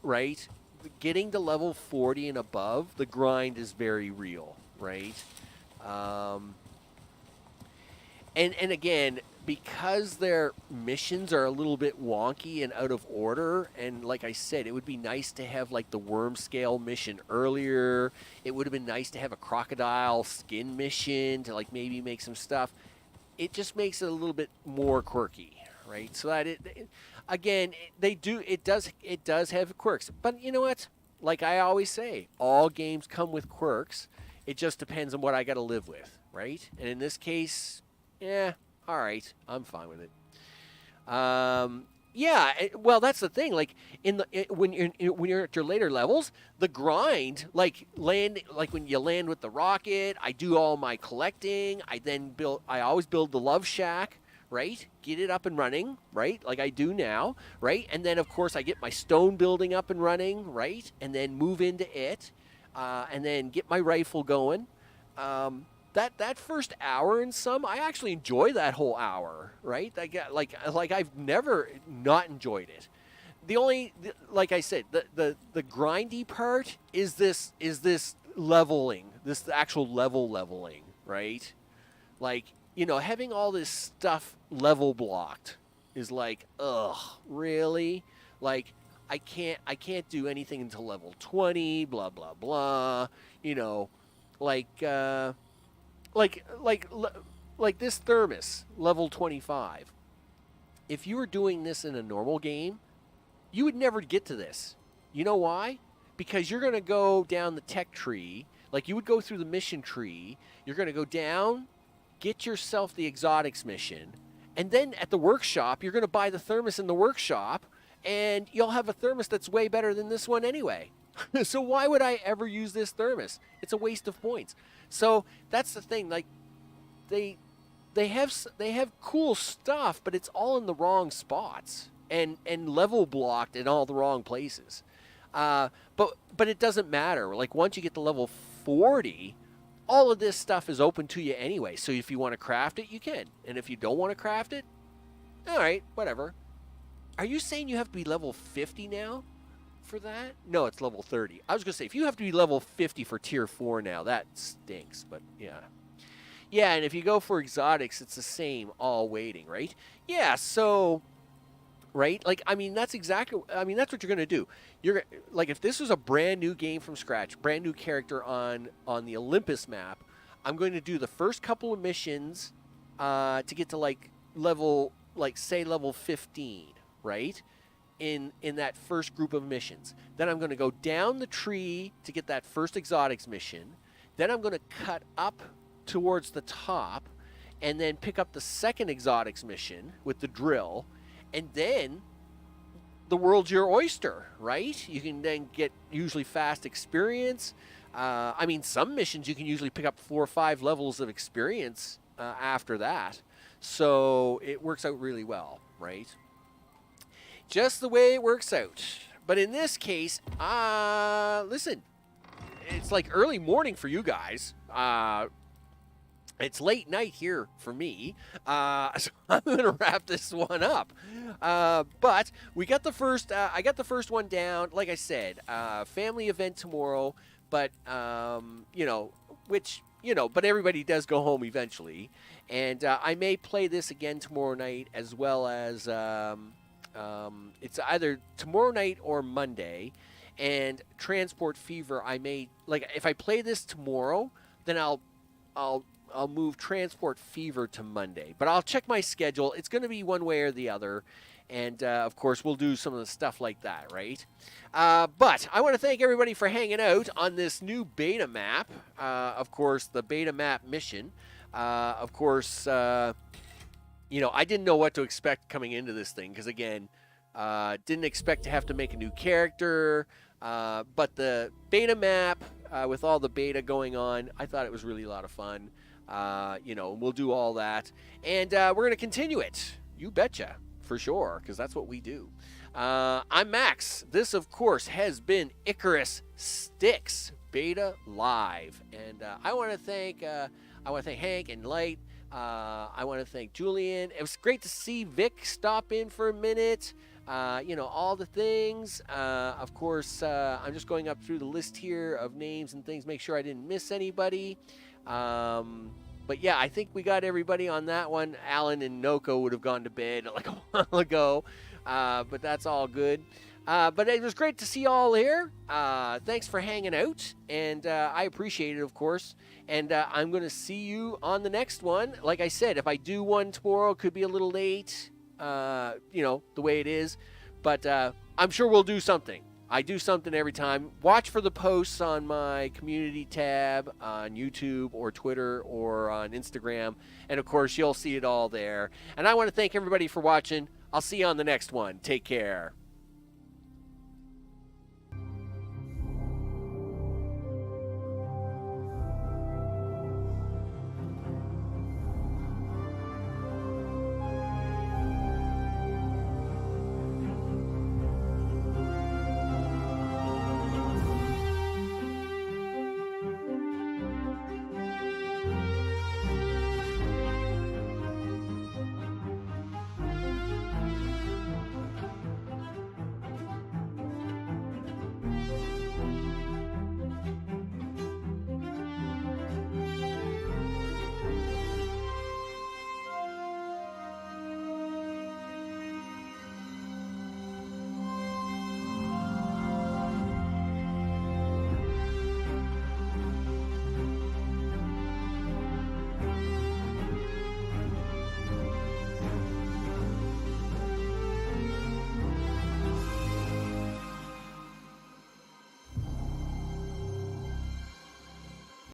right? Getting to level 40 and above, the grind is very real, right? And again, because their missions are a little bit wonky and out of order, and like I said, it would be nice to have like the worm scale mission earlier. It would have been nice to have a crocodile skin mission to like maybe make some stuff. It just makes it a little bit more quirky, right? So that it does have quirks. But you know what? Like I always say, all games come with quirks. It just depends on what I got to live with, right? And in this case, yeah, all right, I'm fine with it. Well, that's the thing. Like when you're at your later levels, the grind, like when you land with the rocket, I do all my collecting. I always build the love shack, right? Get it up and running, right? Like I do now, right? And then of course I get my stone building up and running, right? And then move into it, and then get my rifle going. That first hour and some, I actually enjoy that whole hour, right? Like I've never not enjoyed it. Like I said, the grindy part is this leveling, this actual leveling, right? Like, you know, having all this stuff level blocked is like, ugh, really? Like, I can't do anything until level 20, blah blah blah. You know, like this thermos, level 25. If you were doing this in a normal game, you would never get to this. You know why? Because you're going to go down the tech tree, like you would go through the mission tree. You're going to go down, get yourself the exotics mission, and then at the workshop, you're going to buy the thermos in the workshop, and you'll have a thermos that's way better than this one anyway. So why would I ever use this thermos? It's a waste of points. So that's the thing. Like they have cool stuff, but it's all in the wrong spots. and level blocked in all the wrong places. But it doesn't matter. Like once you get to level 40, all of this stuff is open to you anyway. So if you want to craft it, you can. And if you don't want to craft it, all right, whatever. Are you saying you have to be level 50 now for that? No, it's level 30. I was going to say, if you have to be level 50 for tier 4 now, that stinks, but yeah. Yeah, and if you go for exotics, it's the same, all waiting, right? Yeah, so, right? Like, I mean, that's what you're going to do. You're like, if this was a brand new game from scratch, brand new character on the Olympus map, I'm going to do the first couple of missions to get to like level, like say level 15, right? In that first group of missions. Then I'm going to go down the tree to get that first exotics mission. Then I'm going to cut up towards the top and then pick up the second exotics mission with the drill, and then the world's your oyster, right? You can then get usually fast experience. I mean, some missions you can usually pick up 4 or 5 levels of experience after that. So it works out really well, right? Just the way it works out. But in this case, listen, it's like early morning for you guys. It's late night here for me, so I'm gonna wrap this one up. But we got the first. I got the first one down. Like I said, family event tomorrow. But but everybody does go home eventually, and I may play this again tomorrow night as well as it's either tomorrow night or Monday. And Transport Fever, I may if I play this tomorrow, then I'll move Transport Fever to Monday. But I'll check my schedule. It's going to be one way or the other. And, of course, we'll do some of the stuff like that, right? But I want to thank everybody for hanging out on this new beta map. Of course, the beta map mission. Of course, I didn't know what to expect coming into this thing. Because, again, didn't expect to have to make a new character. But the beta map, with all the beta going on, I thought it was really a lot of fun. We'll do all that. And we're going to continue it. You betcha. For sure, because that's what we do. I'm Max. This, of course, has been Icarus STYX Beta Live. And I want to thank Hank and Light. I want to thank Julian. It was great to see Vic stop in for a minute. All the things. Of course, I'm just going up through the list here of names and things, make sure I didn't miss anybody. But yeah, I think we got everybody on that one. Alan and Noko would have gone to bed like a while ago, but that's all good. But it was great to see you all here. Thanks for hanging out, and I appreciate it, of course. And I'm going to see you on the next one. Like I said, if I do one tomorrow, it could be a little late. The way it is, but I'm sure we'll do something. I do something every time. Watch for the posts on my community tab on YouTube or Twitter or on Instagram, and of course you'll see it all there. And I want to thank everybody for watching. I'll see you on the next one. Take care.